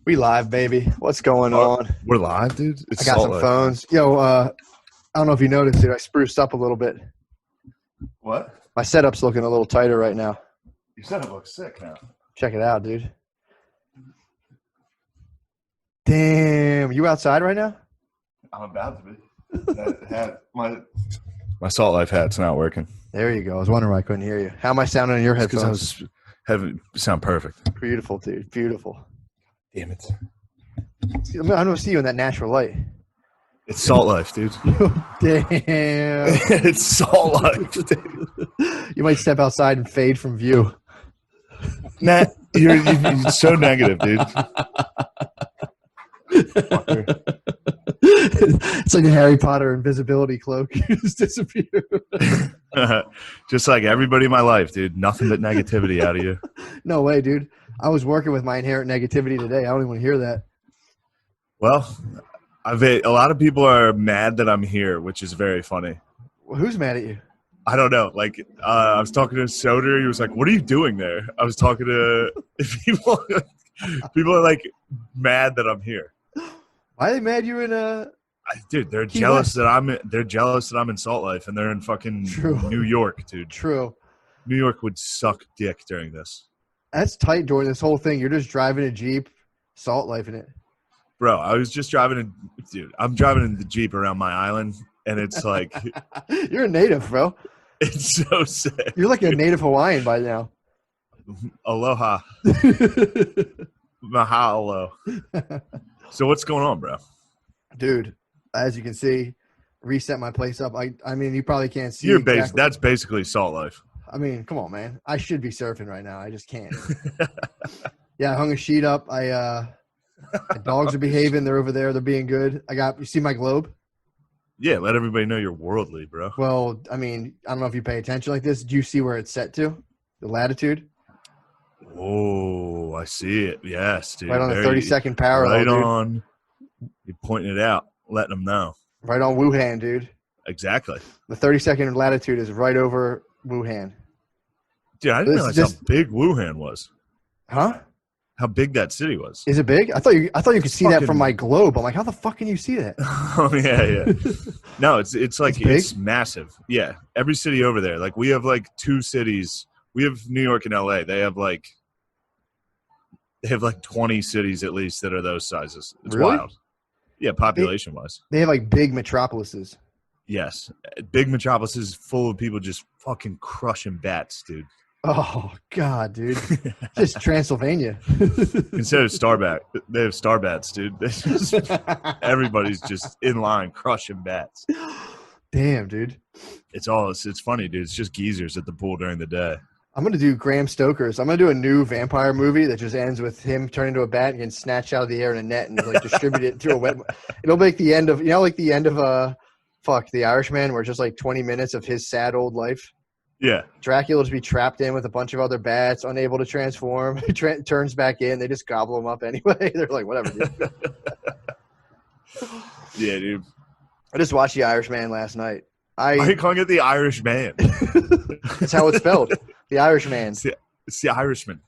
We live, baby. What's going on? We're live, dude. It's I got some phones. Yo, I don't know if you noticed it. I spruced up a little bit. What? My setup's looking a little tighter right now. Your setup looks sick now. Check it out, dude. Damn, you outside right now? I'm about to be. That hat, my Salt Life hat's not working. There you go. I was wondering why I couldn't hear you. How am I sounding in your Because headphones? I was having sound perfect. Beautiful, dude. Beautiful. Damn it! I'm gonna see you in that natural light. It's Salt Life, dude. Damn. It's Salt Life, dude. You might step outside and fade from view. Nah, you're so negative, dude. It's like a Harry Potter invisibility cloak. You just disappear. Just like everybody in my life, dude. Nothing but negativity out of you. No way, dude. I was working with my inherent negativity today. I don't even want to hear that. Well, a lot of people are mad that I'm here, which is very funny. Well, who's mad at you? I don't know. Like, I was talking to Soder. He was like, "What are you doing there?" I was talking to people. People are like mad that I'm here. Why are they mad you're in Dude, they're Key jealous West? that They're jealous that I'm in Salt Life and they're in fucking True. New York, dude. True. New York would suck dick during this, That's tight during this whole thing. You're just driving a Jeep, Salt Life in it. bro. I was just I'm driving in the Jeep around my island, and it's like You're a native, bro. it's so sick. You're like a native Hawaiian by now. Aloha, mahalo. So what's going on, bro? Dude, as you can see, reset my place up. I mean, you probably can't see. That's basically Salt Life. I mean, come on, man. I should be surfing right now. I just can't. Yeah, I hung a sheet up. My dogs are behaving. They're over there. They're being good. You see my globe? Yeah, let everybody know you're worldly, bro. Well, I mean, I don't know if you pay attention like this. Do you see where it's set to? The latitude? Oh, I see it. Yes, dude. Right on the 30-second parallel, Right dude. on. You're pointing it out, letting them know. Right on Wuhan, dude. Exactly. The 30-second latitude is right over Wuhan. Dude, I didn't realize how big Wuhan was. Huh? How big that city was. Is it big? I thought you could see that from my globe. I'm like, how the fuck can you see that? Oh yeah. No, it's like it's massive. Yeah, every city over there. Like we have like two cities. We have New York and LA. They have like 20 cities at least that are those sizes. It's Really? wild. Yeah, population wise. They have like big metropolises. Yes, big metropolises full of people just fucking crushing bats, dude. Oh God, dude! Just Transylvania. Instead of Starbat, they have Starbats, dude. Everybody's just in line crushing bats. Damn, dude. It's funny, dude. It's just geezers at the pool during the day. I'm gonna do Graham Stoker's. I'm gonna do a new vampire movie that just ends with him turning into a bat and getting snatched out of the air in a net and like distribute it through a wet. It'll be like the end of The Irishman, where it's just like 20 minutes of his sad old life. Yeah. Dracula just be trapped in with a bunch of other bats, unable to transform. Turns back in. They just gobble him up anyway. They're like, whatever, dude. Yeah, dude. I just watched The Irishman last night. Why are you calling it The Irishman? That's how it's spelled. The Irishman. It's the Irishman.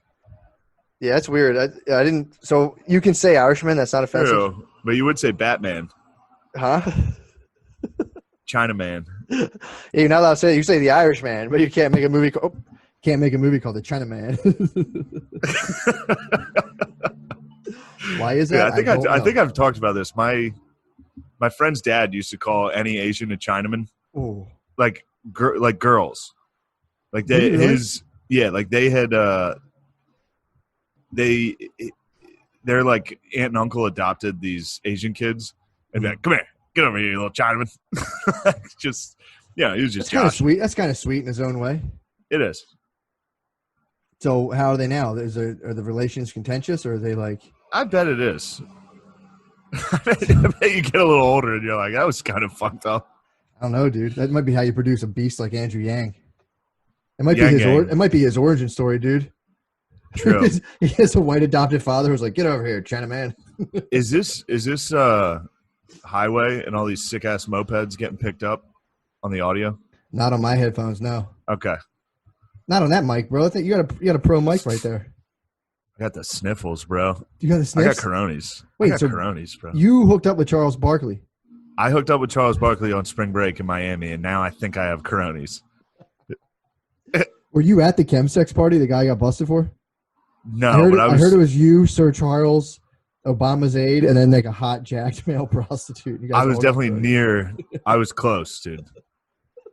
Yeah, that's weird. I didn't. So you can say Irishman. That's not offensive. True, but you would say Batman. Huh? Chinaman. Yeah, you're not allowed to say it. You say The Irishman, but you can't make a movie. Can't make a movie called The Chinaman. Why is that? Yeah, I think I've talked about this. My friend's dad used to call any Asian a Chinaman. Ooh. Like girls. Like they Really? like they had their like aunt and uncle adopted these Asian kids and be like, come here, get over here, you little Chinaman. Just he was just That's kind of Josh. sweet. That's kind of sweet in his own way. It is. So how are they now? Are the relations contentious, or are they like? I bet it is. I bet you get a little older and you're like, that was kind of fucked up. I don't know, dude. That might be how you produce a beast like Andrew Yang. It might Yang be his. Gang. It might be his origin story, dude. True. He has a white adopted father who's like, "Get over here, Chinaman." Is this highway and all these sick ass mopeds getting picked up on the audio? Not on my headphones, no. Okay. Not on that mic, bro. I think you got a pro mic right there. I got the sniffles, bro. You got the I got sniffs? coronis. Wait, I got so coronis, bro. you hooked up with Charles Barkley? I hooked up with Charles Barkley on spring break in Miami, and now I think I have coronis. Were you at the chemsex party the guy got busted for? No, but I heard it was you, Sir Charles, Obama's aide, and then like a hot jacked male prostitute. You guys I was all definitely got near. I was close, dude.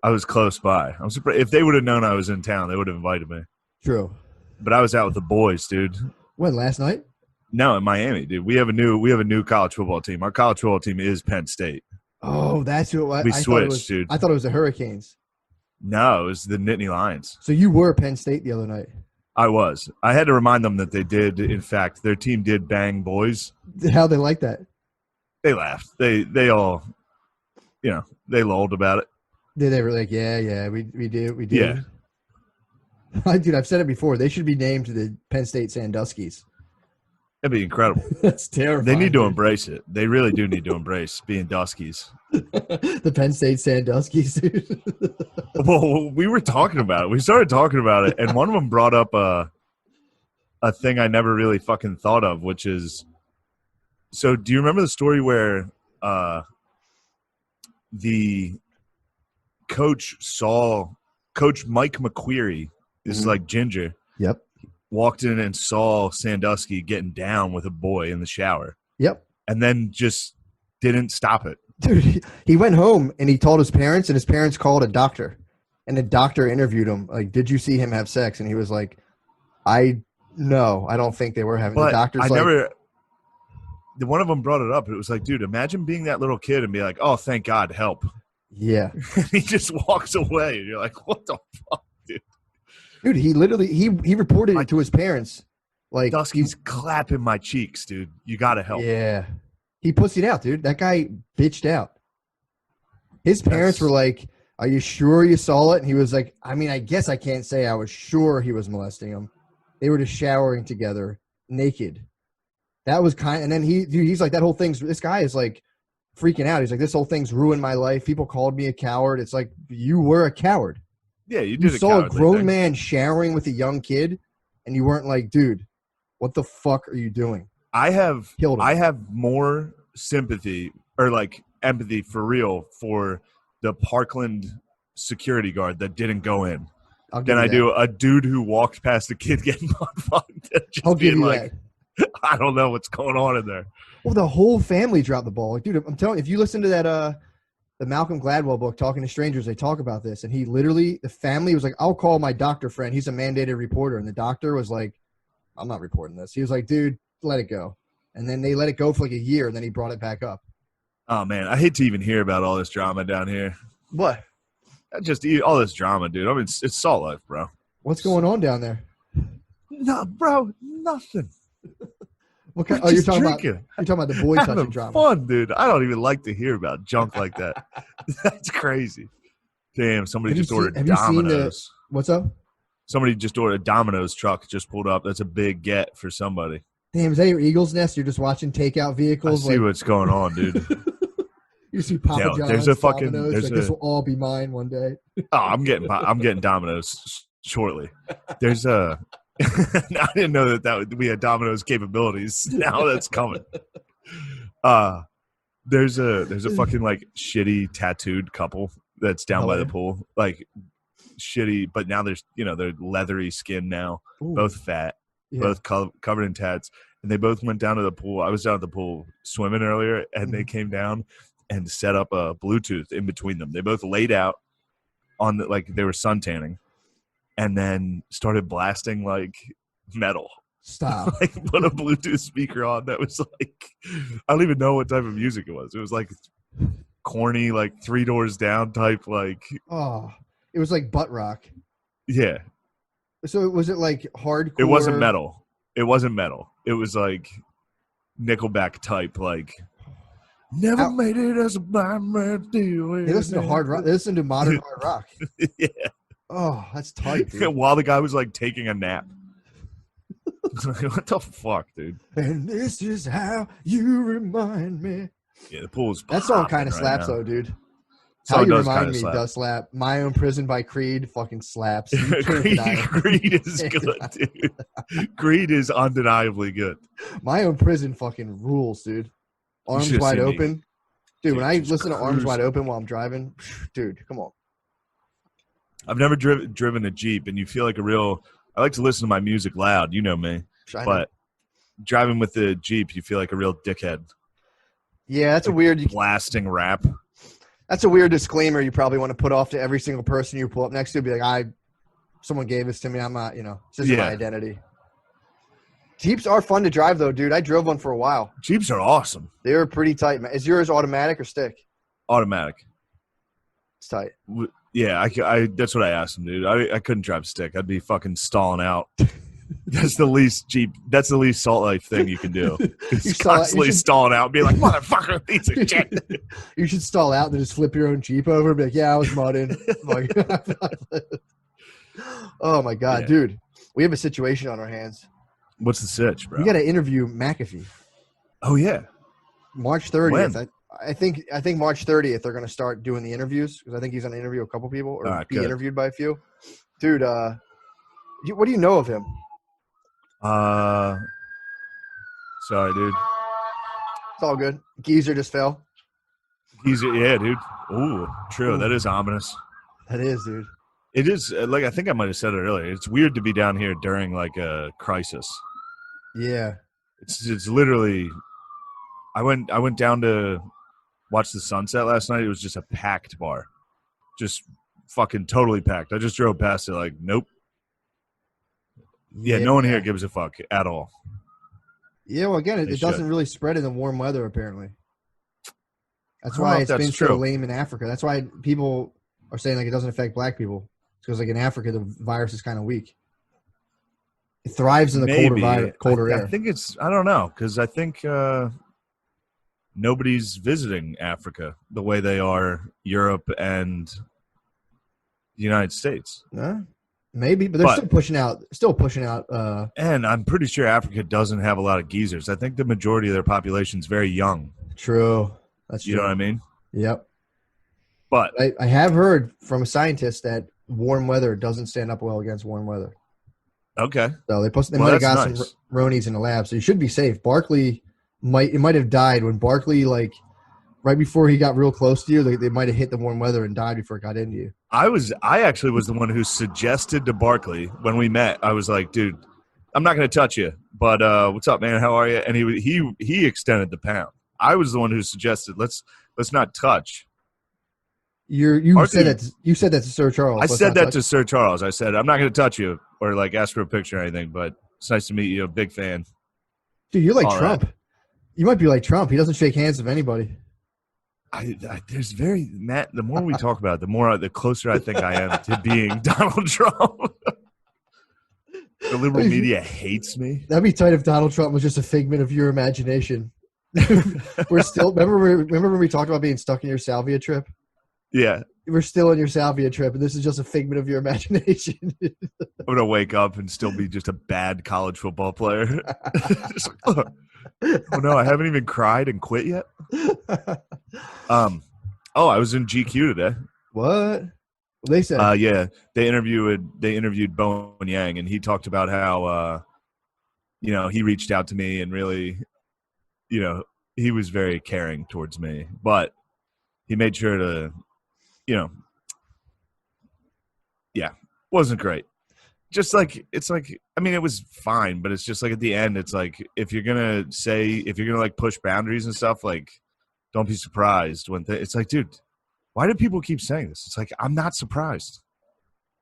I was close by. I'm surprised if they would have known I was in town, they would have invited me. True. But I was out with the boys, dude. When, last night? No, in Miami, dude. We have a new college football team. Our college football team is Penn State. Oh, that's who We switched, dude. I thought it was the Hurricanes. No, it was the Nittany Lions. So you were Penn State the other night. I was. I had to remind them that they did. In fact, their team did bang boys. How'd they like that? They laughed. They all, they lolled about it. They were like, yeah, we did. Yeah. Dude, I've said it before. They should be named the Penn State Sandusky's. That'd be incredible. That's terrifying. They need to embrace it. They really do need to embrace being Duskies. The Penn State Sandusky's, dude. Well, we were talking about it. We started talking about it, and one of them brought up a thing I never really fucking thought of, which is, so do you remember the story where the coach saw Coach Mike McQueary, this is like Ginger, Yep. walked in and saw Sandusky getting down with a boy in the shower. Yep. And then just didn't stop it. Dude, he went home and he told his parents, and his parents called a doctor. And the doctor interviewed him, like, did you see him have sex? And he was like, no, I don't think they were having. But the doctor's one of them brought it up. It was like, dude, imagine being that little kid and be like, oh, thank God, help. Yeah. And he just walks away. And you're like, what the fuck, dude? Dude, he literally, he reported it to his parents. Like, Dusky's clapping my cheeks, dude. You got to help. Yeah. He pussied out, dude. That guy bitched out. His parents were like, are you sure you saw it? And he was like, I mean, I guess I can't say I was sure he was molesting him. They were just showering together, naked. That was and then he's like, that whole thing's, this guy is like freaking out. He's like, this whole thing's ruined my life. People called me a coward. It's like, you were a coward. Yeah, you did. You saw a grown man showering with a young kid, and you weren't like, dude, what the fuck are you doing? I have Killed him. I have more sympathy or like empathy for real for the Parkland security guard that didn't go in than I do a dude who walked past a kid getting fucked. I'll give you that. I don't know what's going on in there. Well, the whole family dropped the ball. Like, dude, I'm telling you, if you listen to that the Malcolm Gladwell book, Talking to Strangers, they talk about this. And he literally, the family was like, I'll call my doctor friend. He's a mandated reporter. And the doctor was like, I'm not reporting this. He was like, dude, let it go. And then they let it go for like a year, and then he brought it back up. Oh, man, I hate to even hear about all this drama down here. What? Just all this drama, dude. I mean, it's Salt Life, bro. What's going on down there? No, bro, nothing. What kind, you're talking about the boy touching Having drama. Fun, dude. I don't even like to hear about junk like that. That's crazy. Damn, somebody just ordered Domino's. What's up? Somebody just ordered a Domino's truck. Just pulled up. That's a big get for somebody. Damn, is that your Eagles nest? You're just watching takeout vehicles? I see what's going on, dude. You see Papa John's, there's a fucking. Domino's, this will all be mine one day. Oh, I'm getting Domino's shortly. There's a. I didn't know that we had Domino's capabilities. Now that's coming. There's a fucking like shitty tattooed couple that's down by the pool, like shitty. But now they're leathery skin now, both fat, both covered in tats, and they both went down to the pool. I was down at the pool swimming earlier, and they came down and set up a Bluetooth in between them. They both laid out on like they were suntanning. And then started blasting like metal. Stop. Like put a Bluetooth speaker on that was like, I don't even know what type of music it was. It was like corny, like Three Doors Down type, like. Oh, it was like butt rock. Yeah. So was it like hardcore? It wasn't metal. It was like Nickelback type, like. Never made it as a blind man. They listen to hard rock. They listen to modern hard rock. Yeah. Oh, that's tight, dude. While the guy was like taking a nap. What the fuck, dude? And this is how you remind me. Yeah, the pool's that song kind of right slaps now. though, dude. How you remind me, Dust Lap. My Own Prison by Creed fucking slaps. Creed is good, dude. Creed is undeniably good. My Own Prison fucking rules, dude. Arms Wide Open. Dude, when I listen to Arms Wide Open while I'm driving, dude, come on. I've never driven a Jeep, and you feel like I like to listen to my music loud, you know me. But driving with the Jeep, you feel like a real dickhead. Yeah, that's a weird blasting rap. That's a weird disclaimer you probably want to put off to every single person you pull up next to. Be like, someone gave this to me. I'm not, this isn't my identity. Jeeps are fun to drive, though, dude. I drove one for a while. Jeeps are awesome. They were pretty tight, man. Is yours automatic or stick? Automatic. It's tight. Yeah, I that's what I asked him, dude. I couldn't drive stick. I'd be fucking stalling out. That's the least Salt Life thing you can do. It's constantly stalling out and be like, motherfucker, piece of shit. You should stall out and then just flip your own Jeep over and be like, yeah, I was mudding. Oh, my God, dude. We have a situation on our hands. What's the sitch, bro? We got to interview McAfee. Oh, yeah. March 30th. I think March 30th they're going to start doing the interviews because I think he's going to interview a couple people or be interviewed by a few. Dude, what do you know of him? Sorry, dude. It's all good. Geezer just fell. Geezer, yeah, dude. Ooh, true. Ooh. That is ominous. That is, dude. It is. Like I think I might have said it earlier. It's weird to be down here during like a crisis. Yeah. It's literally. I went down to watch the sunset last night. It was just a packed bar, just fucking totally packed. I just drove past it like, nope. Yeah, no one here gives a fuck at all. Yeah, well, again, it doesn't really spread in the warm weather, apparently. That's why it's been so lame in Africa. That's why people are saying, like, it doesn't affect black people. It's because, like, in Africa, the virus is kind of weak. It thrives in the colder air. I think I don't know, because I think nobody's visiting Africa the way they are Europe and the United States. Maybe, but they're still pushing out. And I'm pretty sure Africa doesn't have a lot of geezers. I think the majority of their population is very young. True. That's true. You know what I mean? Yep. But I have heard from a scientist that warm weather doesn't stand up well against warm weather. Okay. So they might have got some Ronies in the lab, so you should be safe. Barkley might have died when Barkley, like, right before he got real close to you, they might have hit the warm weather and died before it got into you. I actually was the one who suggested to Barkley when we met. I was like, dude, I'm not going to touch you, but what's up, man? How are you? And he extended the pound. I was the one who suggested let's not touch. You said that to Sir Charles. I said that to Sir Charles. I said I'm not going to touch you or like ask for a picture or anything, but it's nice to meet you. Big fan. Dude, you're like Trump. That. You might be like Trump. He doesn't shake hands with anybody. Matt, the more we talk about it, the closer I think I am to being Donald Trump. The liberal media hates me. That'd be tight if Donald Trump was just a figment of your imagination. We're still remember when we talked about being stuck in your salvia trip? Yeah. We're still on your salvia trip, and this is just a figment of your imagination. I'm going to wake up and still be just a bad college football player. Oh no, I haven't even cried and quit yet. I was in GQ today. What they said? Yeah, they interviewed Bowen Yang, and he talked about how he reached out to me and really, he was very caring towards me, but he made sure to, wasn't great. Just like it was fine, but it's just like at the end, it's like if you're gonna like push boundaries and stuff, like don't be surprised when it's like, dude, why do people keep saying this? It's like I'm not surprised.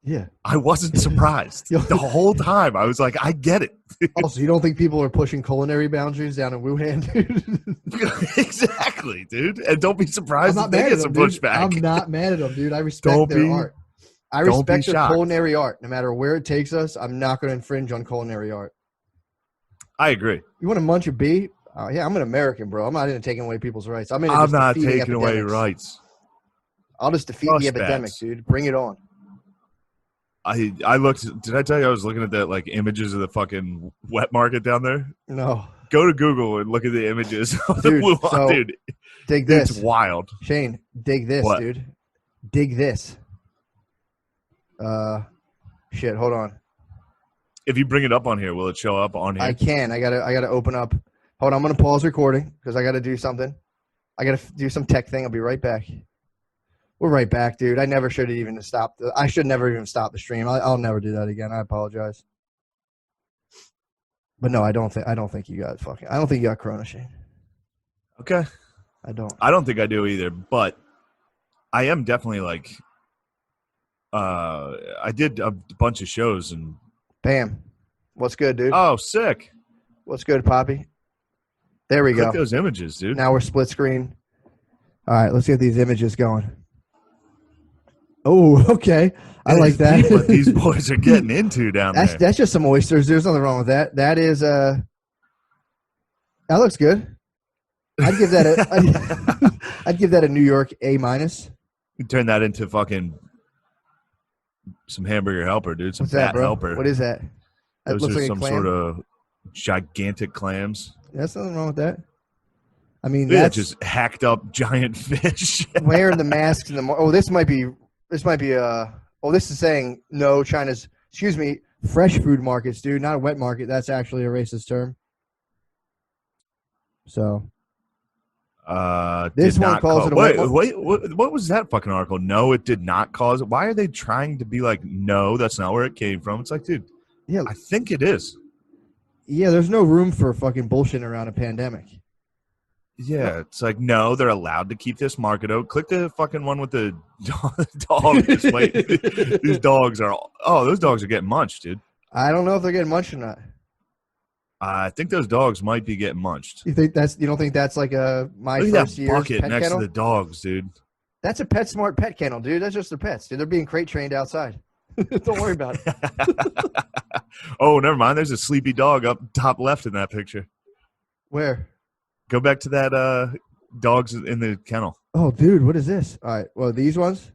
Yeah, I wasn't surprised the whole time. I was like, I get it. Also, you don't think people are pushing culinary boundaries down in Wuhan, dude? Exactly, dude. And don't be surprised if they get some pushback. I'm not mad at them, dude. I respect their art. I respect their culinary art. No matter where it takes us, I'm not going to infringe on culinary art. I agree. You want to munch a bee? Yeah, I'm an American, bro. I'm not into taking away people's rights. I'm not taking away rights. I'll just defeat the epidemic, dude. Bring it on. I looked. Did I tell you I was looking at that like images of the fucking wet market down there? No. Go to Google and look at the images of the Wuhan, dude. Dig this. It's wild. Shane, dig this, dude. Dig this. Shit, hold on. If you bring it up on here, will it show up on here? I can. I gotta open up. Hold on, I'm gonna pause recording because I gotta do something. I gotta do some tech thing. I'll be right back. We're right back, dude. I never should have even stopped. I should never even stop the stream. I'll never do that again. I apologize. But no, I don't think you got fucking. I don't think you got Corona, Shane. Okay. I don't. I don't think I do either. But I am definitely like. I did a bunch of shows and. Bam. What's good, dude? Oh, sick. What's good, Poppy? There we go. Click those images, dude. Now we're split screen. All right, let's get these images going. Oh, okay. I like that. What these boys are getting into down there. That's just some oysters. There's nothing wrong with that. That is that looks good. I'd give that a I'd give that a New York A-. You turn that into fucking some hamburger helper, dude. Some What's that, fat bro? helper. What is that? That Those looks are like some a clam. sort of gigantic clams. There's nothing wrong with that. I mean, Yeah, that's just hacked up giant fish. wearing the masks in the. Oh, this might be. Oh, this is saying no. China's. Excuse me. Fresh food markets, dude. Not a wet market. That's actually a racist term. So. This one calls it a wet market. Wait, what was that fucking article? No, it did not cause it. Why are they trying to be like, no, that's not where it came from? It's like, dude, yeah, I think it is. Yeah, there's no room for fucking bullshit around a pandemic. Yeah, it's like, no, they're allowed to keep this market out. Click the fucking one with the dog. Wait, these dogs are those dogs are getting munched, dude. I don't know if they're getting munched or not. I think those dogs might be getting munched. You don't think that's like my Look at first that year's bucket pet next kennel? to the dogs, dude. That's a PetSmart pet kennel, dude. That's just their pets, dude. They're being crate trained outside. Don't worry about it. Oh, never mind. There's a sleepy dog up top left in that picture. Where? Go back to that dogs in the kennel. Oh, dude, what is this? All right. Well, these ones?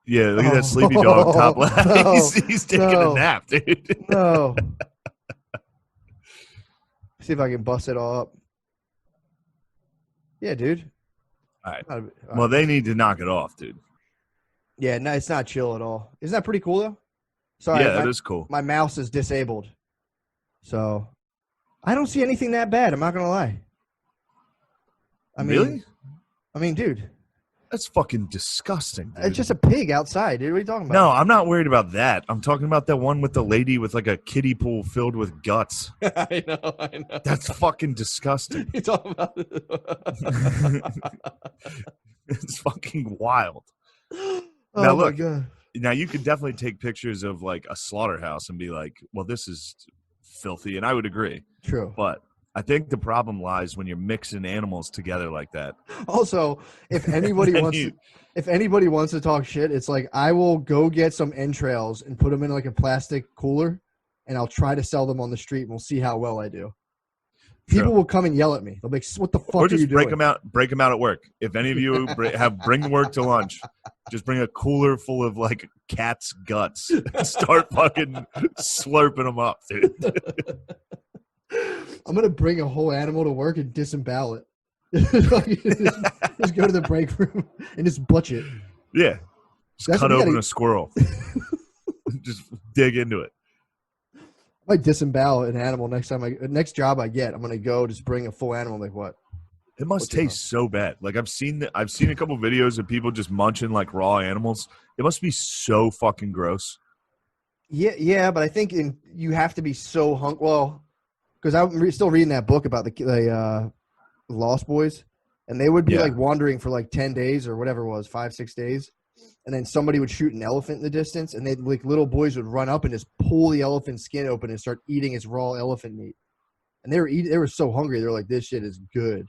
Yeah, look at that sleepy dog top left. No, he's taking a nap, dude. No. See if I can bust it all up. Yeah, dude. All right. Well, they need to knock it off, dude. Yeah, no, it's not chill at all. Isn't that pretty cool, though? Sorry, yeah, that is cool. My mouse is disabled. So, I don't see anything that bad. I'm not going to lie. Really? I mean, dude. That's fucking disgusting, dude. It's just a pig outside, dude. What are you talking about? No, I'm not worried about that. I'm talking about that one with the lady with like a kiddie pool filled with guts. I know. That's fucking disgusting. You're talking about It's fucking wild. Oh, now, my look, God. Now you could definitely take pictures of like a slaughterhouse and be like, well, this is filthy. And I would agree. True. But I think the problem lies when you're mixing animals together like that. Also, if anybody wants to talk shit, it's like I will go get some entrails and put them in like a plastic cooler, and I'll try to sell them on the street, and we'll see how well I do. People will come and yell at me. They'll be like, "What the fuck are you doing?" Break them out at work. If any of you bring work to lunch, just bring a cooler full of like cat's guts and start fucking slurping them up, dude. I'm going to bring a whole animal to work and disembowel it. just go to the break room and just butch it. Yeah. Just cut open a squirrel. Just dig into it. I might disembowel an animal next job I get. I'm going to go just bring a full animal. Like what? It must taste so bad. Like I've seen a couple videos of people just munching like raw animals. It must be so fucking gross. Yeah, but I think you have to be so hungry. Well, because I'm still reading that book about the Lost Boys, and they would be like wandering for like 10 days or whatever it was, 5-6 days, and then somebody would shoot an elephant in the distance, and they like little boys would run up and just pull the elephant's skin open and start eating its raw elephant meat, and they were so hungry they were like, this shit is good.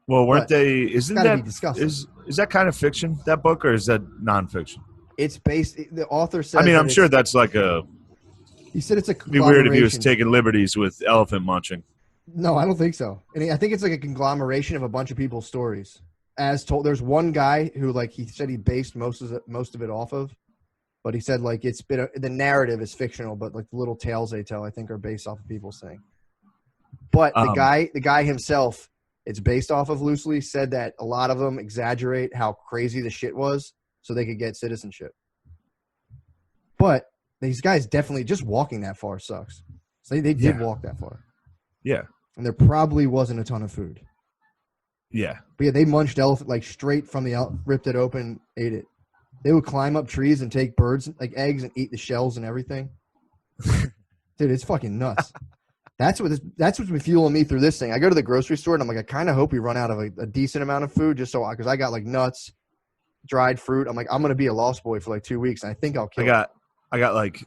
Well, weren't they? Isn't that be disgusting? Is that kind of fiction, that book, or is that nonfiction? It's based. The author said. I mean, I'm sure that's like a. He said it's a. It'd be weird if he was taking liberties with elephant munching. No, I don't think so. And I think it's like a conglomeration of a bunch of people's stories. As told, there's one guy who like he said he based most of it off of, but he said like it's been the narrative is fictional, but like the little tales they tell I think are based off of people saying. But the guy himself, it's based off of loosely, said that a lot of them exaggerate how crazy the shit was, so they could get citizenship. But these guys definitely just walking that far sucks. So they did walk that far. Yeah. And there probably wasn't a ton of food. Yeah. But yeah, they munched elephant like straight from the ripped it open, ate it. They would climb up trees and take birds like eggs and eat the shells and everything. Dude, it's fucking nuts. That's what's been fueling me through this thing. I go to the grocery store and I'm like, I kind of hope we run out of a decent amount of food, just so because I got like nuts, dried fruit. I'm like, I'm gonna be a lost boy for like 2 weeks, and I think I'll kill. I got like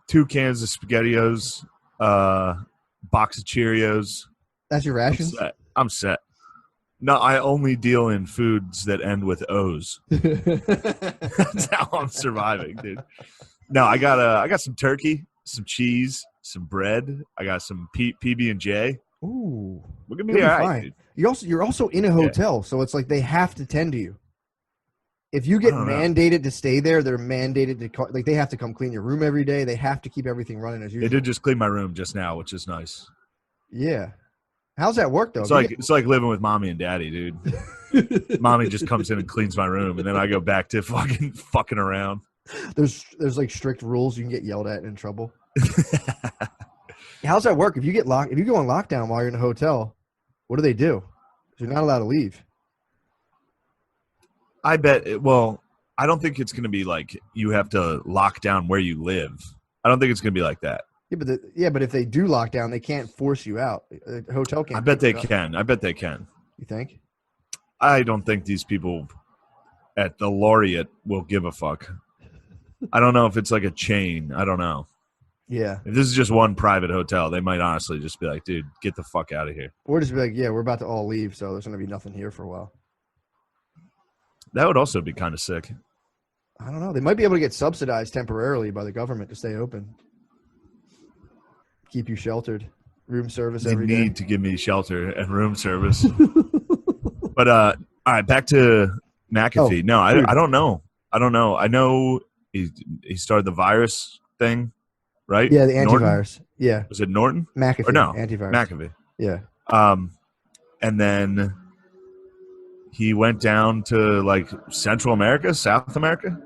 2 cans of SpaghettiOs, box of Cheerios. That's your rations? I'm set. No, I only deal in foods that end with O's. That's how I'm surviving, dude. No, I got some turkey, some cheese, some bread. I got some PB&J. Ooh, look at me, all right, dude. You're also in a hotel, so it's like they have to tend to you. If you get mandated to stay there, they're mandated to like they have to come clean your room every day. They have to keep everything running as usual. They did just clean my room just now, which is nice. Yeah. How's that work though? It's like living with mommy and daddy, dude. Mommy just comes in and cleans my room, and then I go back to fucking around. There's like strict rules. You can get yelled at and in trouble. How's that work? If you go on lockdown while you're in a hotel, what do they do? You're not allowed to leave. I bet. Well, I don't think it's going to be like you have to lock down where you live. I don't think it's going to be like that. Yeah, but if they do lock down, they can't force you out. The hotel can't. I bet they can. You think? I don't think these people at the Laureate will give a fuck. I don't know if it's like a chain. I don't know. Yeah. If this is just one private hotel, they might honestly just be like, dude, get the fuck out of here. Or just be like, yeah, we're about to all leave, so there's going to be nothing here for a while. That would also be kind of sick. I don't know. They might be able to get subsidized temporarily by the government to stay open. Keep you sheltered. Room service every day. They need to give me shelter and room service. But, all right, back to McAfee. No, I don't know. I know he started the virus thing, right? Yeah, the antivirus. Norton? Yeah. Was it Norton? McAfee. Or no, antivirus. McAfee. Yeah. And then he went down to like Central America, South America?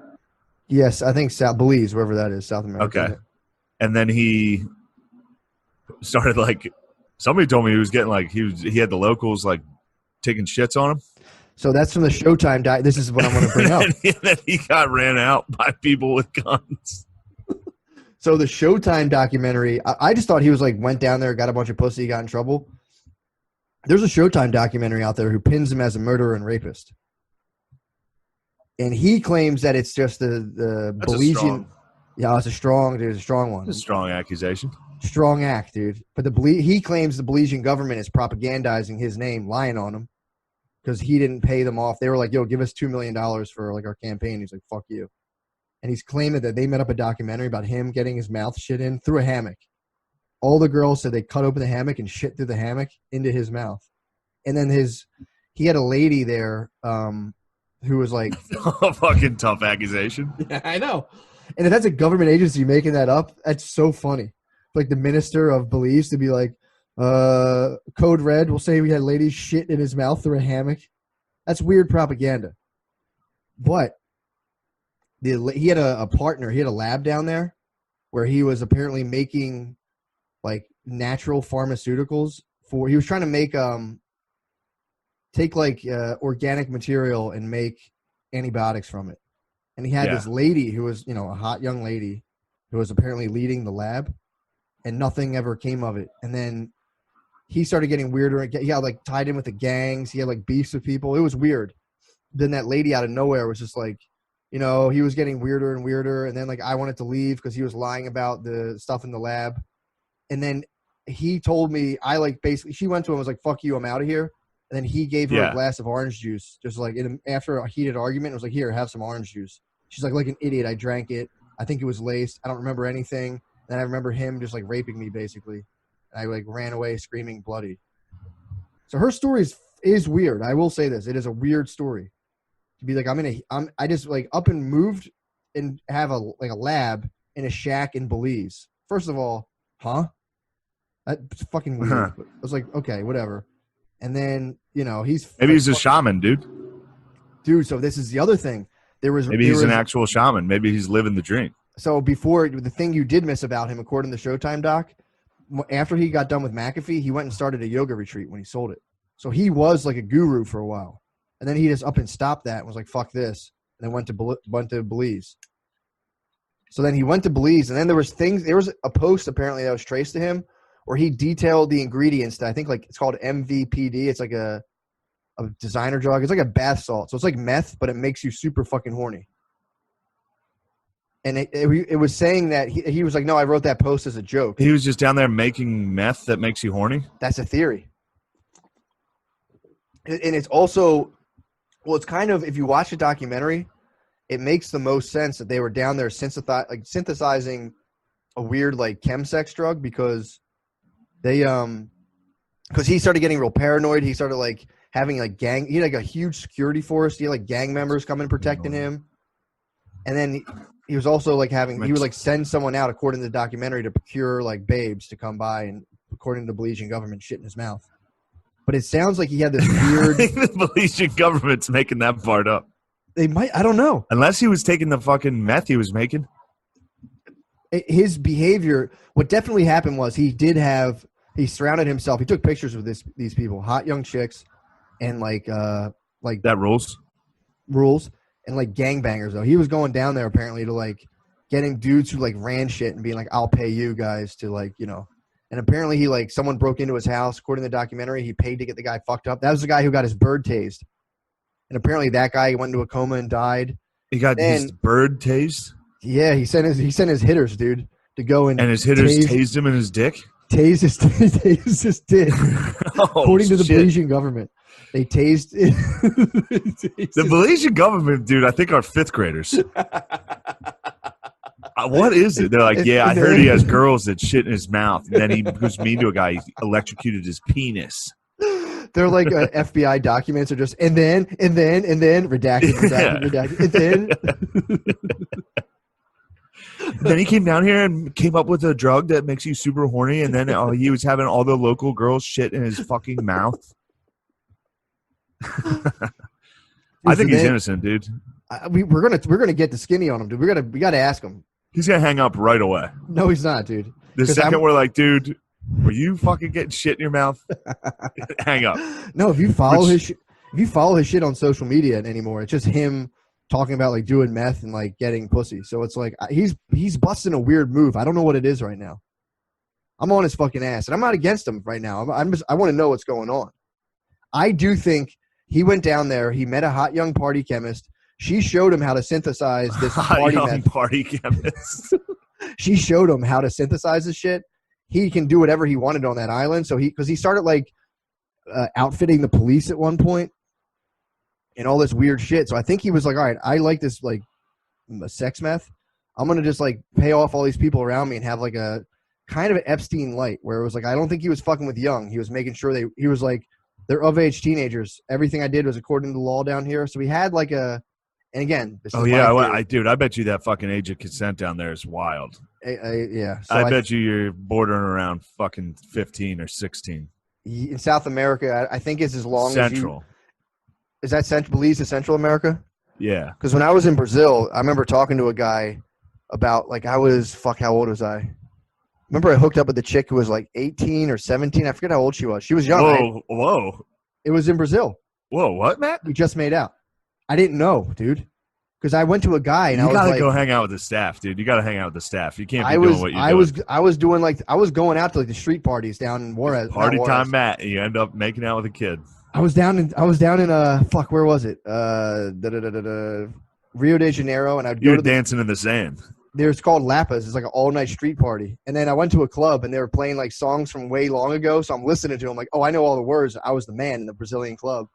Yes, I think Belize, wherever that is, South America. Okay. And then he started like somebody told me he was getting like he had the locals like taking shits on him. So that's from the Showtime This is what I want to bring up. And then he got ran out by people with guns. So the Showtime documentary, I just thought he was like went down there, got a bunch of pussy, got in trouble. There's a Showtime documentary out there who pins him as a murderer and rapist. And he claims that it's just the Belizean. Yeah, it's a strong one. It's a strong accusation. Strong act, dude. But he claims the Belizean government is propagandizing his name, lying on him, because he didn't pay them off. They were like, "Yo, give us $2 million for like our campaign." He's like, "Fuck you," and he's claiming that they made up a documentary about him getting his mouth shit in through a hammock. All the girls said they cut open the hammock and shit through the hammock into his mouth, and then he had a lady there who was like, a fucking tough accusation. Yeah, I know. And if that's a government agency making that up, that's so funny. Like the minister of Belize to be like, Code Red will say we had ladies shit in his mouth through a hammock. That's weird propaganda. But he had a partner. He had a lab down there where he was apparently making like natural pharmaceuticals he was trying to make take like organic material and make antibiotics from it. And he had this lady who was, a hot young lady who was apparently leading the lab, and nothing ever came of it. And then he started getting weirder. He got like tied in with the gangs. He had like beefs with people. It was weird. Then that lady out of nowhere was just like, he was getting weirder and weirder. And then like I wanted to leave because he was lying about the stuff in the lab. And then he told me, she went to him and was like, "Fuck you, I'm out of here." And then he gave her a glass of orange juice, just like after a heated argument. It was like, "Here, have some orange juice." She's like an idiot. I drank it. I think it was laced. I don't remember anything. And I remember him just like raping me basically. And I like ran away screaming bloody. So her story is weird. I will say this. It is a weird story. To be like, I just like up and moved and have a lab in a shack in Belize. First of all, huh? That's fucking weird. I was like, okay, whatever. And then, maybe he's a shaman, dude. Dude, so this is the other thing. Maybe he's an actual shaman. Maybe he's living the dream. So before, the thing you did miss about him, according to the Showtime doc, after he got done with McAfee, he went and started a yoga retreat when he sold it. So he was like a guru for a while. And then he just up and stopped that and was like, fuck this. And then went to Belize. So then he went to Belize, and then there was a post apparently that was traced to him where he detailed the ingredients that I think like it's called MVPD. It's like a designer drug. It's like a bath salt. So it's like meth, but it makes you super fucking horny. And it was saying that he was like, no, I wrote that post as a joke. He was just down there making meth that makes you horny? That's a theory. And it's also, well, it's kind of, if you watch the documentary, it makes the most sense that they were down there synthesizing a weird like chemsex drug because he started getting real paranoid. He started like having like he had like a huge security force. He had like gang members coming protecting him. And then he was also like he would like send someone out, according to the documentary, to procure like babes to come by, and according to the Belizean government, shit in his mouth. But it sounds like he had this weird. I think the Belizean government's making that part up. They might. I don't know. Unless he was taking the fucking meth he was making. His behavior. What definitely happened was he surrounded himself. He took pictures with these people, hot young chicks, and like that rules and like gangbangers though. He was going down there apparently to like getting dudes who like ran shit and being like, I'll pay you guys to like, you know. And apparently he like someone broke into his house. According to the documentary, he paid to get the guy fucked up. That was the guy who got his bird tased. And apparently that guy went into a coma and died. He got his bird tased? Yeah, he sent his hitters, dude, to go and his hitters tased him in his dick? Tased his dick. According to the Belizean government. They tased the Belizean government, dude, I think are fifth graders. What is it? They're like, yeah, I heard he has girls that shit in his mouth. And then he was mean to a guy. He electrocuted his penis. They're like FBI documents are just, and then, redacted, and then. Then he came down here and came up with a drug that makes you super horny. And then he was having all the local girls shit in his fucking mouth. I think he's innocent, dude. We're gonna get the skinny on him, dude. We gotta ask him. He's gonna hang up right away. No, he's not, dude. The second we're like, dude, were you fucking getting shit in your mouth? Hang up. No, if you follow his shit on social media anymore, it's just him talking about like doing meth and like getting pussy. So it's like he's busting a weird move. I don't know what it is right now. I'm on his fucking ass, and I'm not against him right now. I want to know what's going on. I do think he went down there. He met a hot young party chemist. She showed him how to synthesize this party chemist. She showed him how to synthesize this shit. He can do whatever he wanted on that island. So because he started like outfitting the police at one point and all this weird shit. So I think he was like, all right, I like this like sex meth. I'm going to just like pay off all these people around me and have like a kind of an Epstein light where it was like, I don't think he was fucking with young. He was making sure he was like, they're of age teenagers. Everything I did was according to the law down here. So we had like and again, this is I bet you that fucking age of consent down there is wild. Yeah. So I bet you're bordering around fucking 15 or 16. In South America, I think it's as long Central. Is that Belize is Central America? Yeah. Because when I was in Brazil, I remember talking to a guy about like how old was I? Remember I hooked up with a chick who was like 18 or 17. I forget how old she was. She was young. Whoa. It was in Brazil. Whoa, what, Matt? We just made out. I didn't know, dude. Because I went to a guy and I was like, you gotta go hang out with the staff, dude. You gotta hang out with the staff. You can't be doing what you're doing. I was going out to like the street parties down in Juarez. Party time, Matt. And you end up making out with a kid. I was down in where was it? Rio de Janeiro, and You're dancing in the sand. There's called Lapas. It's like an all-night street party. And then I went to a club, and they were playing like songs from way long ago. So I'm listening to them like, oh, I know all the words. I was the man in the Brazilian club.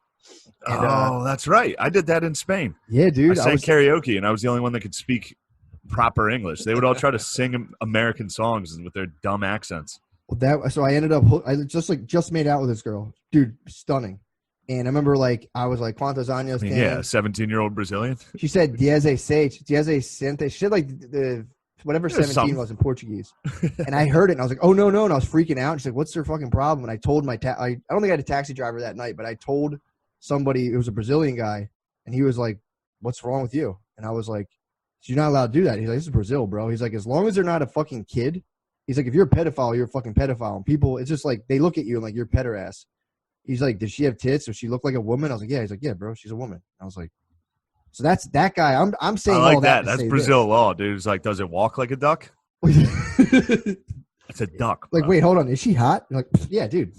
And, that's right. I did that in Spain. Yeah, dude. I sang karaoke, and I was the only one that could speak proper English. They would all try to sing American songs with their dumb accents. So I ended up – I just made out with this girl. Dude, stunning. And I remember, like, I was like, "Quantos años?" Yeah, 17-year-old Brazilian. She said, "Diez cente." She said, like, the whatever 17 was in Portuguese. And I heard it, and I was like, "Oh, no." And I was freaking out. And she's like, "What's their fucking problem?" And I told I don't think I had a taxi driver that night, but I told somebody, it was a Brazilian guy, and he was like, "What's wrong with you?" And I was like, you're not allowed to do that. He's like, this is Brazil, bro. He's like, as long as they're not a fucking kid. He's like, if you're a pedophile, you're a fucking pedophile. And people, it's just like, they look at you and like, you're pederast. He's like, did she have tits? Does she look like a woman? I was like, yeah. He's like, yeah, bro, she's a woman. I was like, so that's that guy. I'm saying I like all that. That's Brazil law, dude. It's like, does it walk like a duck? It's a duck. Bro. Like, wait, hold on. Is she hot? You're like, yeah, dude.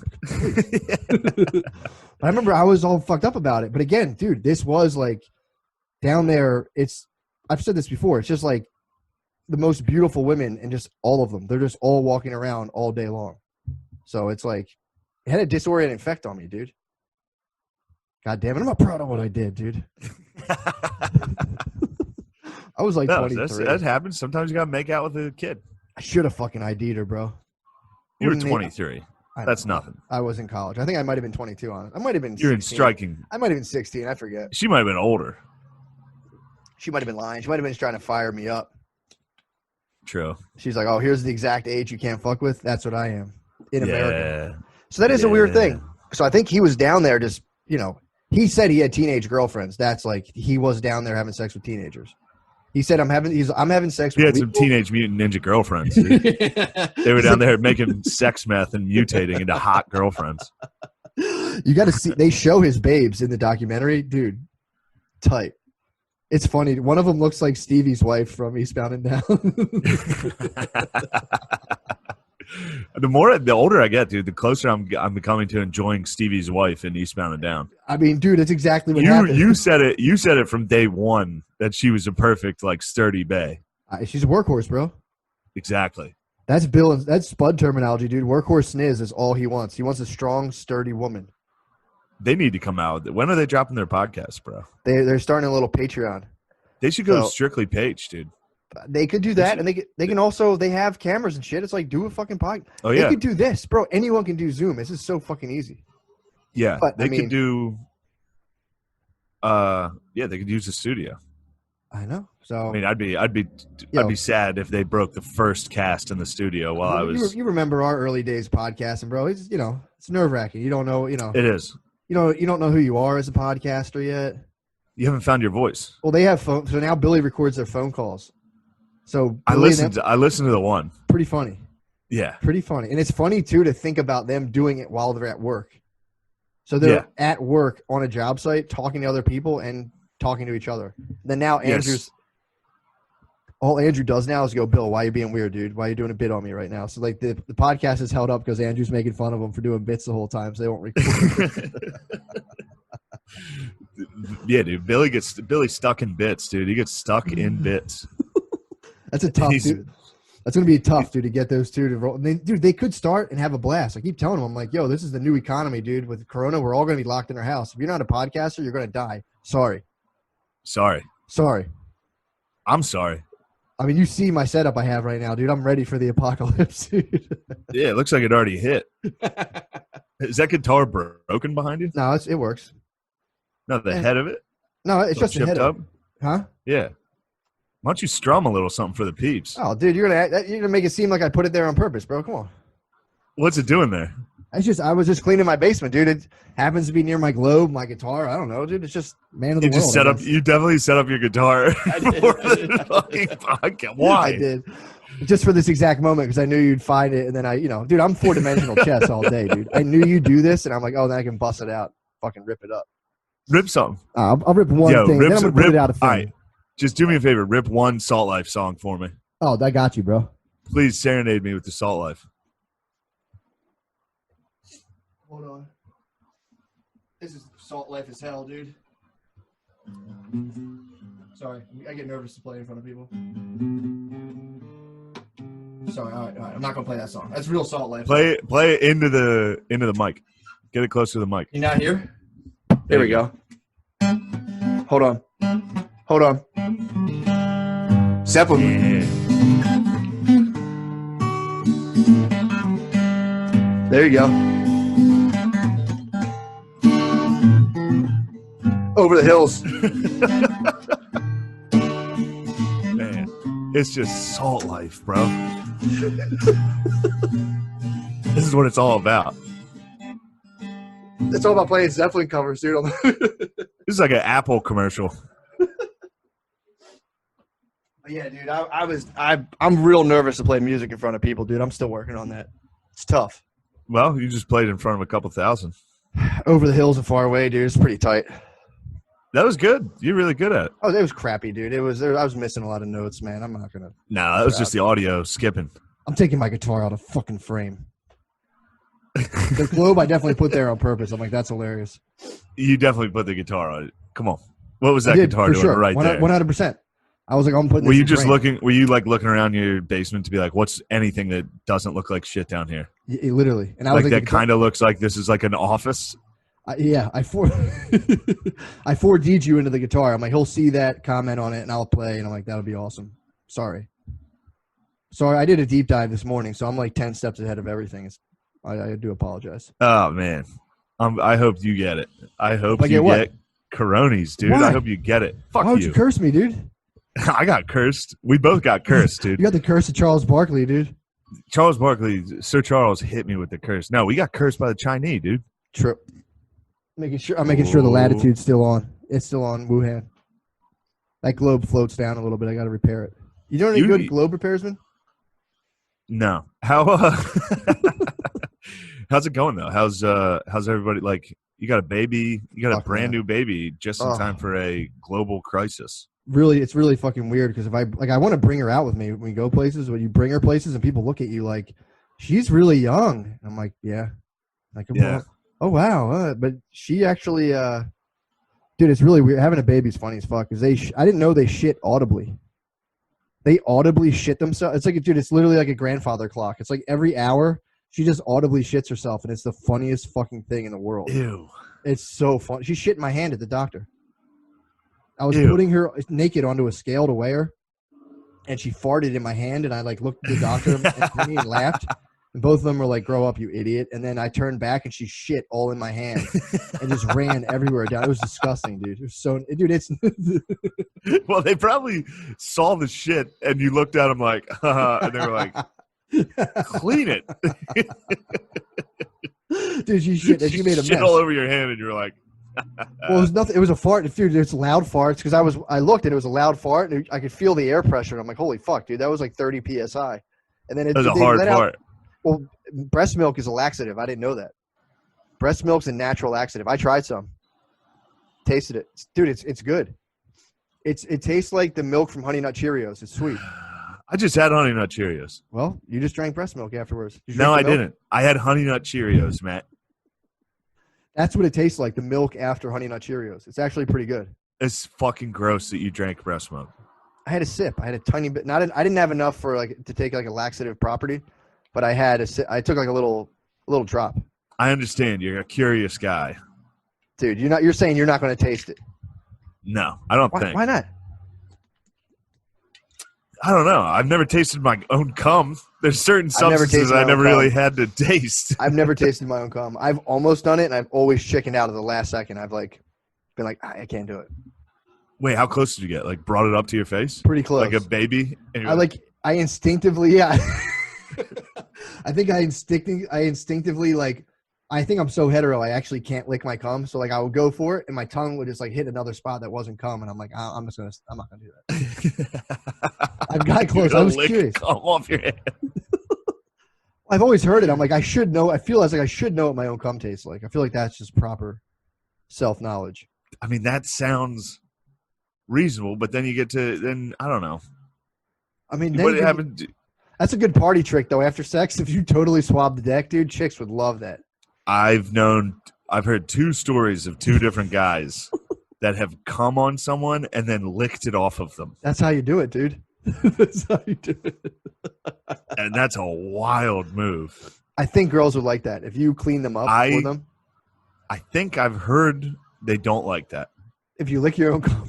I remember I was all fucked up about it. But again, dude, this was like down there. I've said this before. It's just like the most beautiful women and just all of them. They're just all walking around all day long. So it's like, it had a disorienting effect on me, dude. God damn it. I'm not proud of what I did, dude. I was like 23. That happens. Sometimes you got to make out with a kid. I should have fucking ID'd her, bro. You were 23. That's nothing. I was in college. I think I might have been 22 on it. I might have been 16. You're in striking. I might have been 16. I forget. She might have been older. She might have been lying. She might have been trying to fire me up. True. She's like, oh, here's the exact age you can't fuck with. That's what I am in America. So that is a weird thing. So I think he was down there just, he said he had teenage girlfriends. That's like, he was down there having sex with teenagers. He said, I'm having sex with He had some Teenage Mutant Ninja girlfriends. They were down there making sex meth and mutating into hot girlfriends. You got to see, they show his babes in the documentary. Dude, tight. It's funny. One of them looks like Stevie's wife from Eastbound and Down. The older I get, dude, the closer I'm becoming to enjoying Stevie's wife in Eastbound and Down. I mean, dude, that's exactly what happened. You said it from day one that she was a perfect, like, sturdy bae. She's a workhorse, bro. Exactly. That's that's Spud terminology, dude. Workhorse sniz is all he wants. He wants a strong, sturdy woman. They need to come out. When are they dropping their podcast, bro? They're starting a little Patreon. They should go strictly Page, dude. They could do that, and they can also, they have cameras and shit. It's like, do a fucking podcast. Oh, yeah. They could do this, bro. Anyone can do Zoom. This is so fucking easy. Yeah, but, they could do. They could use the studio. I know. So I mean, I'd be sad if they broke the first cast in the studio while I was. You remember our early days podcasting, bro? It's it's nerve wracking. You don't know. It is. You don't know who you are as a podcaster yet. You haven't found your voice. Well, they have phone. So now Billy records their phone calls. So I listened to the one. Pretty funny. Yeah. Pretty funny. And it's funny, too, to think about them doing it while they're at work. So they're at work on a job site talking to other people and talking to each other. Then now all Andrew does now is go, Bill, why are you being weird, dude? Why are you doing a bit on me right now? So, like, the podcast is held up because Andrew's making fun of him for doing bits the whole time, so they won't record. Yeah, dude. Billy's stuck in bits, dude. He gets stuck in bits. That's a tough dude. That's going to be tough, dude, to get those two to roll. They could start and have a blast. I keep telling them, I'm like, yo, this is the new economy, dude. With Corona, we're all going to be locked in our house. If you're not a podcaster, you're going to die. Sorry. I'm sorry. I mean, you see my setup I have right now, dude. I'm ready for the apocalypse, dude. Yeah, it looks like it already hit. Is that guitar broken behind you? No, it works. No, the head of it? No, it's just the head up. of it. Huh? Yeah. Why don't you strum a little something for the peeps? Oh, dude, you're gonna make it seem like I put it there on purpose, bro. Come on. What's it doing there? I was just cleaning my basement, dude. It happens to be near my globe, my guitar. I don't know, dude. It's just man of the world. You definitely set up your guitar for the fucking podcast. Why? I did. Just for this exact moment, because I knew you'd find it, and then dude, I'm 4-dimensional chess all day, dude. I knew you'd do this, and I'm like, oh, then I can bust it out, fucking rip it up. Rip something. I'll rip one thing, then I'm gonna put it out of film. All right. Just do me a favor. Rip one Salt Life song for me. Oh, I got you, bro. Please serenade me with the Salt Life. Hold on. This is Salt Life as hell, dude. Sorry, I get nervous to play in front of people. Sorry, all right. I'm not gonna play that song. That's real Salt Life. Play it into the mic. Get it close to the mic. You're not here? There we go. Hold on. Zeppelin. Yeah. There you go. Over the hills. Man, it's just Salt Life, bro. This is what it's all about. It's all about playing Zeppelin covers, dude. This is like an Apple commercial. Yeah, dude. I'm real nervous to play music in front of people, dude. I'm still working on that. It's tough. Well, you just played in front of a couple thousand. Over the hills and far away, dude. It's pretty tight. That was good. You're really good at it. Oh, it was crappy, dude. I was missing a lot of notes, man. I'm not gonna. No, that was just the audio skipping. I'm taking my guitar out of fucking frame. The globe I definitely put there on purpose. I'm like, that's hilarious. You definitely put the guitar on it. Come on. What was that guitar doing right there? 100%. I was like, I'm putting this Were you in just frame. looking? Were you like looking around your basement to be like, what's anything that doesn't look like shit down here? Yeah, literally. And I like was that kind of looks like this is like an office. Yeah, I 4D'd you into the guitar. I'm like, he'll see that, comment on it, and I'll play. And I'm like, that would be awesome. Sorry, I did a deep dive this morning, so I'm like 10 steps ahead of everything. I do apologize. Oh man, I hope you get it. I hope you get coronis, dude. Why? I hope you get it. Fuck Why would you curse me, dude? I got cursed. We both got cursed, dude. You got the curse of Charles Barkley, dude. Charles Barkley, Sir Charles hit me with the curse. No, we got cursed by the Chinese, dude. True. I'm making sure the latitude's still on. It's still on Wuhan. That globe floats down a little bit. I got to repair it. You know any good globe repairsman? No. How's it going though? How's everybody? Like, you got a baby, you got a brand new baby just in time for a global crisis. Really, it's really fucking weird because if I want to bring her out with me when we go places. When you bring her places and people look at you like she's really young, and I'm like, yeah, like, yeah. Oh wow, but she actually, dude, it's really weird. Having a baby is funny as fuck because I didn't know they shit audibly. They audibly shit themselves. It's like, dude, it's literally like a grandfather clock. It's like every hour she just audibly shits herself, and it's the funniest fucking thing in the world. Ew, it's so fun. She shit in my hand at the doctor. I was putting her naked onto a scale to weigh her, and she farted in my hand, and I like looked at the doctor and laughed. And both of them were like, grow up, you idiot. And then I turned back and she shit all in my hand and just ran everywhere down. It was disgusting, dude. It was so, dude, it's. Well, they probably saw the shit and you looked at them like, and they were like, clean it. Dude, she shit. She made a shit mess. all over your hand and you were like, well, it was nothing. It was a fart. Dude, it's loud farts because I looked and it was a loud fart and I could feel the air pressure. And I'm like, holy fuck, dude, that was like 30 PSI. And then it was a hard fart. Well, breast milk is a laxative. I didn't know that. Breast milk's a natural laxative. I tried some. Tasted it. Dude, it's good. It tastes like the milk from Honey Nut Cheerios. It's sweet. I just had Honey Nut Cheerios. Well, you just drank breast milk afterwards. No, I didn't. I had Honey Nut Cheerios, Matt. That's what it tastes like, the milk after Honey Nut Cheerios. It's actually pretty good. It's fucking gross that you drank breast milk. I had a sip. I had a tiny bit. I didn't have enough for to take like a laxative property, but I had I took like a little drop. I understand. You're a curious guy. Dude, you're saying you're not going to taste it. No, I don't think. Why not? I don't know. I've never tasted my own cum. There's certain substances I never really had to taste. I've never tasted my own cum. I've almost done it, and I've always chickened out at the last second. I've been like, I can't do it. Wait, how close did you get? Like brought it up to your face? Pretty close. Like a baby? I instinctively, yeah. I think I instinctively I think I'm so hetero I actually can't lick my cum. So I would go for it and my tongue would just hit another spot that wasn't cum and I'm like, I'm not gonna do that. I've got close. I was curious. Cum off your head. I've always heard it. I'm like, I should know. I feel like I should know what my own cum tastes like. I feel like that's just proper self-knowledge. I mean, that sounds reasonable, but then you get to I don't know. I mean, that's a good party trick though. After sex, if you totally swab the deck, dude, chicks would love that. I've heard two stories of two different guys that have come on someone and then licked it off of them. That's how you do it, dude. That's how you do it. And that's a wild move. I think girls would like that if you clean them up for them. I think I've heard they don't like that. If you lick your own cum.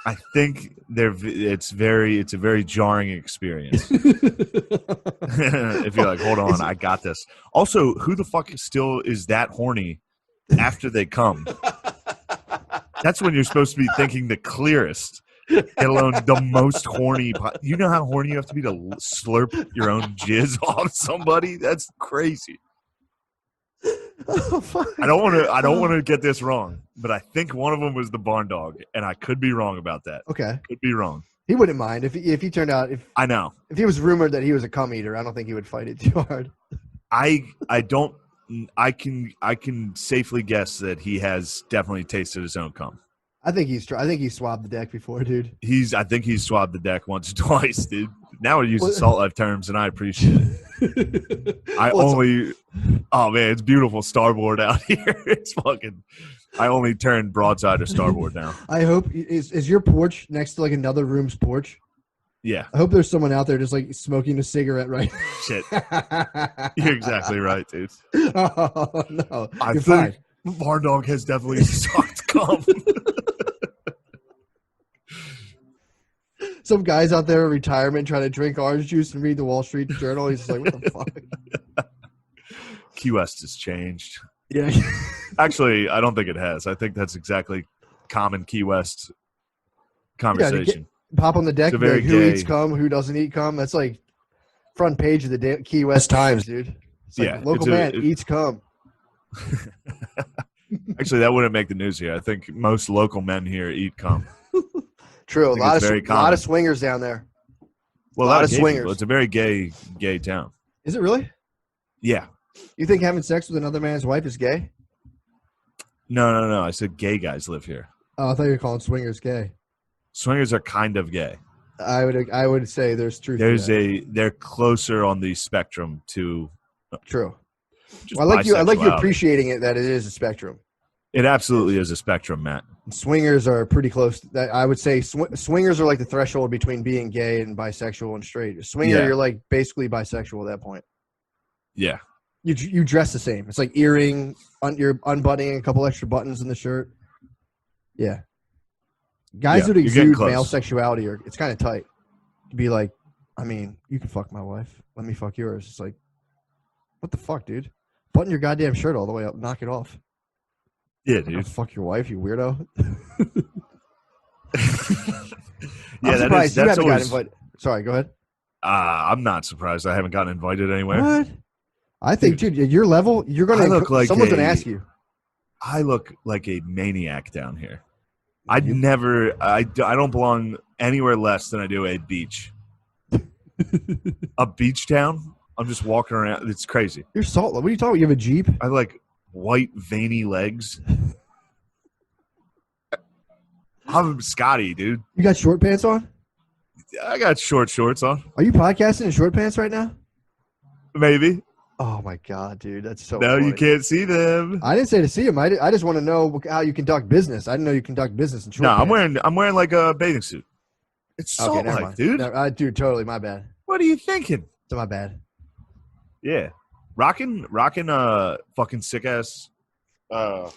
I think it's a very jarring experience. If you're like, hold on, I got this. Also, who the fuck still is that horny after they come? That's when you're supposed to be thinking the clearest, let alone the most horny. You know how horny you have to be to slurp your own jizz off somebody? That's crazy. Oh, fuck. I don't want to get this wrong, but I think one of them was the barn dog, and I could be wrong about that. Okay, could be wrong. He wouldn't mind if he turned out I know. If he was rumored that he was a cum eater, I don't think he would fight it too hard. I can safely guess that he has definitely tasted his own cum. I think he's swabbed the deck before, dude. I think he's swabbed the deck once or twice, dude. Now we're using Salt Life terms, and I appreciate it. Oh man, it's beautiful starboard out here. It's fucking. I only turn broadside or starboard now. I hope is your porch next to like another room's porch? Yeah. I hope there's someone out there just like smoking a cigarette right now. Shit. You're exactly right, dude. Oh no. I think Barn Dog has definitely sucked cum. Some guy's out there in retirement trying to drink orange juice and read the Wall Street Journal. He's just like, what the fuck? Key West has changed. Yeah. Actually, I don't think it has. I think that's exactly common Key West conversation. Pop on the deck, very like, who eats cum, who doesn't eat cum. That's like front page of the Key West Times, dude. It's like, local man eats cum. Actually, that wouldn't make the news here. I think most local men here eat cum. True. A lot of swingers down there. Well, a lot of swingers. People. It's a very gay town. Is it really? Yeah. You think having sex with another man's wife is gay? No. I said gay guys live here. Oh, I thought you were calling swingers gay. Swingers are kind of gay. I would say there's truth. They're closer on the spectrum to. True. Well, I like you appreciating it that it is a spectrum. It absolutely is a spectrum, Matt. Swingers are pretty close. I would say swingers are like the threshold between being gay and bisexual and straight. Swinger, you're like basically bisexual at that point. Yeah. You dress the same. It's like earring, you're unbuttoning a couple extra buttons in the shirt. Yeah. Guys that exude male sexuality it's kind of tight. To be like, I mean, you can fuck my wife. Let me fuck yours. It's like, what the fuck, dude? Button your goddamn shirt all the way up. Knock it off. Yeah, dude. Fuck your wife, you weirdo. Yeah, that's you haven't gotten invited. Sorry, go ahead. I'm not surprised I haven't gotten invited anywhere. What? I think, dude, at your level, someone's gonna ask you. I look like a maniac down here. I don't belong anywhere less than I do a beach. A beach town? I'm just walking around. It's crazy. You're salt. What are you talking about? You have a Jeep? I like white, veiny legs. I'm Scotty, dude. You got short pants on? I got short shorts on. Are you podcasting in short pants right now? Maybe. Oh, my God, dude. That's so No, funny. You can't see them. I didn't say to see them. I just want to know how you conduct business. I didn't know you conduct business in short pants. I'm wearing like a bathing suit. It's Salt Life, dude. No, dude, totally. My bad. What are you thinking? It's my bad. Yeah. Rocking fucking sick ass. Oh,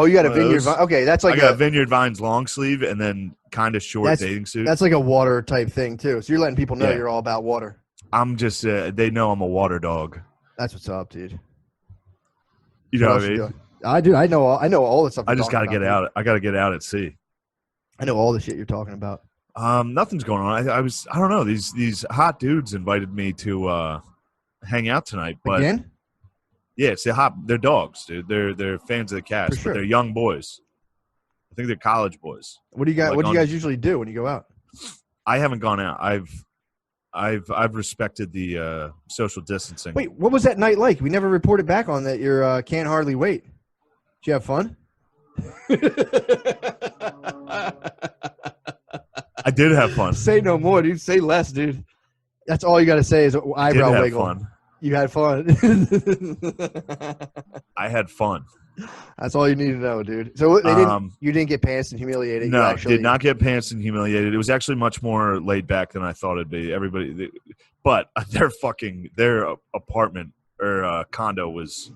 you got a Vineyard Vines. Okay, that's like I got a Vineyard Vines long sleeve and then kind of short bathing suit. That's like a water type thing too. So you're letting people know you're all about water. I'm just they know I'm a water dog. That's what's up, dude. You know what I mean? I do. I know all the stuff. I just got to get out. I got to get out at sea. I know all the shit you're talking about. Nothing's going on. I don't know. These hot dudes invited me to hang out tonight. But again? Yeah, they're dogs, dude. They're fans of the cast, but they're young boys. I think they're college boys. What do you guys? What do you guys usually do when you go out? I haven't gone out. I've respected the social distancing. Wait, what was that night like? We never reported back on that. Your can't hardly wait. Did you have fun? I did have fun. Say no more, dude. Say less, dude. That's all you got to say is eyebrow wiggle. Fun. You had fun. I had fun. That's all you need to know, dude. So you didn't get pantsed and humiliated. No, did not get pantsed and humiliated. It was actually much more laid back than I thought it'd be. But their apartment or condo was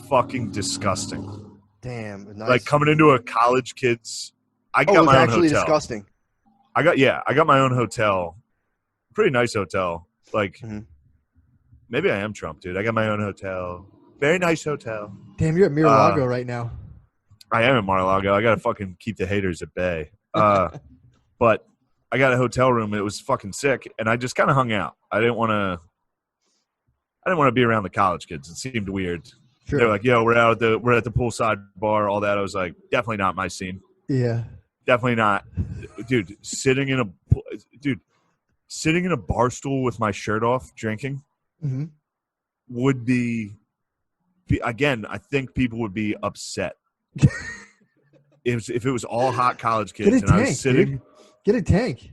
fucking disgusting. Damn, nice. Like coming into a college kid's. I got my own hotel. Disgusting. I got my own hotel. Pretty nice hotel. Like maybe I am Trump, dude. I got my own hotel. Very nice hotel. Damn, you're at Mar-a-Lago right now. I am at Mar-a-Lago. I got to fucking keep the haters at bay. But I got a hotel room. And it was fucking sick, and I just kind of hung out. I didn't want to be around the college kids. It seemed weird. Sure. They're like, "Yo, we're at the poolside bar, all that." I was like, "Definitely not my scene." Yeah. Definitely not, dude. Sitting in a bar stool with my shirt off, drinking, would be again. I think people would be upset if it was all hot college kids I was sitting. Dude. Get a tank.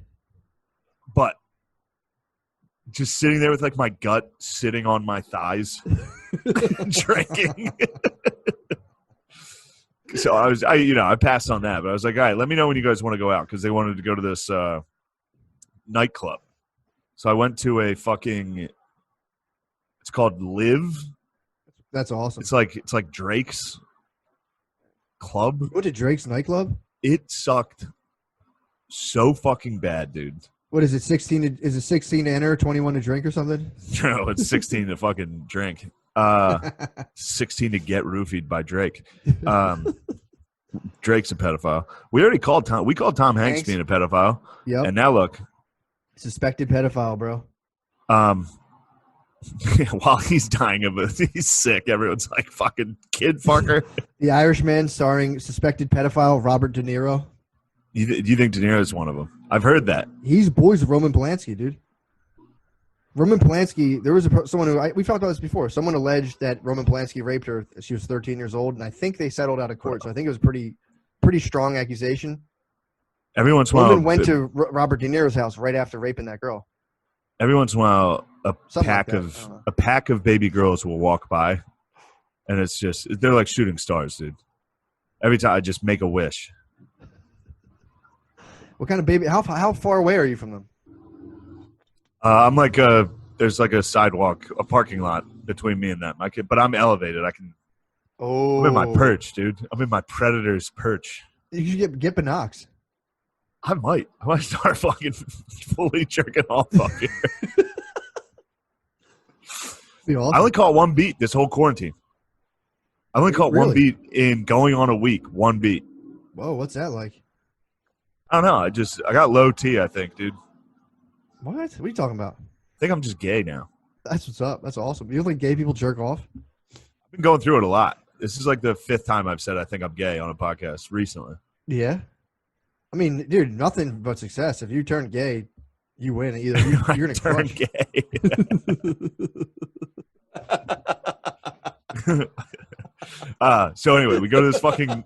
But just sitting there with like my gut sitting on my thighs, drinking. So I passed on that, but I was like, all right, let me know when you guys want to go out, because they wanted to go to this nightclub. So I went to it's called Live. That's awesome. It's like Drake's club. You went to Drake's nightclub? It sucked so fucking bad, dude. What is it? 16? Is it 16 to enter, 21 to drink, or something? No, it's 16 to fucking drink. 16 to get roofied by Drake. Drake's a pedophile. We already called Tom. We called Tom Hanks being a pedophile. Yep. And now look, suspected pedophile, bro. While he's dying of it, he's sick. Everyone's like, "Fucking kid fucker." The Irishman, starring suspected pedophile Robert De Niro. Do you think De Niro is one of them? I've heard that. He's boys with Roman Polanski, dude. Roman Polanski, there was someone who, we talked about this before, someone alleged that Roman Polanski raped her. She was 13 years old, and I think they settled out of court, so I think it was pretty strong accusation. Every once in a while, Roman went to Robert De Niro's house right after raping that girl. Every once in a while, a pack of baby girls will walk by, and it's just, they're like shooting stars, dude. Every time I just make a wish. What kind of baby? How far away are you from them? I'm like there's like a sidewalk, a parking lot between me and them. But I'm elevated. I can. Oh, I'm in my perch, dude. I'm in my predator's perch. You should get binocs. I might start fucking fully jerking off up here. Awesome. I only caught one beat this whole quarantine. I only caught one beat in going on a week. One beat. Whoa, what's that like? I don't know. I got low T, I think, dude. What? What are you talking about? I think I'm just gay now. That's what's up. That's awesome. You don't think gay people jerk off? I've been going through it a lot. This is like the 5th time I've said I think I'm gay on a podcast recently. Yeah. I mean, dude, nothing but success. If you turn gay, you win. Either you're going to turn gay. So anyway, we go to this fucking...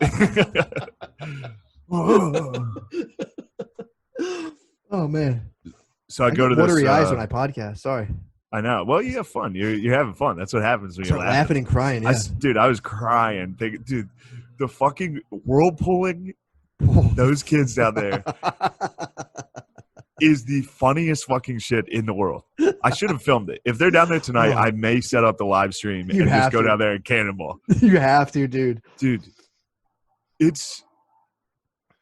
Oh, man. So I go to this. Watery eyes when I podcast. Sorry. I know. Well, you have fun. You're having fun. That's what happens when you're laughing and crying. Yeah. Dude, I was crying. Dude, the fucking whirlpooling those kids down there is the funniest fucking shit in the world. I should have filmed it. If they're down there tonight, I may set up the live stream and just go down there and cannonball. You have to, dude. Dude, it's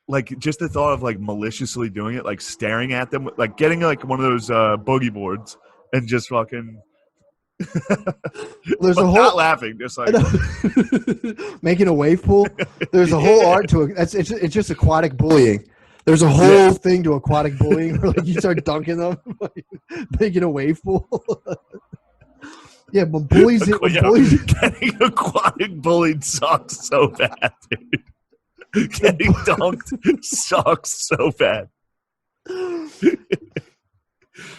like just the thought of like maliciously doing it, like staring at them, like getting like one of those boogie boards and just fucking there's a whole not laughing, just like making a wave pool. There's a whole art to it. It's just aquatic bullying. There's a whole thing to aquatic bullying where like you start dunking them, like, making a wave pool. Yeah, but bullies getting aquatic bullied sucks so bad, dude. Getting dunked sucks so bad.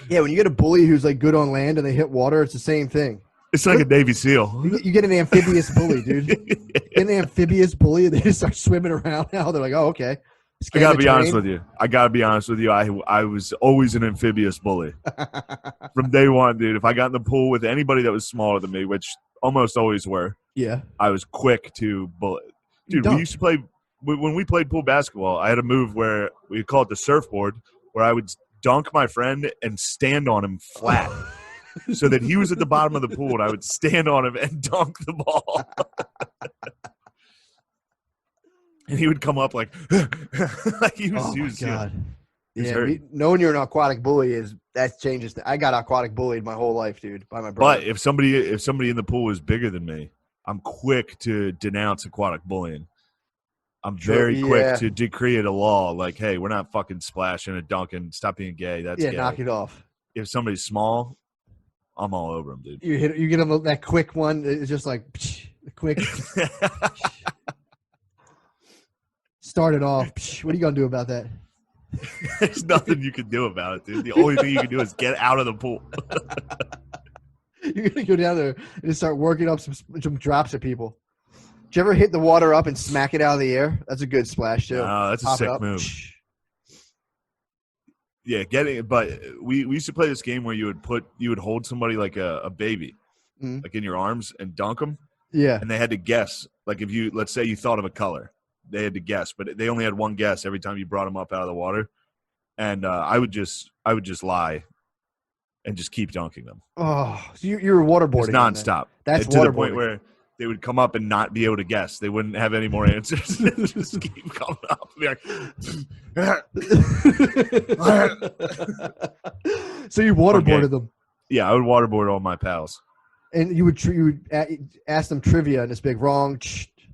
Yeah, when you get a bully who's like good on land and they hit water, it's the same thing. It's like a Navy SEAL. You get an amphibious bully, dude. Get an amphibious bully, and they just start swimming around now. They're like, oh, okay. I gotta be honest with you. I was always an amphibious bully. From day one, dude. If I got in the pool with anybody that was smaller than me, which almost always were, yeah, I was quick to bully. Dude, we used to play when we played pool basketball. I had a move where we call it the surfboard, where I would dunk my friend and stand on him flat, so that he was at the bottom of the pool, and I would stand on him and dunk the ball. And he would come up like he was. Oh my God! Yeah, knowing you're an aquatic bully that changes. I got aquatic bullied my whole life, dude, by my brother. But if somebody in the pool is bigger than me, I'm quick to denounce aquatic bullying. I'm very quick to decree it a law. Like, hey, we're not fucking splashing and dunking. Stop being gay. That's gay. Knock it off. If somebody's small, I'm all over them, dude. You get them that quick one. It's just like quick. Started off. What are you gonna do about that? There's nothing you can do about it, dude. The only thing you can do is get out of the pool. You're gonna go down there and just start working up some drops at people. Did you ever hit the water up and smack it out of the air? That's a good splash too. No, that's a sick move. Yeah, but we used to play this game where you would hold somebody like a baby, like in your arms and dunk them. Yeah. And they had to guess. Like let's say you thought of a color, they had to guess, but they only had one guess every time you brought them up out of the water. And I would just lie and just keep dunking them. Oh, so you were waterboarding. It's nonstop. That's to the point where they would come up and not be able to guess. They wouldn't have any more answers. Just keep coming up. Be like, so you waterboarded them. Yeah, I would waterboard all my pals. And you would ask them trivia, and it's big wrong.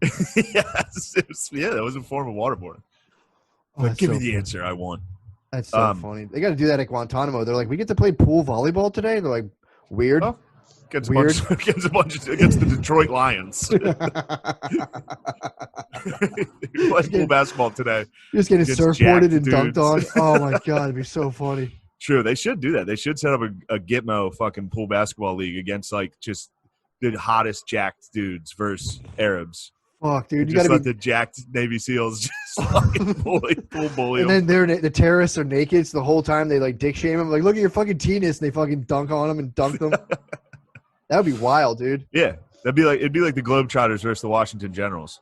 That was a form of waterboarding. Like, give me the answer I want. That's so funny. They got to do that at Guantanamo. They're like, we get to play pool volleyball today. They're like, weird. Oh, against the Detroit Lions. Play pool basketball today. You're just getting surfboarded and dunked on. Oh my god, it'd be so funny. True, they should do that. They should set up a Gitmo fucking pool basketball league against like just the hottest jacked dudes versus Arabs. Fuck, dude, you just gotta let the jacked Navy SEAls just fucking bully and them. then the terrorists are naked so the whole time. They like dick shame them. Like, look at your fucking penis, and they fucking dunk on them and dunk them. That would be wild, dude. Yeah, it'd be like the Globetrotters versus the Washington Generals.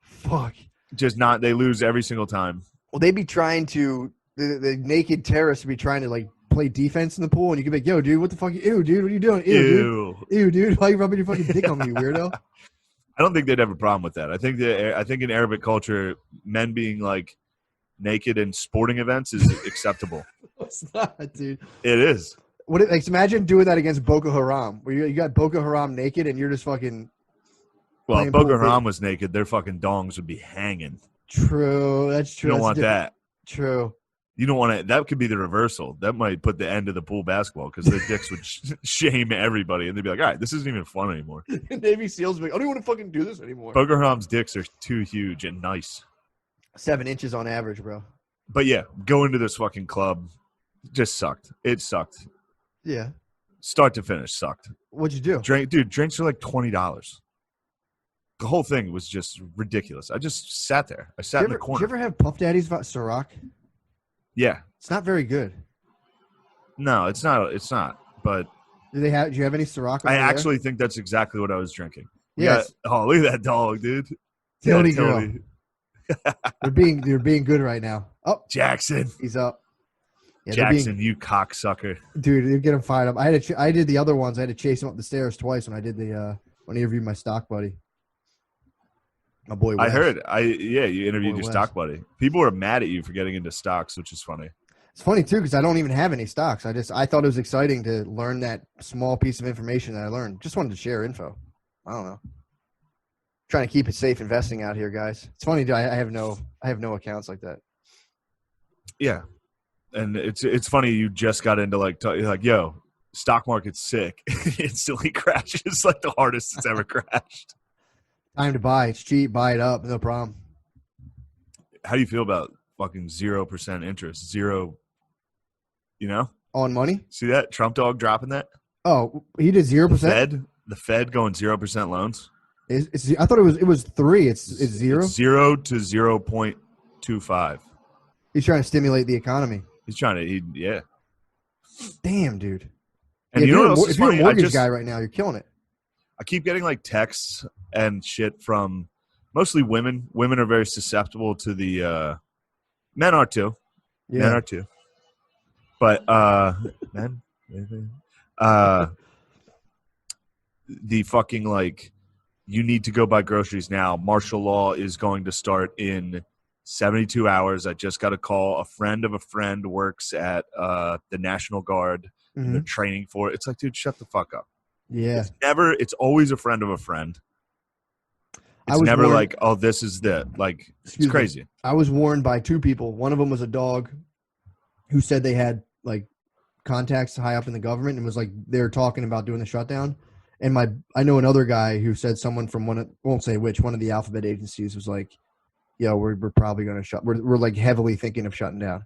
Fuck. They lose every single time. Well, they'd be trying to the naked terrorists would be trying to like play defense in the pool, and you could be like, "Yo, dude, what the fuck? Ew, dude, what are you doing? Ew, dude. Ew, dude, why are you rubbing your fucking dick on me, weirdo?" I don't think they'd have a problem with that. I think in Arabic culture, men being like naked in sporting events is acceptable. It's not, dude. It is. Imagine doing that against Boko Haram, where you got Boko Haram naked and you're just fucking. Well, if Boko Haram was naked, their fucking dongs would be hanging. True, that's true. You don't want that. True. You don't want to. That could be the reversal. That might put the end of the pool basketball because their dicks would shame everybody, and they'd be like, "All right, this isn't even fun anymore." Navy SEALs would be like, "I don't even want to fucking do this anymore." Boko Haram's dicks are too huge and nice. 7 inches on average, bro. But yeah, going to this fucking club just sucked. It sucked. Yeah. Start to finish sucked. What'd you do? Drinks are like $20. The whole thing was just ridiculous. I just sat there. I sat in the corner. Did you ever have Puff Daddy's Ciroc? Yeah. It's not very good. No, it's not. It's not. But do you have any Ciroc? I actually think that's exactly what I was drinking. Yes. Look at that dog, dude. Tilly girl. You're being good right now. Oh, Jackson. He's up. Yeah, Jackson, you cocksucker. Dude, you get him fired up. I did the other ones. I had to chase him up the stairs twice when I did when I interviewed my stock buddy. My boy Wes. I heard. You interviewed your stock buddy. People were mad at you for getting into stocks, which is funny. It's funny too because I don't even have any stocks. I thought it was exciting to learn that small piece of information that I learned. Just wanted to share info. I don't know. Trying to keep it safe investing out here, guys. It's funny. I have no accounts like that. Yeah, and it's funny. You just got into like yo, stock market's sick. It instantly crashes like the hardest it's ever crashed. Time to buy. It's cheap. Buy it up. No problem. How do you feel about fucking 0% interest? Zero, on money? See that? Trump dog dropping that? Oh, he did 0%? The Fed going 0% loans? I thought it was 3. It's 0? It's 0 to 0.25. He's trying to stimulate the economy. He's trying to, yeah. Damn, dude. And you know what else is if you're funny? a mortgage guy right now, you're killing it. I keep getting like texts and shit from mostly women. Women are very susceptible to the men are too. Yeah. Men are too. But men the fucking like you need to go buy groceries now. Martial law is going to start in 72 hours. I just got a call. A friend of a friend works at the National Guard. Mm-hmm. And they're training for it. It's like, dude, shut the fuck up. Yeah. It's always a friend of a friend. It's never like, oh, this is it's crazy. I was warned by 2 people. One of them was a dog who said they had like contacts high up in the government and was like, they were talking about doing the shutdown. And I know another guy who said someone from won't say which, one of the alphabet agencies was like, yo, we're probably going to shut. We're like heavily thinking of shutting down.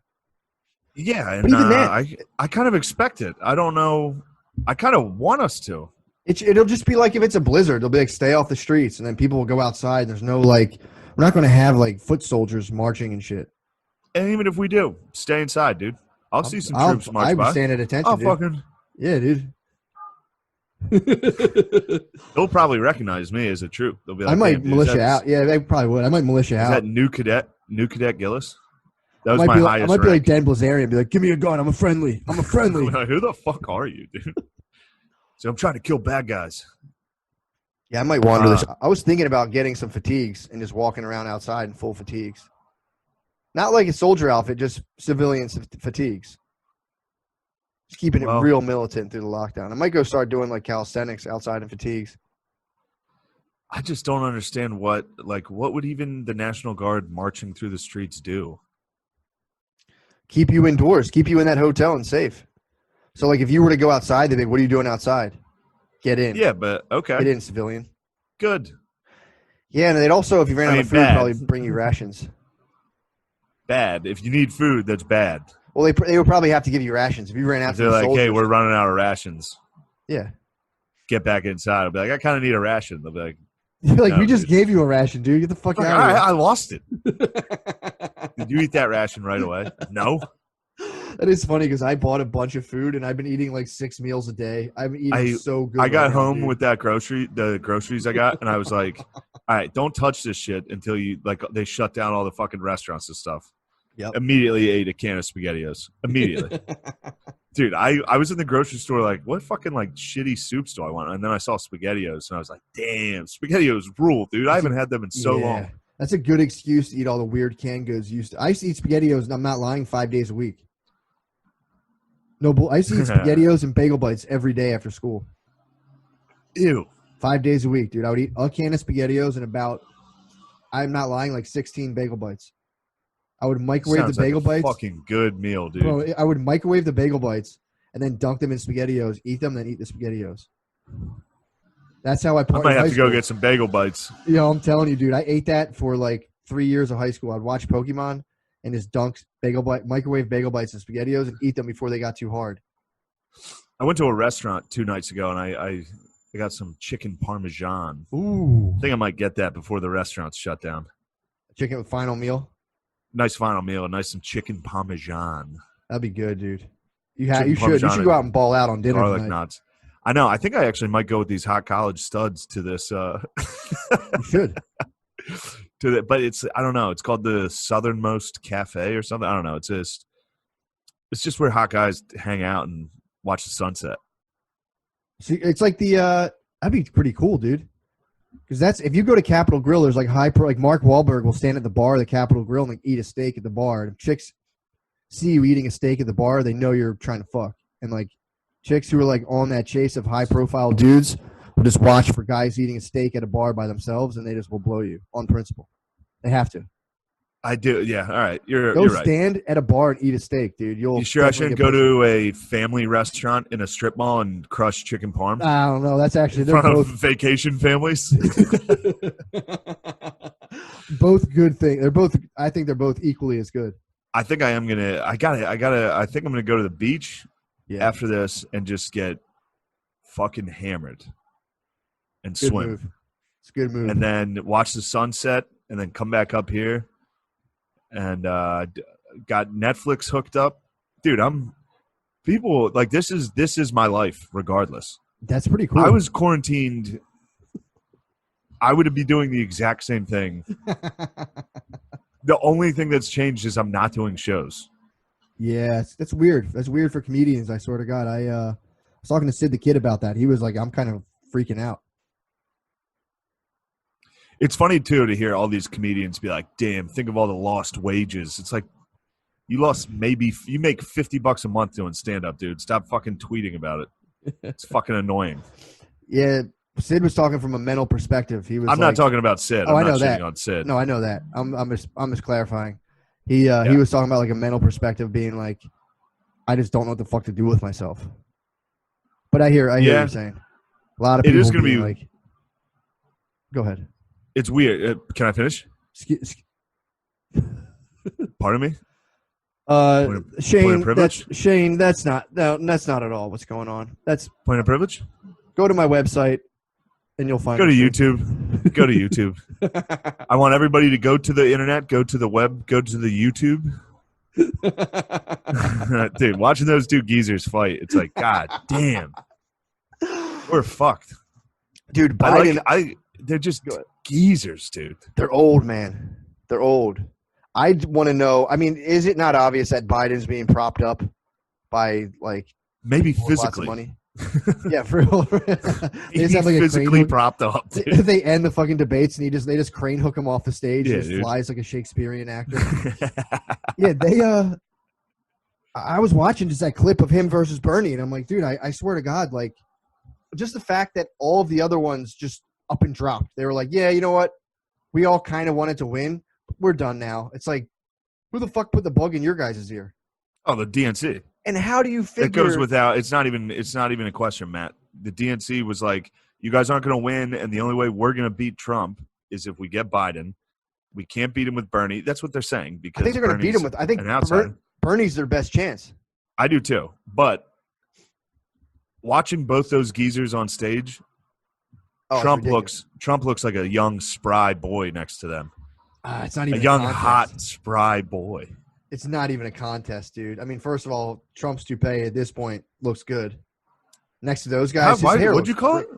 Yeah, and even then, I kind of expect it. I don't know. I kind of want us to. It'll just be like if it's a blizzard, they'll be like, stay off the streets, and then people will go outside. And there's no like, we're not going to have like foot soldiers marching and shit. And even if we do, stay inside, dude. I'll see some troops march by. I'm staying at attention. I'll fucking dude. They'll probably recognize me as a troop. They'll be like, I might militia out. Yeah, they probably would. I might militia out. Is that new cadet Gillis? That was my highest. I might be like Dan Blazarian and be like, give me a gun. I'm a friendly. Like, who the fuck are you, dude? So I'm trying to kill bad guys. Yeah, I might wander this. I was thinking about getting some fatigues and just walking around outside in full fatigues. Not like a soldier outfit, just civilian fatigues. Just keeping it real militant through the lockdown. I might go start doing like calisthenics outside in fatigues. I just don't understand what would even the National Guard marching through the streets do? Keep you indoors. Keep you in that hotel and safe. So, like, if you were to go outside, they'd be like, what are you doing outside? Get in. Yeah, but okay. Get in, civilian. Good. Yeah, and they'd also, if you ran out of food, probably bring you rations. Bad. If you need food, that's bad. Well, they would probably have to give you rations. If you ran out, they're like, hey, we're running out of rations. Yeah. Get back inside. I'll be like, I kind of need a ration. They'll be like, you're like, we just gave you a ration, dude. Get the fuck out of here. I lost it. Did you eat that ration right away? No. That is funny because I bought a bunch of food and I've been eating like 6 meals a day. I've been eating so good. I got home with the groceries I got, and I was like, all right, don't touch this shit until they shut down all the fucking restaurants and stuff. Yep. Immediately ate a can of SpaghettiOs. Immediately. Dude, I was in the grocery store like, what fucking like shitty soups do I want? And then I saw SpaghettiOs, and I was like, damn, SpaghettiOs rule, dude. I haven't had them in so long. That's a good excuse to eat all the weird canned goods you used to. I used to eat SpaghettiOs, and I'm not lying, 5 days a week. No, I used to eat SpaghettiOs and bagel bites every day after school. Ew. 5 days a week, dude. I would eat a can of SpaghettiOs and about, I'm not lying, like 16 bagel bites. I would microwave the bagel bites. Fucking good meal, dude. Bro, I would microwave the bagel bites and then dunk them in SpaghettiOs, eat them, then eat the SpaghettiOs. That's how I partied. I might have to go get some bagel bites. You know, I'm telling you, dude. I ate that for like 3 years of high school. I'd watch Pokemon and just dunk microwave bagel bites and SpaghettiOs and eat them before they got too hard. I went to a restaurant 2 nights ago and I got some chicken parmesan. Ooh. I think I might get that before the restaurant's shut down. Chicken with final meal? Nice final meal, nice some chicken parmesan. That'd be good, dude. You should go out and ball out on dinner garlic tonight. Knots. I know. I think I actually might go with these hot college studs to this. You should. But I don't know. It's called the Southernmost Cafe or something. I don't know. It's just where hot guys hang out and watch the sunset. See, it's like that'd be pretty cool, dude. Because that's if you go to Capitol Grill, there's like like Mark Wahlberg will stand at the bar of the Capitol Grill and like eat a steak at the bar. And if chicks see you eating a steak at the bar, they know you're trying to fuck. And like chicks who are like on that chase of high profile dudes will just watch for guys eating a steak at a bar by themselves, and they just will blow you on principle. They have to. I do, yeah. All right, you're right. Stand at a bar and eat a steak, dude. You sure I shouldn't go to a family restaurant in a strip mall and crush chicken parm? I don't know. That's actually they're both vacation families. Both good things. I think they're both equally as good. I think I am gonna. I think I'm gonna go to the beach after this and just get fucking hammered and good swim. Move. It's a good move. And then watch the sunset, and then come back up here. And got Netflix hooked up, dude. People like this is my life regardless. That's pretty cool. I was quarantined. I would be doing the exact same thing. The only thing that's changed is I'm not doing shows. Yeah, that's weird. That's weird for comedians. I swear to God. I was talking to Sid the Kid about that. He was like, I'm kind of freaking out. It's funny, too, to hear all these comedians be like, damn, think of all the lost wages. It's like, you make $50 a month doing stand-up, dude. Stop fucking tweeting about it. It's fucking annoying. Yeah, Sid was talking from a mental perspective. I'm not talking about Sid. Oh, I'm I not know that. On Sid. No, I know that. I'm just clarifying. He was talking about like a mental perspective being like, I just don't know what the fuck to do with myself. But I hear what you're saying. A lot of people it is going to be like, go ahead. It's weird. Can I finish? Pardon me? Shane, privilege? that's not at all what's going on. That's Point of privilege? Go to my website and you'll find Go to YouTube. Go to YouTube. I want everybody to go to the internet, go to the web, go to the YouTube. Dude, watching those two geezers fight, it's like, God damn. We're fucked. Dude, Biden, they're just geezers, dude. They're old, man. They're old. I want to know, I mean, is it not obvious that Biden's being propped up by, like, maybe physically. Lots of money? Yeah, for real. He's have, like, physically propped up. Dude. They end the fucking debates and they just crane hook him off the stage. Yeah, and he flies like a Shakespearean actor. Yeah, I was watching just that clip of him versus Bernie, and I'm like, dude, I swear to God, like, just the fact that all of the other ones just up and dropped. They were like, yeah, you know what? We all kind of wanted to win. But we're done now. It's like, who the fuck put the bug in your guys' ear? Oh, the DNC. And how do you figure? It goes without. It's not even a question, Matt. The DNC was like, you guys aren't going to win, and the only way we're going to beat Trump is if we get Biden. We can't beat him with Bernie. That's what they're saying. Because I think they're going to beat him with. I think Bernie's their best chance. I do too. But watching both those geezers on stage, Trump looks like a young spry boy next to them. It's not even a young, hot, spry boy. It's not even a contest, dude. I mean, first of all, Trump's toupee at this point looks good. Next to those guys, his hair what'd you call it?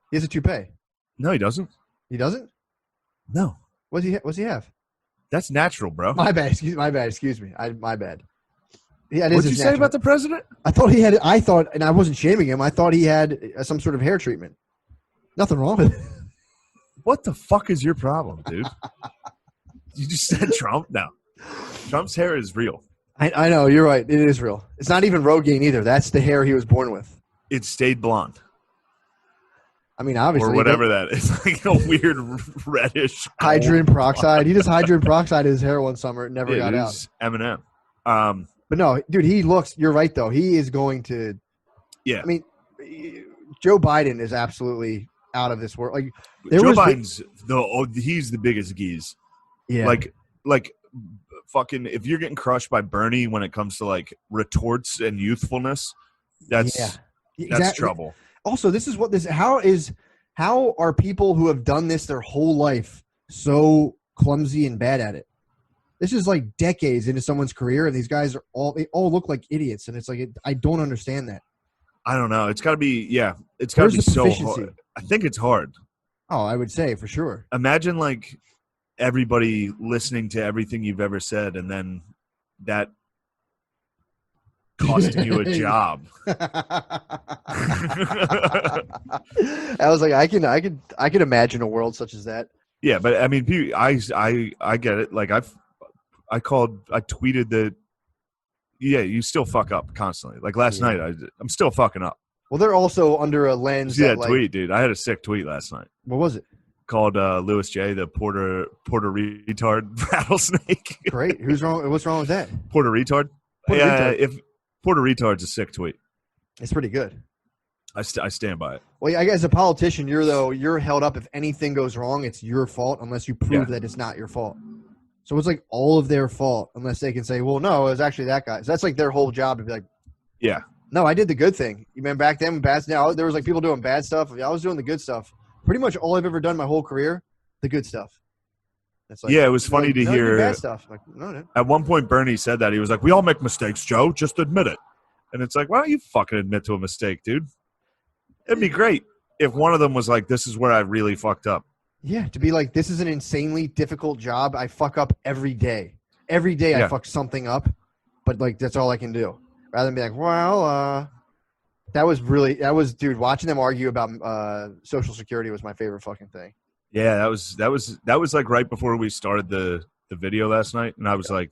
He has a toupee. No, he doesn't. He doesn't? No. What's he have? That's natural, bro. My bad. Excuse me. My bad. Yeah, what'd you say about the president? I thought, and I wasn't shaming him. I thought he had some sort of hair treatment. Nothing wrong with it. What the fuck is your problem, dude? You just said Trump? No. Trump's hair is real. I know. You're right. It is real. It's not even Rogaine either. That's the hair he was born with. It stayed blonde. I mean, obviously. Or whatever that is. Like a weird reddish. Hydrogen peroxide. He just hydrogen peroxide his hair one summer. It never got out. Eminem. But no, dude, you're right, though. He is going to. Yeah. I mean, Joe Biden is absolutely out of this world. Like Joe Biden's he's the biggest geese. Yeah. Like fucking if you're getting crushed by Bernie when it comes to like retorts and youthfulness, that's trouble. Also, how are people who have done this their whole life so clumsy and bad at it? This is like decades into someone's career, and these guys they all look like idiots, and it's like I don't understand that. I don't know. It's got to be It's got to be so hard. I think it's hard. Oh, I would say for sure. Imagine like everybody listening to everything you've ever said, and then that costing you a job. I was like, I can imagine a world such as that. Yeah, but I mean, I get it. Like I tweeted that. Yeah, you still fuck up constantly. Like last night, I'm still fucking up. Well, they're also under a lens. See that tweet, dude? I had a sick tweet last night. What was it? Called Louis J. the Puerto retard rattlesnake. Great. Who's wrong? What's wrong with that? Puerto retard. If Puerto retard's a sick tweet. It's pretty good. I stand by it. Well, I guess as a politician, you're held up. If anything goes wrong, it's your fault unless you prove that it's not your fault. So it's like all of their fault unless they can say, well, no, it was actually that guy. So that's like their whole job to be like, yeah, no, I did the good thing. You remember back then, now there was like people doing bad stuff. I was doing the good stuff. Pretty much all I've ever done my whole career, the good stuff. It's like, it was funny to hear. Bad stuff. Like, no. At one point, Bernie said that. He was like, we all make mistakes, Joe. Just admit it. And it's like, why don't you fucking admit to a mistake, dude? It'd be great if one of them was like, this is where I really fucked up. Yeah, to be like, this is an insanely difficult job. I fuck up every day. Every day I fuck something up, but like that's all I can do. Rather than be like, well, dude, watching them argue about Social Security was my favorite fucking thing. Yeah, that was like right before we started the video last night, and I was like,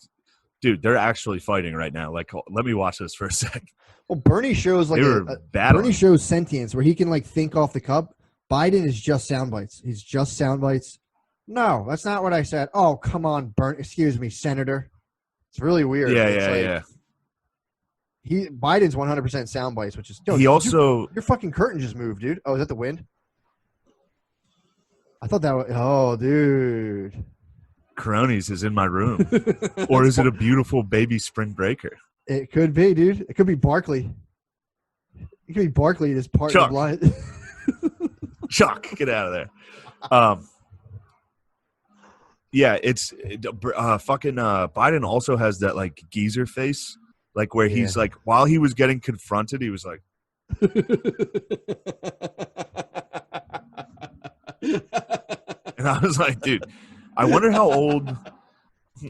dude, they're actually fighting right now. Like, let me watch this for a sec. Well, Bernie shows like Bernie shows sentience where he can like think off the cup. Biden is just sound bites. He's just sound bites. No, that's not what I said. Oh, come on, excuse me, Senator. It's really weird. Yeah. Biden's 100% sound bites, which is your fucking curtain just moved, dude. Oh, is that the wind? I thought that was dude. Coronies is in my room. Or is it a beautiful baby spring breaker? It could be, dude. It could be Barkley. It could be Barkley just part of the line. Chuck, get out of there. Yeah, it's fucking Biden also has that like geezer face, like where he's like, while he was getting confronted, he was like, and I was like, dude, I wonder how old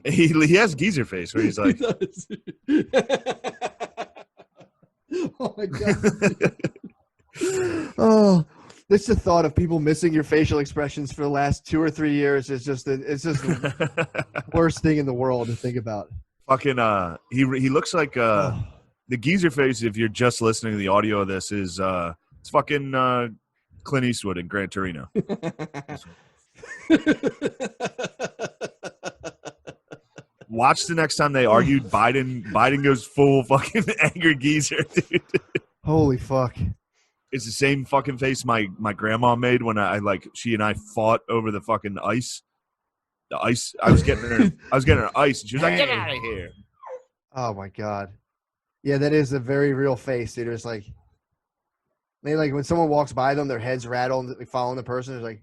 he has geezer face where he's like, oh my god. Oh, this the thought of people missing your facial expressions for the last 2 or 3 years is just the worst thing in the world to think about. Fucking he looks like the geezer face. If you're just listening to the audio of this, is it's fucking Clint Eastwood in Gran Torino. Watch the next time they argued. Biden goes full fucking angry geezer, dude. Holy fuck. It's the same fucking face my grandma made when she and I fought over the fucking ice. The ice. I was getting her ice, and she was like, "Get out of here!" Oh my god. Yeah, that is a very real face, dude. It's like they like when someone walks by them, their heads rattle, and they following the person. It's like,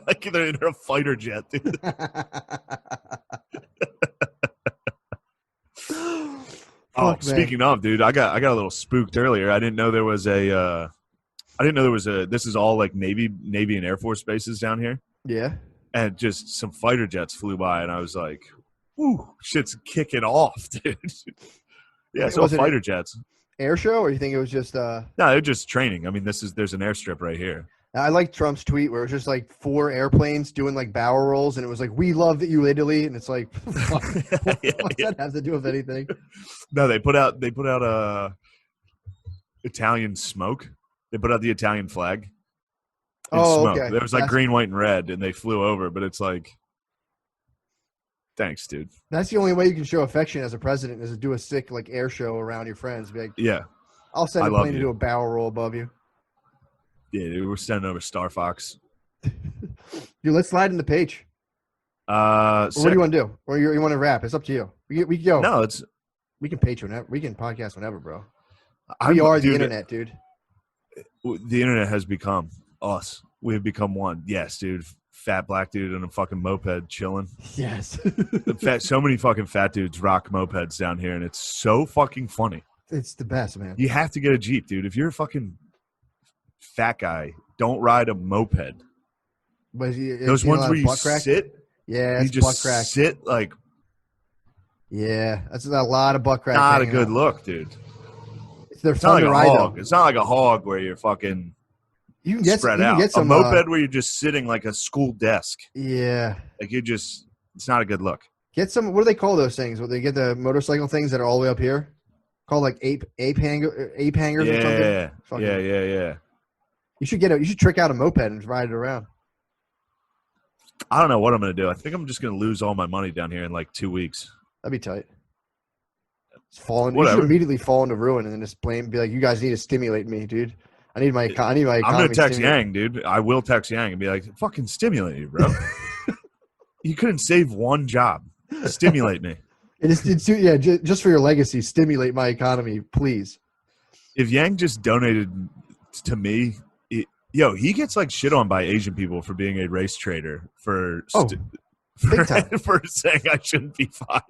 like they're in a fighter jet, dude. Fuck, speaking of, dude, I got a little spooked earlier. I didn't know there was a. This is all like Navy and Air Force bases down here. Yeah. And just some fighter jets flew by, and I was like, "Whoo, shit's kicking off, dude." Yeah, so fighter jets. Air show, or you think it was just? No, they're just training. I mean, there's an airstrip right here. I like Trump's tweet where it was just like 4 airplanes doing like barrel rolls, and it was like, "We love you, Italy," and it's like, what does that have to do with anything? No, they put out Italian smoke. They put out the Italian flag. Smoke. Okay. There was like green, white, and red, and they flew over. But it's like, thanks, dude. That's the only way you can show affection as a president is to do a sick like air show around your friends. Be like, yeah, I'll send a plane to do a barrel roll above you. Yeah, dude, we're sending over Star Fox. Dude, let's slide in the page. What do you want to do? Or you want to wrap? It's up to you. We can go. No, we can page whenever. We can podcast whenever, bro. We are the internet, dude. The internet has become us. We have become one. Yes, dude. Fat black dude on a fucking moped chilling. Yes. So many fucking fat dudes rock mopeds down here, and it's so fucking funny. It's the best, man. You have to get a Jeep, dude. If you're a fucking fat guy, don't ride a moped. But those ones where you sit, yeah, you just sit like. Yeah, that's a lot of butt crack. Not a good look, dude. It's not like a hog. It's not like a hog where you're fucking spread out. Get some, a moped where you're just sitting like a school desk. Yeah, like it's not a good look. Get some. What do they call those things? Where they get the motorcycle things that are all the way up here, called like ape hangers or something. Yeah. You should trick out a moped and ride it around. I don't know what I'm going to do. I think I'm just going to lose all my money down here in like 2 weeks. That'd be tight. It's falling. You should immediately fall into ruin and then just be like, "You guys need to stimulate me, dude. I need my economy." I'm going to text Yang, dude. I will text Yang and be like, "Fucking stimulate you, bro. You couldn't save one job. Stimulate me." Just for your legacy, stimulate my economy, please. If Yang just donated to me, he gets like shit on by Asian people for being a race trader for saying I shouldn't be fired.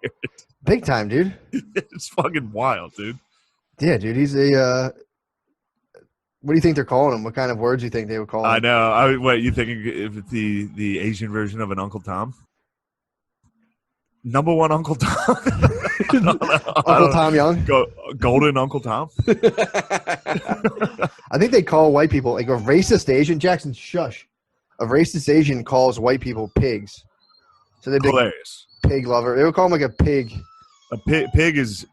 Big time, dude. It's fucking wild, dude. Yeah, dude. He's a. What do you think they're calling him? What kind of words do you think they would call him? I know. What you thinking? If it's the Asian version of an Uncle Tom? Number one Uncle Tom. Uncle Tom Young? Golden Uncle Tom? I think they call white people, like a racist Asian. Jackson, shush. A racist Asian calls white people pigs. So they're hilarious. Pig lover. They would call him like a pig. A pig is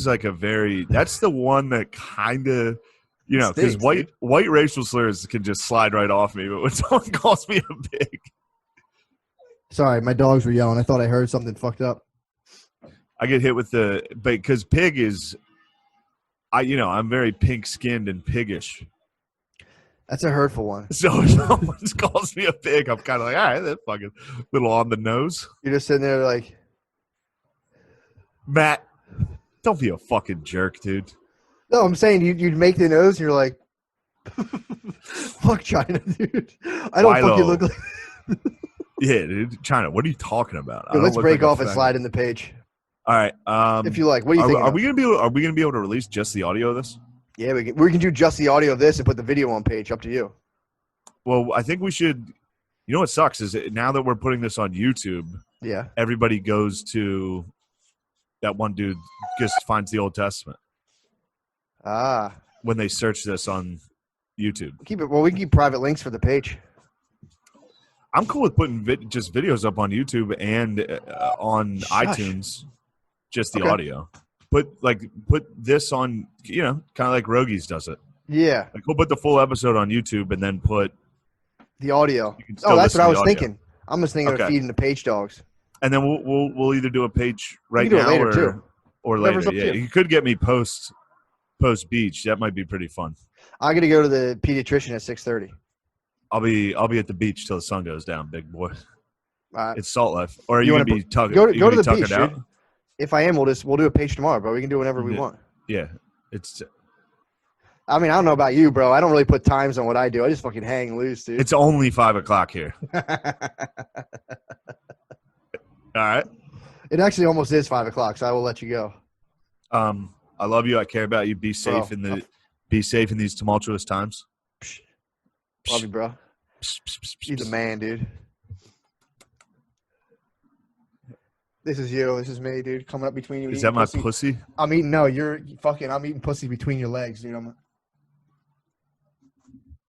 like a very, that's the one that kind of, because white racial slurs can just slide right off me. But when someone calls me a pig. Sorry, my dogs were yelling. I thought I heard something fucked up. I get hit with because pig is, I'm very pink skinned and piggish. That's a hurtful one. So if someone calls me a pig, I'm kind of like, all right, that's fucking little on the nose. You're just sitting there like, Matt, don't be a fucking jerk, dude. No, I'm saying you'd make the nose and you're like, fuck China, dude. I don't fucking look like. Yeah, dude. China, what are you talking about? Dude, let's break off and slide in the page. All right. If you like, what do you think? Are we gonna be able to release just the audio of this? Yeah, we can do just the audio of this and put the video on page. Up to you. Well, I think we should. You know what sucks is now that we're putting this on YouTube. Yeah. Everybody goes to that one dude just finds the Old Testament. When they search this on YouTube. We can keep private links for the page. I'm cool with putting just videos up on YouTube and on iTunes, just the audio. Put this on, kind of like Rogies does it. Yeah. Like we'll put the full episode on YouTube and then put the audio. That's what I was thinking. I'm just thinking of feeding the page dogs. And then we'll either do a page right now or later. Yeah, you could get me post beach. That might be pretty fun. I got to go to the pediatrician at 6:30. I'll be at the beach till the sun goes down, big boy. It's Salt Life. Or are you gonna be tugging? Go to the beach, out? Dude. If I am, we'll do a page tomorrow, bro. We can do whatever we want. Yeah, it's. I mean, I don't know about you, bro. I don't really put times on what I do. I just fucking hang loose, dude. It's only 5:00 here. All right. It actually almost is 5:00, so I will let you go. I love you. I care about you. Be safe be safe in these tumultuous times. Love you, bro. You're the man, dude. This is you. This is me, dude. Coming up between you. Is that my pussy? I'm eating. No, you're fucking. I'm eating pussy between your legs, dude.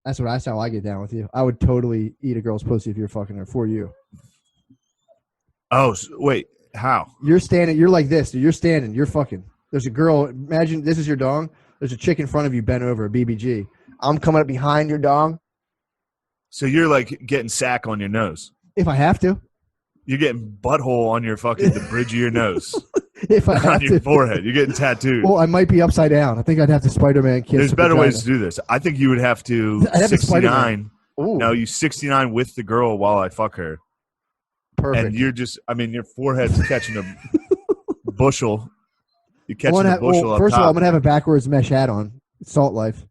That's how I get down with you. I would totally eat a girl's pussy if you're fucking her for you. Oh, wait. How? You're standing. You're like this, dude. You're standing. You're fucking. There's a girl. Imagine this is your dong. There's a chick in front of you bent over, a BBG. I'm coming up behind your dong. So you're like getting sack on your nose. If I have to. You're getting butthole on your fucking the bridge of your nose. If I have on your forehead. You're getting tattooed. Well, I might be upside down. I think I'd have to Spider-Man kiss. There's better ways to do this. I think you would have to 69. No, you 69 with the girl while I fuck her. Perfect. And you're just, your forehead's catching a bushel. You're catching a bushel up First top. of all, I'm going to have a backwards mesh hat on. It's Salt Life.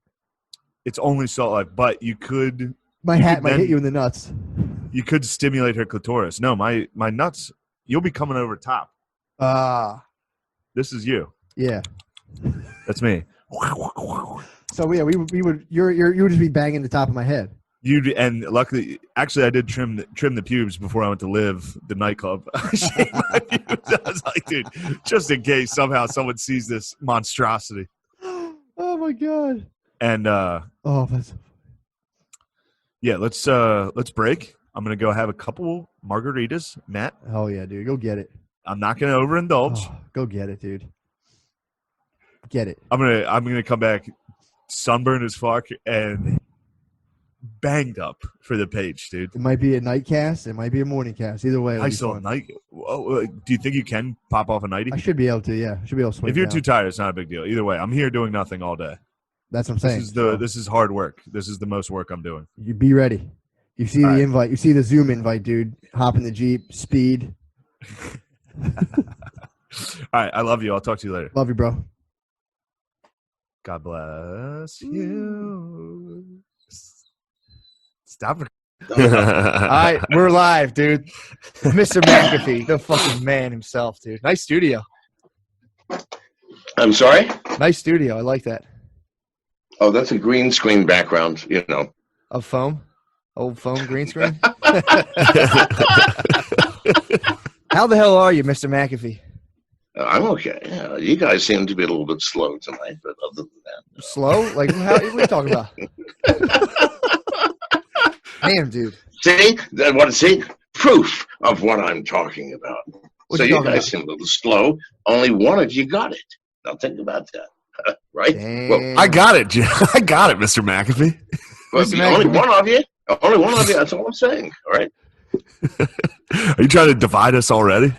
It's only Salt Life, but you could. My hat might hit you in the nuts. You could stimulate her clitoris. No, my nuts, you'll be coming over top. This is you. Yeah. That's me. So yeah, we would you would just be banging the top of my head. And luckily, actually, I did trim the pubes before I went to Live, the nightclub. I shaved my pubes. I was like, dude, just in case somehow someone sees this monstrosity. Oh my god. And yeah, let's break. I'm gonna go have a couple margaritas, Matt. Oh yeah, dude, go get it. I'm not gonna overindulge. Go get it, dude. Get it. I'm gonna come back sunburned as fuck and banged up for the page, dude. It might be a night cast. It might be a morning cast. Either way, I still night. Do you think you can pop off a nightie? I should be able to. Yeah, I should be able to swing. If you're down. too tired, it's not a big deal. Either way, I'm here doing nothing all day. That's what I'm saying. This is hard work. This is the most work I'm doing. You be ready. You see the invite. You see the Zoom invite, dude. Hop in the Jeep. Speed. All right. I love you. I'll talk to you later. Love you, bro. God bless you. Stop it. All right. We're live, dude. Mr. McAfee, the fucking man himself, dude. Nice studio. I'm sorry? Nice studio. I like that. Oh, that's a green screen background, Of foam? Old foam green screen? How the hell are you, Mr. McAfee? I'm okay. Yeah, you guys seem to be a little bit slow tonight, but other than that. No. Slow? Like, what are you talking about? Damn, dude. See? Proof of what I'm talking about. So you guys seem a little slow. Only one of you got it. Now think about that. Right? Well, I got it, Jim. I got it, Mr. McAfee. Well, only one of you. Only one of you. That's all I'm saying. All right. Are you trying to divide us already?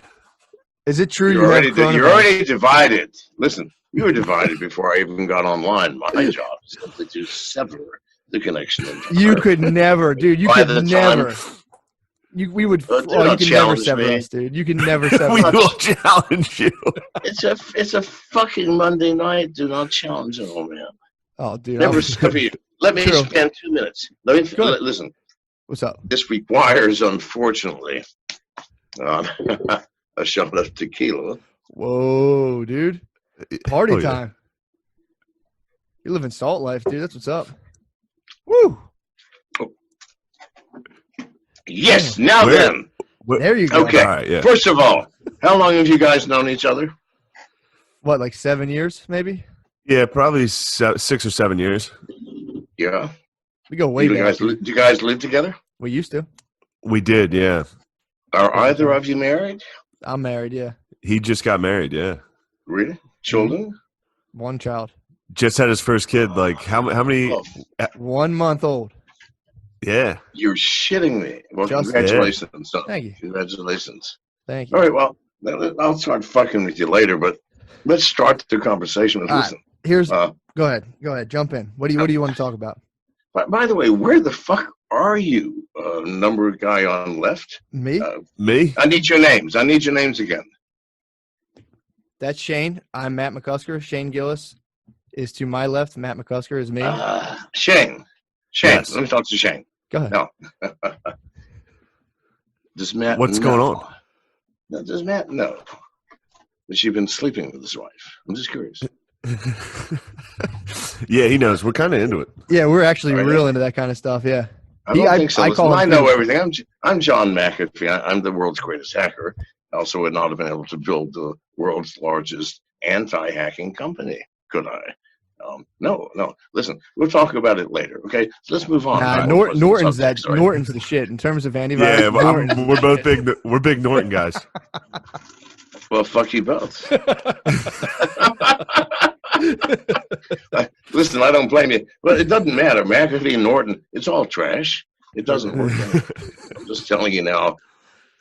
Is it true you're already divided? Listen, you were divided before I even got online. My job is simply to sever the connection. You could never, dude. You By could the never. We would. Do you not could never challenge sever me. us, dude. You can never sever We us. will challenge you. It's a fucking Monday night. Do not challenge an old man. Oh, dude. Never sever you. Let me True. spend 2 minutes. Let me listen. What's up? This requires, unfortunately, a shot of tequila. Whoa, dude. Party yeah. time. You live in Salt Life, dude. That's what's up. Woo. Yes. Now then. There you go. Okay. All right, yeah. First of all, how long have you guys known each other? What, like 7 years, maybe? Yeah, probably 6 or 7 years. Yeah. We go way back. Do you guys live together? We used to. We did, yeah. Are either of you married? I'm married, yeah. He just got married, yeah. Really? Children? One child. Just had his first kid. Like how many? Oh, 1 month old. Yeah. you're shitting me. Well, Just- congratulations. son. Thank you. Congratulations. Thank you. All right, well, I'll start fucking with you later, but let's start the conversation with All right. listen. Here's go ahead, jump in. What do you want to talk about? By the way, where the fuck are you? Number guy on left. Me? Me? I need your names. I need your names again. That's Shane. I'm Matt McCusker. Shane Gillis is to my left. Matt McCusker is me. Shane. Yes. Let me talk to Shane. Go ahead. No. Does Matt What's know? going on? No, does Matt know that you've been sleeping with his wife? I'm just curious. Yeah, he knows. We're kind of into it. Yeah, we're actually All right. real into that kind of stuff. Yeah. I don't think so. I Listen, call him I know too. everything. I'm John McAfee. I'm the world's greatest hacker. I also would not have been able to build the world's largest anti-hacking company, could I? No. Listen, we'll talk about it later. Okay, so let's move on. Nah, Right. Norton's Subject, sorry. Norton's the shit in terms of antivirus. Yeah, Norton. we're both big. We're big Norton guys. Well, fuck you both. Listen, I don't blame you, but it doesn't matter. McAfee and Norton, it's all trash. It doesn't work. I'm just telling you now.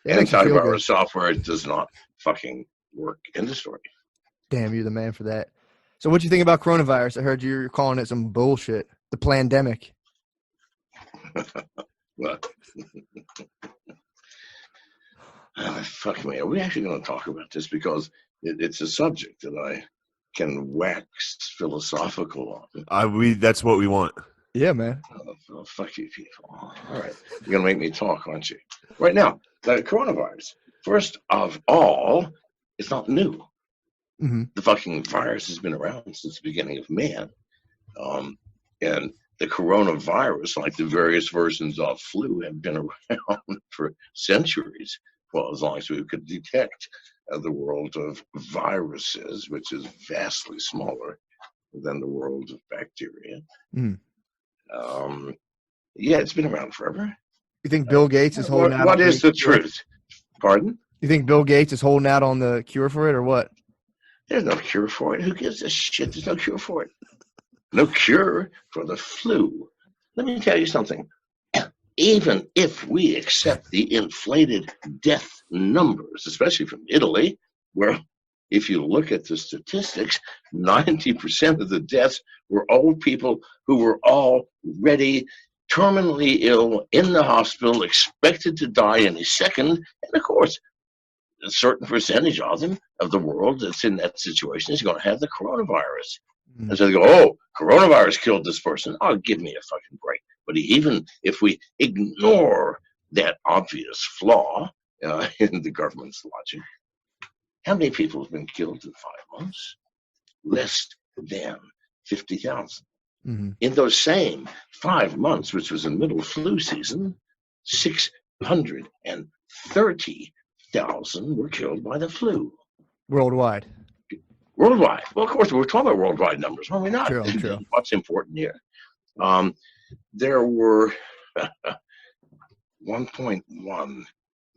Yeah, it makes you feel Antivirus good. software does not fucking work. End of story. Damn, you're the man for that. So, what do you think about coronavirus? I heard you're calling it some bullshit. The plandemic. Well, fuck me. Are we actually going to talk about this? Because it's a subject that I can wax philosophical on. That's what we want. Yeah, man. Oh, fuck you people. All right. You're going to make me talk, aren't you? Right now, the coronavirus, first of all, it's not new. Mm-hmm. The fucking virus has been around since the beginning of man. And the coronavirus, like the various versions of flu, have been around for centuries. Well, as long as we could detect the world of viruses, which is vastly smaller than the world of bacteria. Mm. Yeah, it's been around forever. You think Bill Gates is holding out? What on is the truth? Pardon? You think Bill Gates is holding out on the cure for it, or what? There's no cure for it. Who gives a shit? There's no cure for it. No cure for the flu. Let me tell you something. Even if we accept the inflated death numbers, especially from Italy, where if you look at the statistics, 90% of the deaths were old people who were already terminally ill in the hospital, expected to die any second. And of course, a certain percentage of them, of the world that's in that situation, is going to have the coronavirus. And so they go, oh, coronavirus killed this person. Oh, give me a fucking break. But even if we ignore that obvious flaw in the government's logic, how many people have been killed in 5 months? Less than 50,000. Mm-hmm. In those same 5 months, which was the middle flu season, 630,000 were killed by the flu. Worldwide. Worldwide. Well, of course, we're talking about worldwide numbers, are we not? True. What's important here? There were 1.1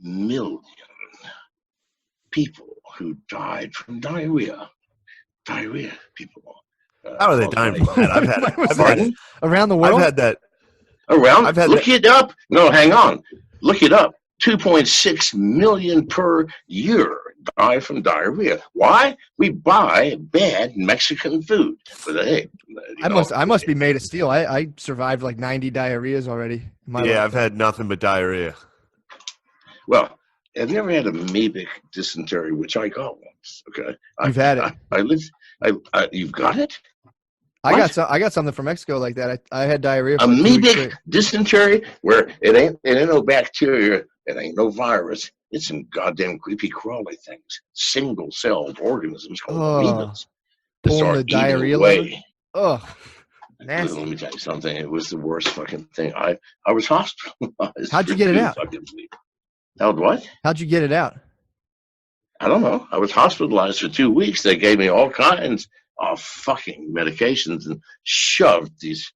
million people who died from diarrhea. Diarrhea, people. How are they dying from that? I've had it. Around the world? I've had that. Around? I've had Look it up. No, hang on. Look it up. 2.6 million per year die from diarrhea. Why? We buy bad Mexican food. But hey, I must be made of steel. I survived like 90 diarrheas already. I've had nothing but diarrhea. Well, I've never had amoebic dysentery, which I got once. Okay, You've had it. You've got it. I got something from Mexico like that. I had diarrhea. For amoebic dysentery, where it ain't no bacteria, it ain't no virus. It's some goddamn creepy crawly things, single-celled organisms called amoebas. Pulling the diarrhea away. Oh, nasty. Let me tell you something. It was the worst fucking thing. I was hospitalized. How'd you get it out? How'd what? How'd you get it out? I don't know. I was hospitalized for 2 weeks. They gave me all kinds of fucking medications and shoved these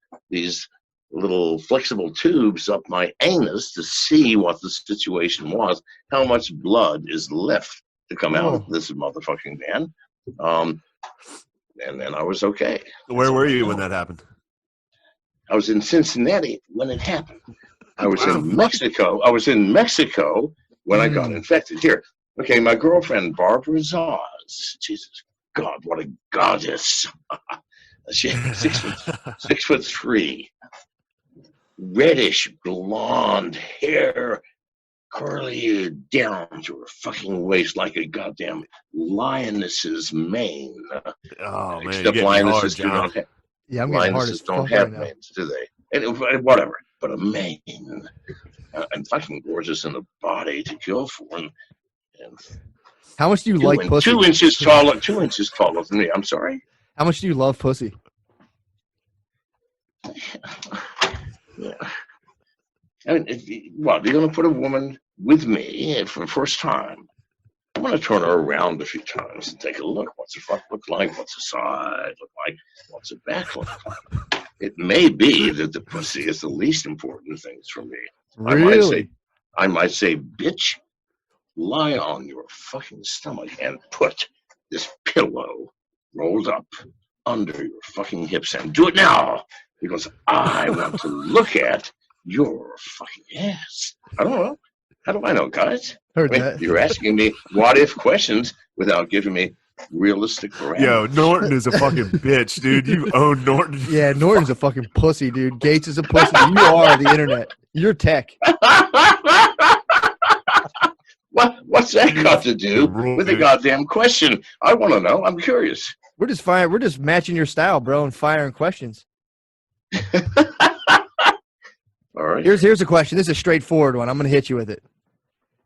little flexible tubes up my anus to see what the situation was, how much blood is left to come out of this motherfucking man. And then I was okay. Where were you when that happened? I was in Cincinnati when it happened. I was in Mexico. I was in Mexico when I got infected. Here, okay, my girlfriend Barbara Zaz. Jesus God, what a goddess! She 6'3", reddish blonde hair, curly down to her fucking waist like a goddamn lioness's mane. Oh man, except lionesses do not have. Yeah, I'm getting hard as fuck don't have manes, do they? And whatever, but a mane, and fucking gorgeous in the body to kill for. And how much do you like pussy? 2 inches taller. 2 inches taller than me. I'm sorry. How much do you love pussy? Yeah. I mean, you're going to put a woman with me for the first time. I'm going to turn her around a few times and take a look. What's the front look like? What's the side look like? What's the back look like? It may be that the pussy is the least important things for me. Really? I might say, bitch, lie on your fucking stomach and put this pillow rolled up under your fucking hips and do it now because I want to look at your fucking ass. I don't know. How do I know, guys? You're asking me what-if questions without giving me realistic parameters. Yo, Norton is a fucking bitch, dude. You own Norton. Yeah, Norton's a fucking pussy, dude. Gates is a pussy. You are the internet. You're tech. What's that got to do with the goddamn question? I want to know. I'm curious. We're just matching your style, bro, and firing questions. All right. Here's a question. This is a straightforward one. I'm going to hit you with it.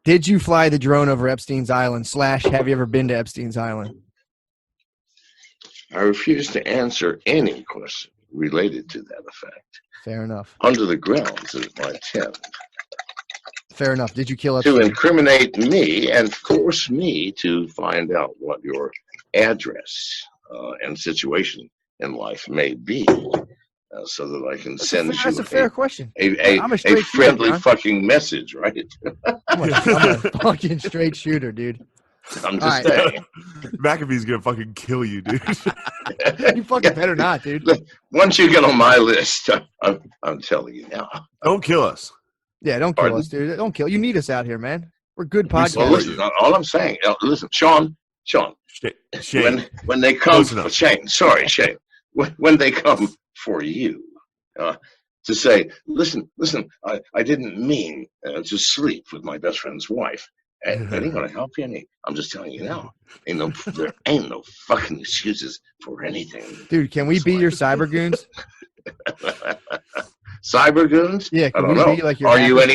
Did you fly the drone over Epstein's Island? / have you ever been to Epstein's Island? I refuse to answer any question related to that effect. Fair enough. Under the grounds is my tent. Fair enough. Did you kill Epstein? To incriminate me and force me to find out what your address and situation in life may be, so that I can send you a fair question. I'm a friendly shooter, fucking message, right? I'm a fucking straight shooter, dude. I'm just saying. McAfee's gonna fucking kill you, dude. You fucking better not, dude. Once you get on my list, I'm telling you now. Don't kill us. Yeah, don't kill us, dude. Don't kill. You need us out here, man. We're good podcasters. Well, listen, all I'm saying, listen, Sean, Shane. When they come, Shane, when they come for you, to say, listen, I didn't mean to sleep with my best friend's wife. That ain't gonna help you any. I'm just telling you now. There ain't no fucking excuses for anything. Dude, can we be your cyber goons? Cyber goons? Yeah, I don't know. Are you any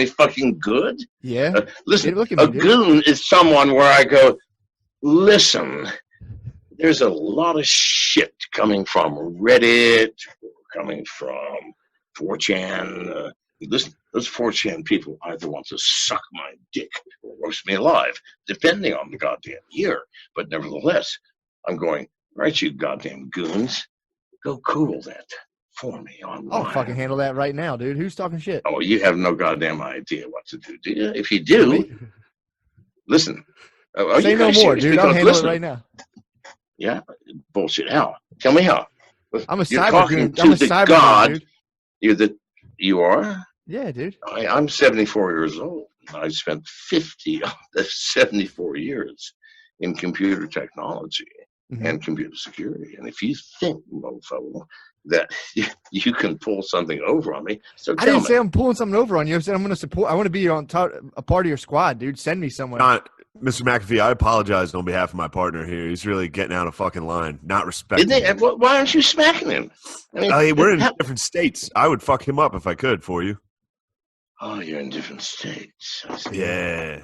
fucking good? Yeah. Listen, a goon is someone where I go, listen, there's a lot of shit coming from Reddit, coming from 4chan. Listen, those 4chan people either want to suck my dick or roast me alive, depending on the goddamn year. But nevertheless, I'm going, right, you goddamn goons, go Google that for me online. I'll fucking handle that right now, dude. Who's talking shit? Oh, you have no goddamn idea what to do you? If you do, listen. Say no more, dude. I'll handle it right now. Yeah? Bullshit. How? Tell me how. I'm a cyber goon. I'm a cyber goon, dude. You are? Yeah, dude. I'm 74 years old. I spent 50 of the 74 years in computer technology and computer security. And if you think, mofo, that you can pull something over on me, so I tell didn't me. say I'm pulling something over on you. I said I'm going to support. I want to be a part of your squad, dude. Send me somewhere. Mr. McAfee, I apologize on behalf of my partner here. He's really getting out of fucking line, not respecting him. Why aren't you smacking him? I mean, we're in different states. I would fuck him up if I could for you. Oh, you're in different states. Yeah.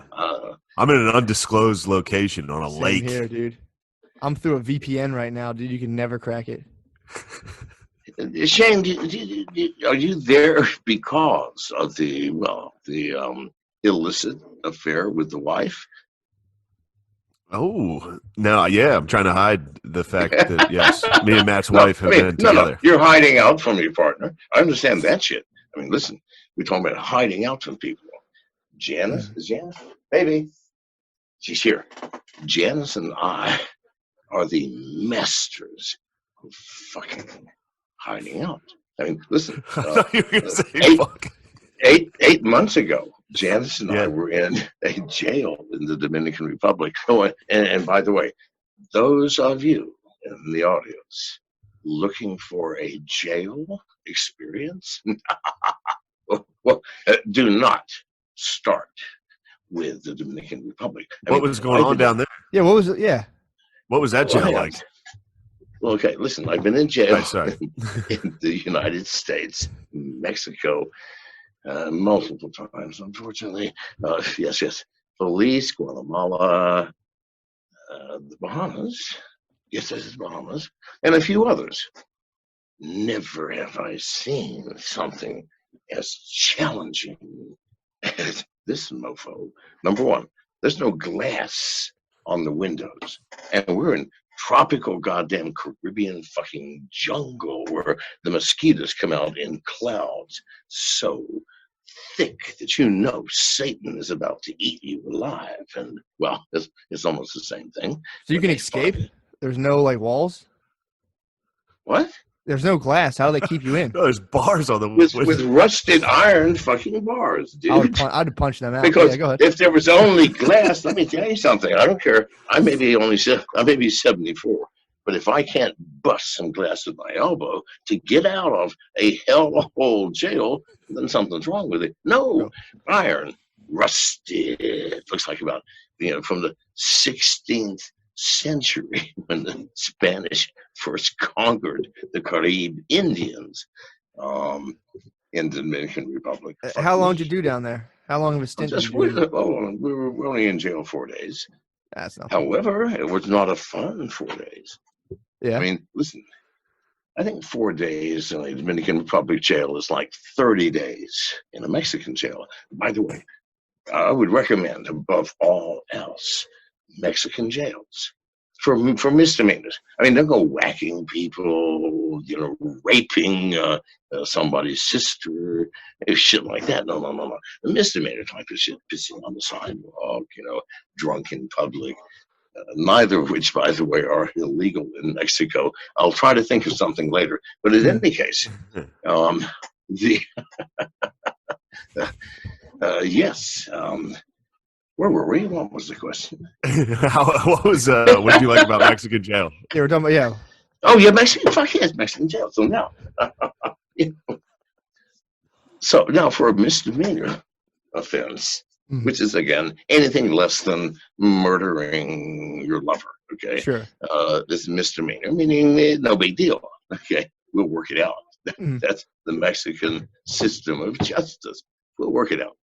I'm in an undisclosed location on a lake. Here, dude. I'm through a VPN right now, dude. You can never crack it. Shane, are you there because of the illicit affair with the wife? Oh, no, yeah. I'm trying to hide the fact that, yes, me and Matt's wife have been together. No, you're hiding out from your partner. I understand that shit. I mean, listen, we're talking about hiding out from people. Janice, is Janice? Baby. She's here. Janice and I are the masters of fucking hiding out. I mean, listen. Eight months ago, Janice and I were in a jail in the Dominican Republic. Oh, and by the way, those of you in the audience looking for a jail experience, well, do not start with the Dominican Republic. What was going on down there? Yeah, what was it? Yeah. What was that jail like? Well, okay, listen, I've been in jail in the United States, Mexico, multiple times, unfortunately. Yes. Belize, Guatemala, the Bahamas. Yes, this is Bahamas. And a few others. Never have I seen something as challenging as this mofo. Number one, there's no glass on the windows. And we're in tropical goddamn Caribbean fucking jungle where the mosquitoes come out in clouds so thick that you know Satan is about to eat you alive. And, well, it's almost the same thing. So you can escape? There's no, walls? What? There's no glass. How do they keep you in? No, there's bars on the with rusted iron fucking bars, dude. I'd punch them out. Because go ahead. if there was only glass, let me tell you something. I don't care. I may be 74, but if I can't bust some glass with my elbow to get out of a hellhole jail, then something's wrong with it. No, iron, rusted. Looks like about from the 16th century when the Spanish first conquered the Carib Indians in the Dominican Republic. How long did you do down there? How long of a stint? We were only in jail 4 days. That's not. However, it was not a fun 4 days. Yeah. I mean, listen, I think 4 days in a Dominican Republic jail is like 30 days in a Mexican jail. By the way, I would recommend above all else Mexican jails for misdemeanors. I mean, don't go whacking people, raping somebody's sister, shit like that. No. The misdemeanor type of shit, pissing on the sidewalk, drunk in public. Neither of which, by the way, are illegal in Mexico. I'll try to think of something later. But in any case, yes. Where were we? What was the question? What did you like about Mexican jail? They were talking about, Oh, yeah, Mexican. Fuck yes, Mexican jail. So now, so now for a misdemeanor offense, which is again anything less than murdering your lover. Okay, sure. This is misdemeanor, meaning no big deal. Okay, we'll work it out. That's the Mexican system of justice. We'll work it out.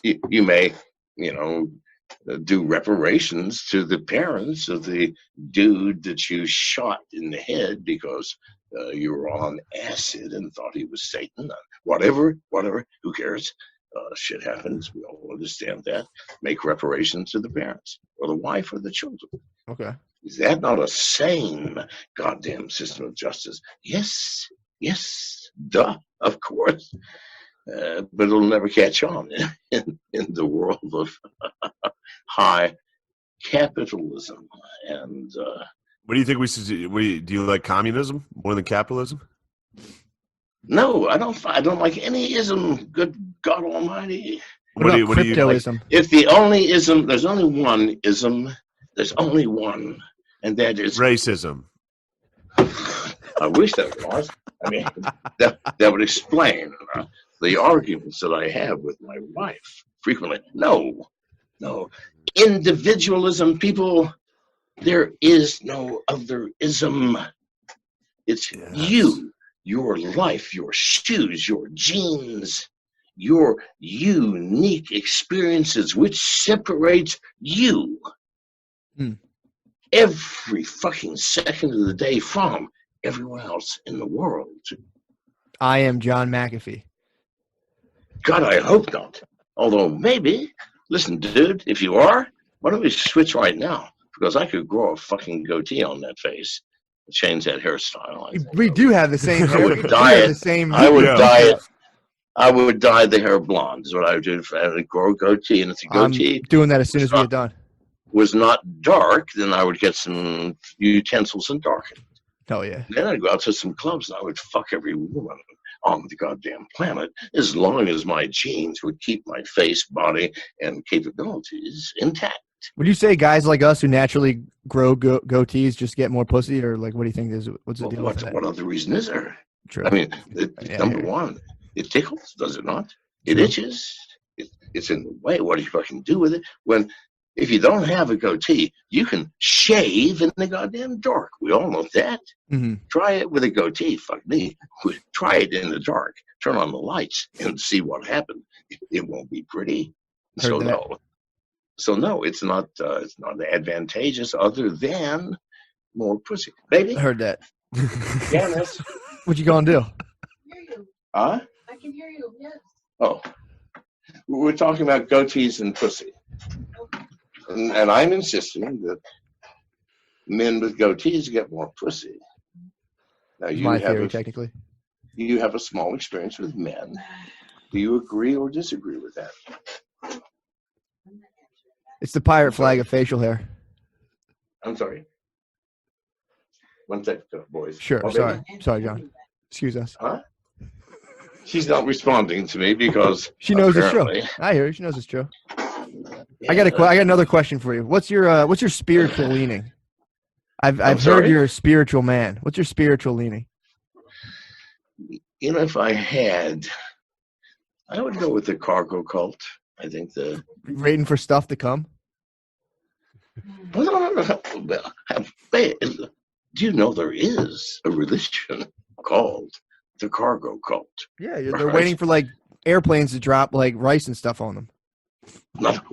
You may, do reparations to the parents of the dude that you shot in the head because you were on acid and thought he was Satan. Whatever, who cares? Shit happens. We all understand that. Make reparations to the parents or the wife or the children. Okay. Is that not a sane goddamn system of justice? Yes, duh, of course. But it'll never catch on in the world of high capitalism. And what do you think we should do? Do you like communism more than capitalism? No, I don't like any ism. Good God Almighty! What about cryptoism? If the only ism, there's only one ism. There's only one, and that is racism. I wish that was. I mean, that would explain the arguments that I have with my wife frequently. No. Individualism, people, there is no other ism. It's you, your life, your shoes, your genes, your unique experiences, which separates you every fucking second of the day from everyone else in the world. I am John McAfee. God, I hope not. Although maybe, listen, dude, if you are, why don't we switch right now? Because I could grow a fucking goatee on that face. Change that hairstyle. We do have the same hair. I would dye it. I would dye the hair blonde is what I would do. I would grow a goatee, and if the goatee doing that as soon as we get done was not dark, then I would get some utensils and darken. Oh yeah. Then I'd go out to some clubs and I would fuck every woman on the goddamn planet, as long as my genes would keep my face, body, and capabilities intact. Would you say guys like us who naturally grow goatees just get more pussy, or like what do you think is what's the deal with that? What other reason is there? True. I mean, number one, it tickles, does it not? It itches. It's in the way. What do you fucking do with it? If you don't have a goatee, you can shave in the goddamn dark. We all know that. Mm-hmm. Try it with a goatee. Fuck me. Try it in the dark. Turn on the lights and see what happens. It won't be pretty. So no, it's not advantageous other than more pussy. Baby? I heard that. Janice. What you gonna do? I can hear you. Huh? I can hear you, yes. Oh. We're talking about goatees and pussy. And I'm insisting that men with goatees get more pussy. Now my theory, technically. You have a small experience with men. Do you agree or disagree with that? It's the pirate flag of facial hair. I'm sorry. One second, boys. Sure. Sorry, John. Excuse us. Huh? She's not responding to me because she knows it's true. I hear you. She knows it's true. Yeah. I got another question for you. What's your spiritual leaning? I've heard you're a spiritual man. What's your spiritual leaning? If I had, I would go with the cargo cult. I think waiting for stuff to come. No. Do you know there is a religion called the cargo cult? Yeah, they're waiting for like airplanes to drop like rice and stuff on them.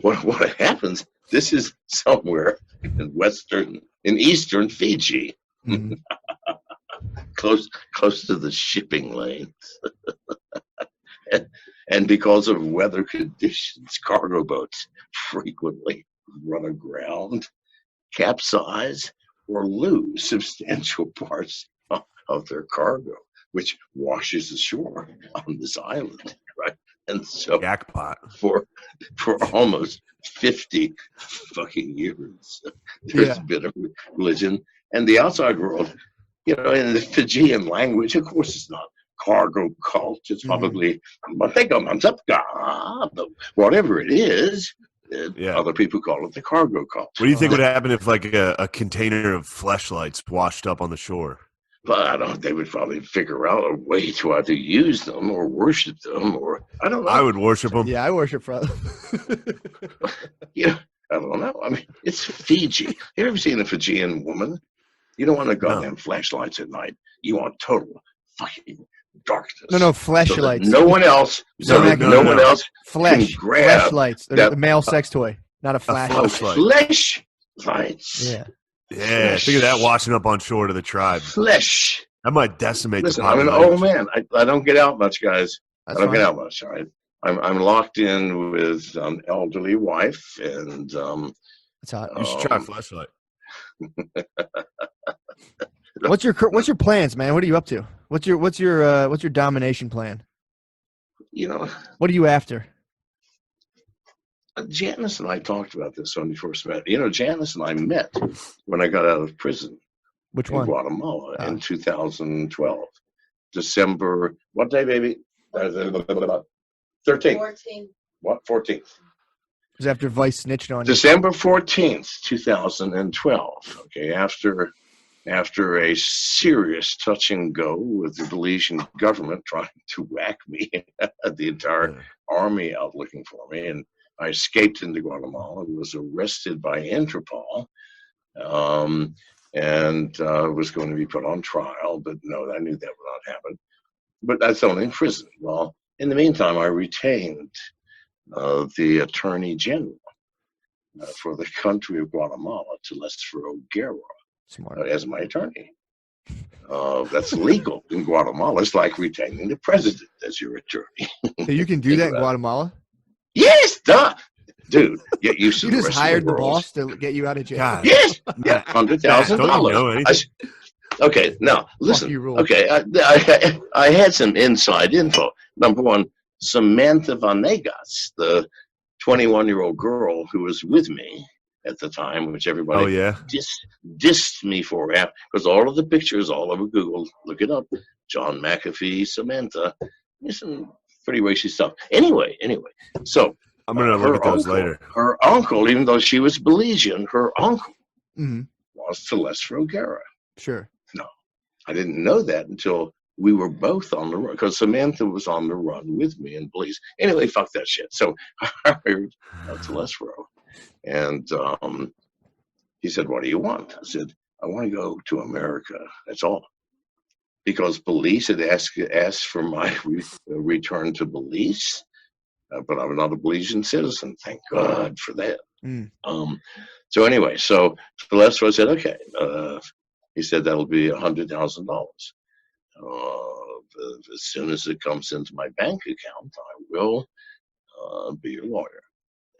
What happens? This is somewhere in eastern Fiji, close to the shipping lanes, and because of weather conditions, cargo boats frequently run aground, capsize, or lose substantial parts of their cargo, which washes ashore on this island, right? And so jackpot for almost 50 fucking years, there's been a religion, and the outside world, in the Fijian language, of course, it's not cargo cult. It's probably whatever it is. Other people call it the cargo cult. What do you think would happen if like a container of fleshlights washed up on the shore? But they would probably figure out a way to either use them or worship them, or I don't know. I would worship them. Yeah, I worship them. I don't know. I mean, it's Fiji. You ever seen a Fijian woman? You don't want to goddamn flashlights at night. You want total fucking darkness. No, flashlights. So no one else. No one else. Flashlights. They're the male sex toy, not a flashlight. Flashlights. Yeah. Yeah, think of that washing up on shore to the tribe. Flesh. That might decimate the population. I'm an old man. I don't get out much, guys. That's I don't get out much. All right. I'm locked in with an elderly wife, and that's hot. You should try a flashlight. What's your plans, man? What are you up to? What's your domination plan? What are you after? Janice and I talked about this when we first met. Janice and I met when I got out of prison. Which one? In Guatemala in 2012. December, what day, baby? 13th. What? 14th. It was after Vice snitched on you. December 14th, 2012. Okay, after a serious touch and go with the Belizean government trying to whack me, the entire army out looking for me, and I escaped into Guatemala, was arrested by Interpol, and was going to be put on trial, but no, I knew that would not happen. But I thrown in prison. Well, in the meantime, I retained the Attorney General for the country of Guatemala, Telesforo Guerra, as my attorney. That's legal in Guatemala. It's like retaining the president as your attorney. So you can do that in Guatemala? Yes, duh. Dude, get used to you the just rest hired of the the world. boss to get you out of jail. God. Yes, yeah, $100,000. Okay, now listen. Okay, I had some inside info. Number one, Samantha Vanegas, the 21-year-old girl who was with me at the time, which everybody dissed me for, because all of the pictures all over Google, look it up, John McAfee, Samantha, there's some pretty racy stuff. Anyway, so I'm going to look at those later. Her uncle, even though she was Belizean, her uncle was Telesforo Guerra. Sure. No, I didn't know that until we were both on the run, because Samantha was on the run with me in Belize. Anyway, fuck that shit. So I hired Telesforo. And he said, what do you want? I said, I want to go to America. That's all. Because Belize had asked for my return to Belize, but I'm not a Belizean citizen. Thank God for that. So anyway, so Telesforo said, okay. He said, that'll be $100,000. As soon as it comes into my bank account, I will be your lawyer.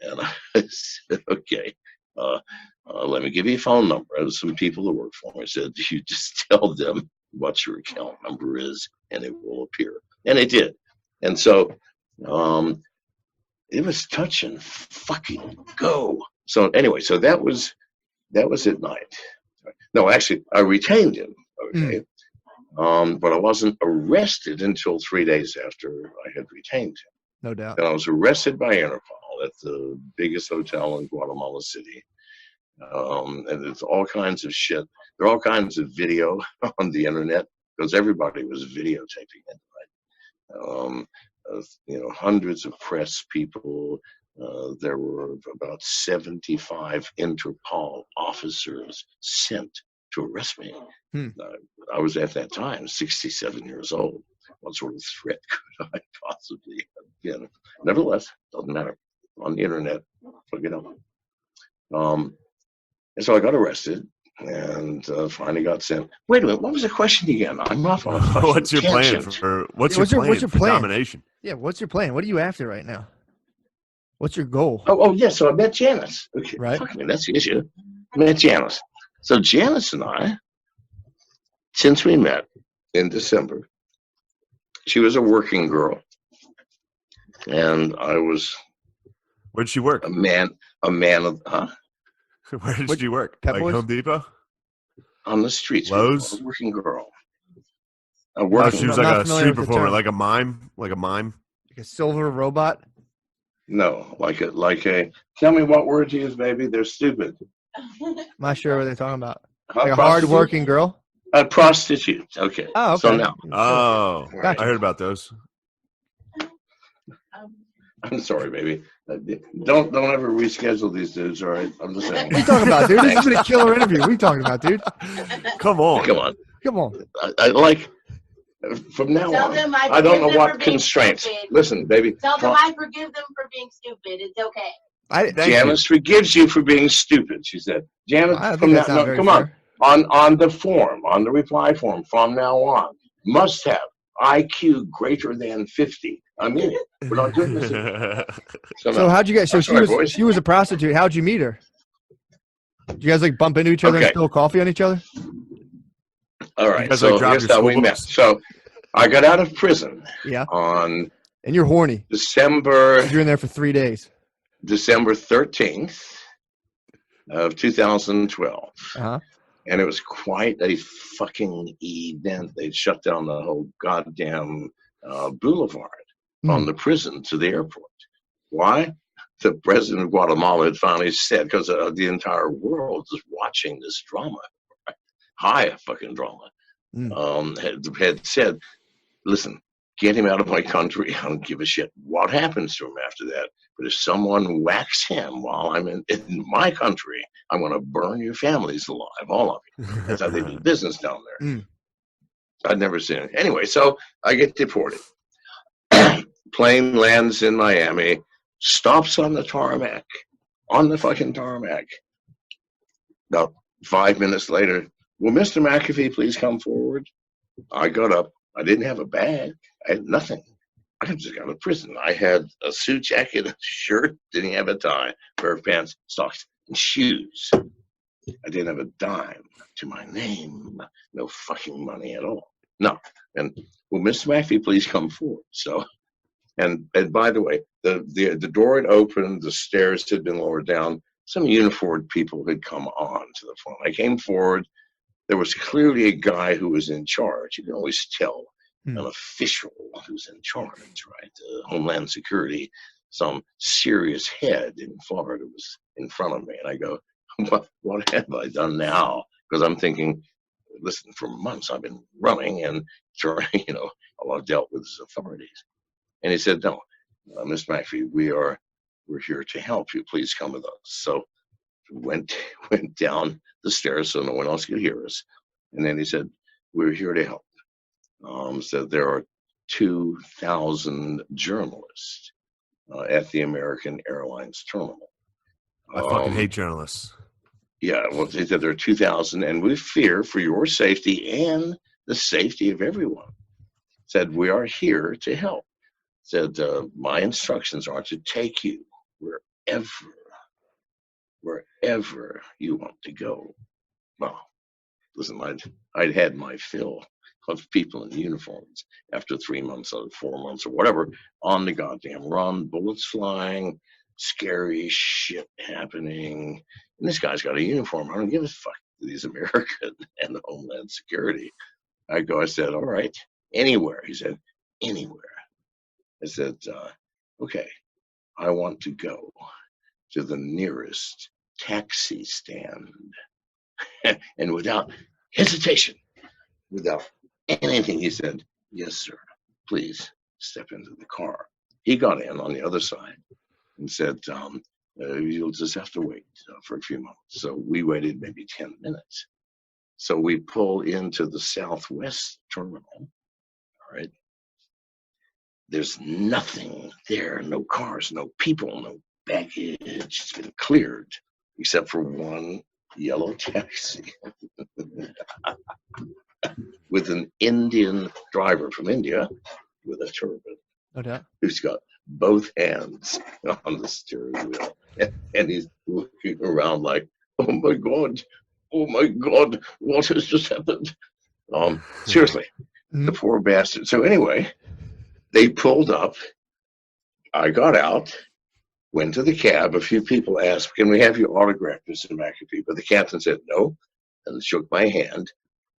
And I said, okay, let me give you a phone number. There's some people who work for me. I said, you just tell them what your account number is, and it will appear. And it did. And so it was touch and fucking go. So anyway, so that was at night. No, actually, I retained him. Okay. But I wasn't arrested until 3 days after I had retained him. No doubt. And I was arrested by Interpol at the biggest hotel in Guatemala City. And there's all kinds of shit. There are all kinds of video on the internet because everybody was videotaping it, right? Hundreds of press people. There were about 75 Interpol officers sent to arrest me. I was at that time 67 years old. What sort of threat could I possibly have been? Nevertheless, doesn't matter. On the internet, look it up. And so I got arrested and finally got sent. Wait a minute, what was the question again? I'm off on a fucking What's your plan tangent. what's your plan? Domination? Yeah, what's your plan? What are you after right now? What's your goal? Oh, yeah. So I met Janice. Okay, right. Fuck me, that's the issue. I met Janice. So Janice and I, since we met in December, she was a working girl, and I was. Where'd she work? A man of. Where did she work? Pep like Boys? Home Depot? On the streets. Lowe's? A working girl. She was like a street performer, like a mime. Like a silver robot? No, like a. Tell me what word to use, baby. They're stupid. I'm not sure what they're talking about. Like a hard-working girl? A prostitute. Okay. Oh, okay. So now. Oh, gotcha. I heard about those. I'm sorry, baby. Don't ever reschedule these dudes, all right? I'm just saying. What are you talking about, dude? This has been a killer interview. What are you talking about, dude? Come on. I like, from now Tell on, them I don't know forgive them what for being constraints. stupid. Listen, baby. Tell them I forgive them for being stupid. It's okay. Janice forgives you for being stupid, she said. Janice, from now on, come on. On the form, on the reply form, from now on, must have IQ greater than 50. I mean it. We're not doing this. So how'd you guys? So she was a prostitute. How'd you meet her? Did you guys like bump into each other and spill coffee on each other? All right. So here's how we met. So I got out of prison. Yeah. On. And you're horny. December. You're in there for 3 days. December 13th of 2012. Uh-huh. And it was quite a fucking event. They'd shut down the whole goddamn boulevard from the prison to the airport. Why? The president of Guatemala had finally said, because the entire world is watching this drama, right? High fucking drama, had said, listen, get him out of my country. I don't give a shit what happens to him after that. But if someone whacks him while I'm in my country, I'm going to burn your families alive, all of you. That's how they do business down there. I'd never seen it. Anyway, so I get deported. Plane lands in Miami, stops on the tarmac, on the fucking tarmac. About 5 minutes later, will Mr. McAfee please come forward? I got up. I didn't have a bag. I had nothing. I just got out of prison. I had a suit jacket, a shirt, didn't have a tie, pair of pants, socks, and shoes. I didn't have a dime to my name. No fucking money at all. No. And will Mr. McAfee please come forward? So, and by the way, the door had opened, the stairs had been lowered down. Some uniformed people had come on to the front. I came forward. There was clearly a guy who was in charge. You can always tell an official who's in charge, right? Homeland Security, some serious head in Florida was in front of me. And I go, what have I done now? Because I'm thinking, listen, for months I've been running and trying, I've dealt with his authorities. And he said, no, Mr. McAfee, we're here to help you. Please come with us. So went down the stairs so no one else could hear us. And then he said, we're here to help. Said there are 2,000 journalists at the American Airlines terminal. I fucking hate journalists. Yeah, well, they said there are 2,000, and we fear for your safety and the safety of everyone. Said, we are here to help. Said, my instructions are to take you wherever you want to go. Well, listen, I'd had my fill of people in uniforms after 3 months or 4 months or whatever on the goddamn run, bullets flying, scary shit happening. And this guy's got a uniform. I don't give a fuck to these American and the Homeland Security. I said, all right, anywhere. He said, anywhere. I said, okay, I want to go to the nearest taxi stand. And without hesitation, without anything, he said, yes, sir, please step into the car. He got in on the other side and said, you'll just have to wait for a few moments. So we waited maybe 10 minutes. So we pull into the Southwest terminal, all right? There's nothing there, no cars, no people, no baggage. It's been cleared except for one yellow taxi with an Indian driver from India with a turban. Okay. Who's got both hands on the steering wheel. And he's looking around like, oh my God, what has just happened? Seriously, the poor bastard. So anyway, they pulled up. I got out, went to the cab. A few people asked, can we have your autograph, Mr. McAfee? But the captain said no and shook my hand.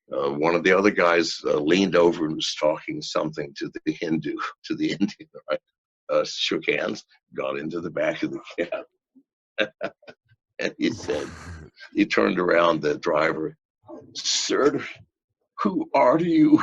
One of the other guys leaned over and was talking something to the Hindu, to the Indian, right? Shook hands, got into the back of the cab. And he said, he turned around, the driver, sir, who are you?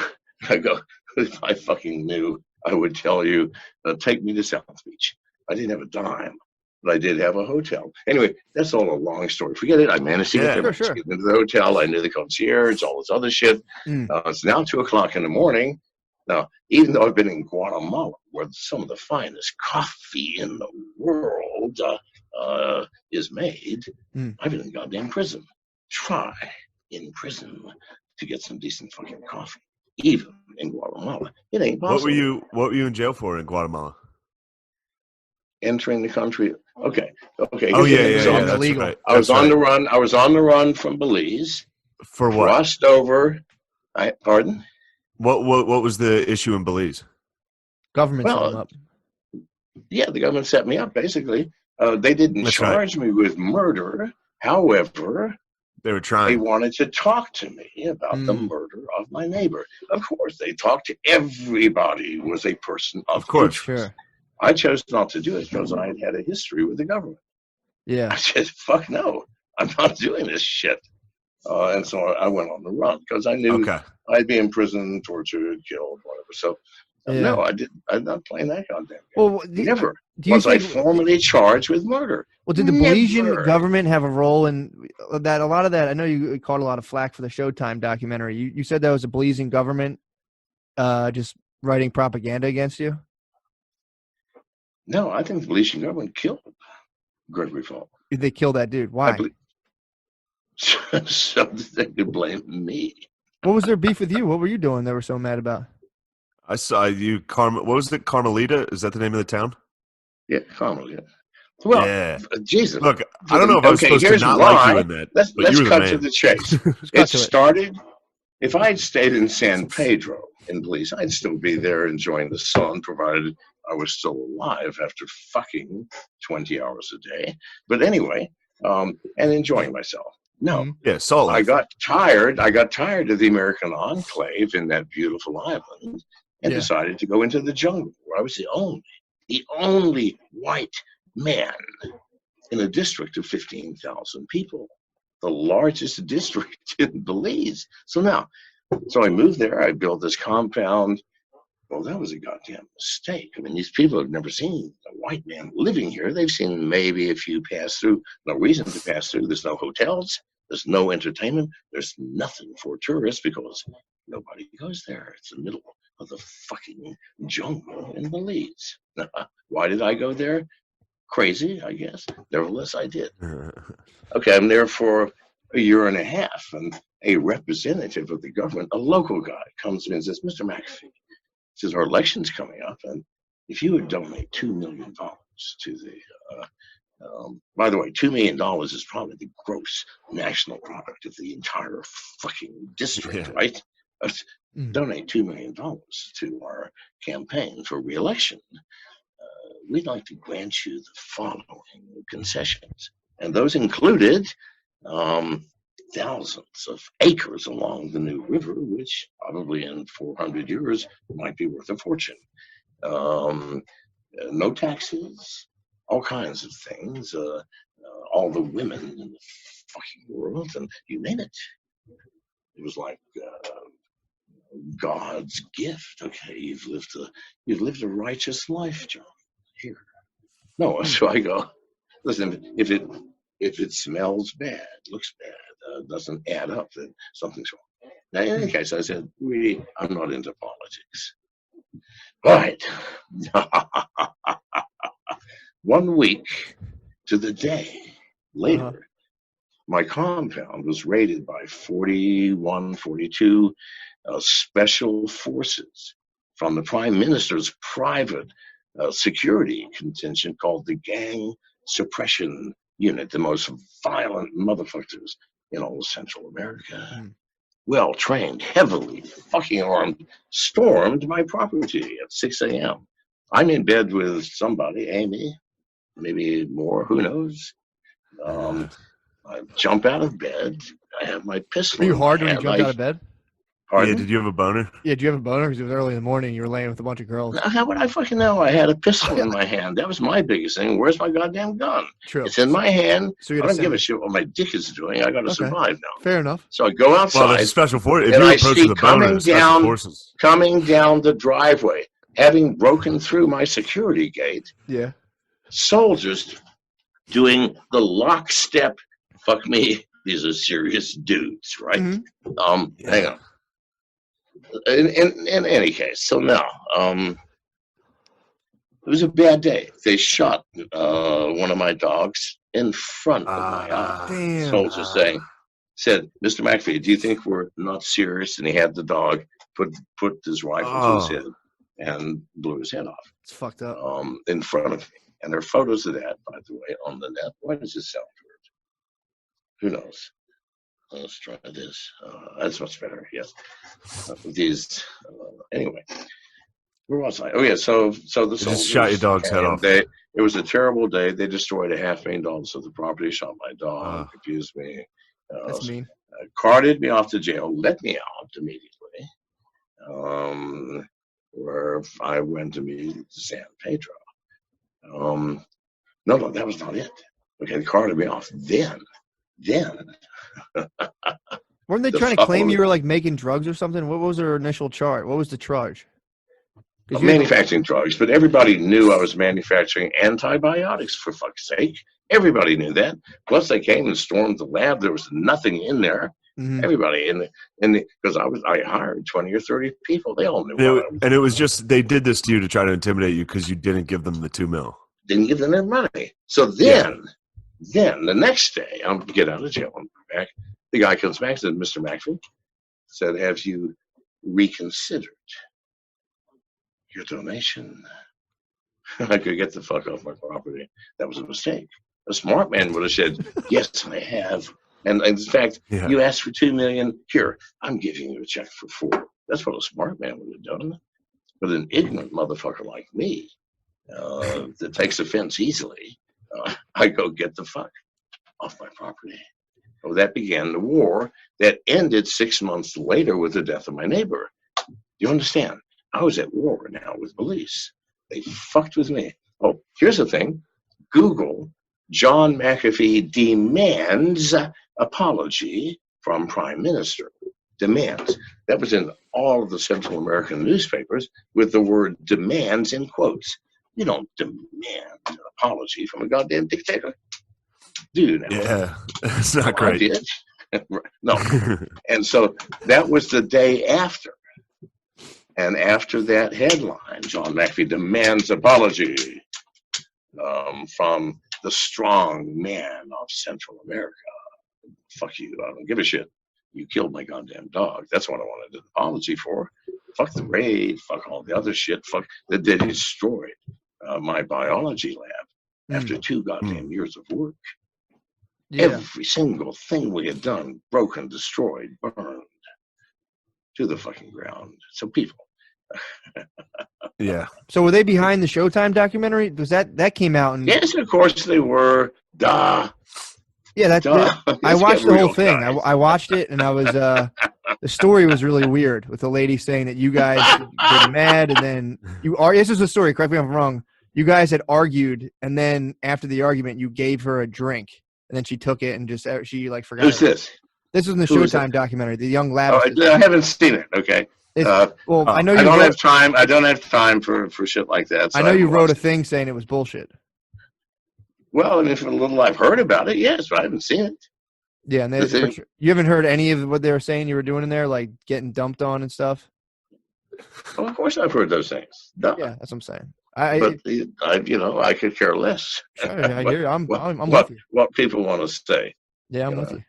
I go, if I fucking knew, I would tell you, take me to South Beach. I didn't have a dime, but I did have a hotel. Anyway, that's all a long story. Forget it. I managed to get there. Sure. Get into the hotel. I knew the concierge, all this other shit. It's now 2:00 in the morning. Now, even though I've been in Guatemala, where some of the finest coffee in the world is made, I've been in goddamn prison. Try in prison to get some decent fucking coffee, even in Guatemala. It ain't possible. What were you in jail for in Guatemala? Entering the country. Okay. Oh yeah. That's illegal. Right. I was on the run. I was on the run from Belize. For what? Crossed over. Pardon? What was the issue in Belize? Government set them up. Yeah, the government set me up. Basically, they didn't charge me with murder. However, they were trying. They wanted to talk to me about the murder of my neighbor. Of course, they talked to everybody who was a person of course. interest. Sure. I chose not to do it because I had a history with the government. Yeah. I said, fuck no, I'm not doing this shit. And so I went on the run because I knew I'd be in prison, tortured, killed, whatever. So, no, I didn't. I'm not playing that goddamn game. Well, never was I formally charged with murder. Well, did the Belizean government have a role in that? A lot of that, I know you caught a lot of flack for the Showtime documentary. You said that was a Belizean government just writing propaganda against you? No, I think the Belizean government killed Gregory Falk. They killed that dude. Why? So they could blame me. What was their beef with you? What were you doing they were so mad about? I saw you, what was it, Carmelita? Is that the name of the town? Yeah, Carmelita. Well, yeah. Jesus. Look, I don't know if I was supposed to not like you in that. Let's cut to the chase. It started, if I had stayed in San Pedro in Belize, I'd still be there enjoying the sun, provided I was still alive after fucking 20 hours a day. But anyway, and enjoying myself. No. Yeah, solid. I got tired of the American enclave in that beautiful island and decided to go into the jungle where I was the only white man in a district of 15,000 people, the largest district in Belize. So I moved there. I built this compound. Well, that was a goddamn mistake. I mean, these people have never seen a white man living here. They've seen maybe a few pass through. No reason to pass through. There's no hotels. There's no entertainment. There's nothing for tourists because nobody goes there. It's the middle of the fucking jungle in Belize. Why did I go there? Crazy, I guess. Nevertheless, I did. Okay, I'm there for a year and a half, and a representative of the government, a local guy, comes in and says, Mr. McAfee, says our election's coming up, and if you would donate $2 million to the, by the way, $2 million is probably the gross national product of the entire fucking district, right? Donate $2 million to our campaign for re-election. We'd like to grant you the following concessions. And those included thousands of acres along the New River, which probably in 400 years might be worth a fortune. No taxes, all kinds of things, all the women in the fucking world, and you name it. It was like God's gift. Okay, you've lived a righteous life, John. Here. No, so I go, listen, if it smells bad, looks bad, doesn't add up, then something's wrong. Now, in any case, I said, I'm not into politics. Right. 1 week to the day later, my compound was raided by 42 special forces from the Prime Minister's private security contingent called the Gang Suppression Unit, the most violent motherfuckers in all of Central America. Well trained, heavily fucking armed, stormed my property at 6 a.m. I'm in bed with somebody, Amy, maybe more, who knows? I jump out of bed. I have my pistol. Were you hard when you jumped out of bed? Pardon? Yeah, did you have a boner? Yeah, did you have a boner? Because it was early in the morning. You were laying with a bunch of girls. How would I fucking know? I had a pistol in my hand. That was my biggest thing. Where's my goddamn gun? True. It's in my hand. So I don't give a shit what my dick is doing. I got to survive now. Fair enough. So I go outside. Well, there's special forces. If and you're I approaching see the boner, special forces. coming down the driveway, having broken through my security gate. Yeah. Soldiers doing the lockstep. Fuck me. These are serious dudes, right? Mm-hmm. Hang on. In any case, so now, it was a bad day. They shot one of my dogs in front of my eyes. Soldier said, Mr. McAfee, do you think we're not serious? And he had the dog put his rifle to his head and blew his head off. It's fucked up. In front of me. And there are photos of that, by the way, on the net. Why does this sound weird? Who knows? Let's try this. That's much better. Yes. These. Anyway, where was I? Oh yeah. So the soldiers just shot your dog's head off. It was a terrible day. They destroyed $500,000 of the property. Shot my dog. Confused me. That's mean. Carted me off to jail. Let me out immediately. Where I went to meet San Pedro. No, that was not it. Okay, the car to be off. Then, weren't they trying to claim you were like making drugs or something? What was their initial charge? What was the charge? Manufacturing drugs, but everybody knew I was manufacturing antibiotics, for fuck's sake. Everybody knew that. Plus, they came and stormed the lab. There was nothing in there. Mm-hmm. Everybody because I hired 20 or 30 people. They all knew. And it was just they did this to you to try to intimidate you because you didn't give them the $2 million. Didn't give them their money. So then the next day, I'm get out of jail. I'm back. The guy comes back and said, "Mr. McAfee," said, "Have you reconsidered your donation?" I could get the fuck off my property. That was a mistake. A smart man would have said, "Yes, I have." And in fact, you asked for $2 million. Here, I'm giving you a check for $4 million. That's what a smart man would have done. But an ignorant motherfucker like me that takes offense easily, I go get the fuck off my property. So that began the war that ended 6 months later with the death of my neighbor. Do you understand? I was at war now with police. They fucked with me. Oh, here's the thing. Google John McAfee demands apology from Prime Minister. Demands. That was in all of the Central American newspapers with the word demands in quotes. You don't demand an apology from a goddamn dictator. Dude. Yeah, it's not great. I did. No. And so that was the day after. And after that headline, John McAfee demands apology from the strong man of Central America. Fuck you. I don't give a shit. You killed my goddamn dog. That's what I wanted an apology for. Fuck the raid. Fuck all the other shit. Fuck that they destroyed my biology lab after 2 goddamn years of work. Yeah. Every single thing we had done, broken, destroyed, burned to the fucking ground. So people. Yeah. So were they behind the Showtime documentary? Was that came out? And yes, of course they were. Duh. Yeah, I watched the whole thing. I watched it, and I was the story was really weird with the lady saying that you guys get mad, and then this is the story. Correct me if I'm wrong. You guys had argued, and then after the argument, you gave her a drink, and then she took it and she like forgot. Who's this? This was in the Showtime documentary. The young lab. Oh, I haven't seen it. Okay. I know you. I don't have time for shit like that. So I know you wrote a thing saying it was bullshit. Well, and if a little I've heard about it, yes, but I haven't seen it. Yeah, and you haven't heard any of what they were saying you were doing in there, like getting dumped on and stuff. Well, of course, I've heard those things. Duh. Yeah, that's what I'm saying. I could care less. Sure, I'm with you. What people want to say. Yeah, I'm with you.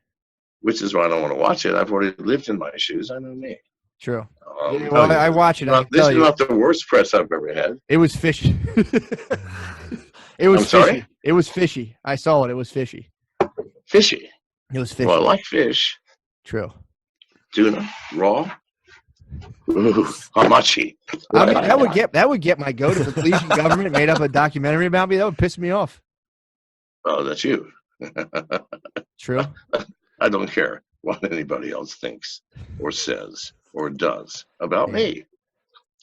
Which is why I don't want to watch it. I've already lived in my shoes. I know me. True. Well, I watch it. This is not the worst press I've ever had. It was fishy. It was fishy. Sorry? It was fishy. I saw it. It was fishy. Fishy? It was fishy. Well, I like fish. True. Tuna, raw. Ooh, hamachi. I mean, that would get my goat if the police and government made up a documentary about me. That would piss me off. Oh, that's you. True. I don't care what anybody else thinks or says or does about me.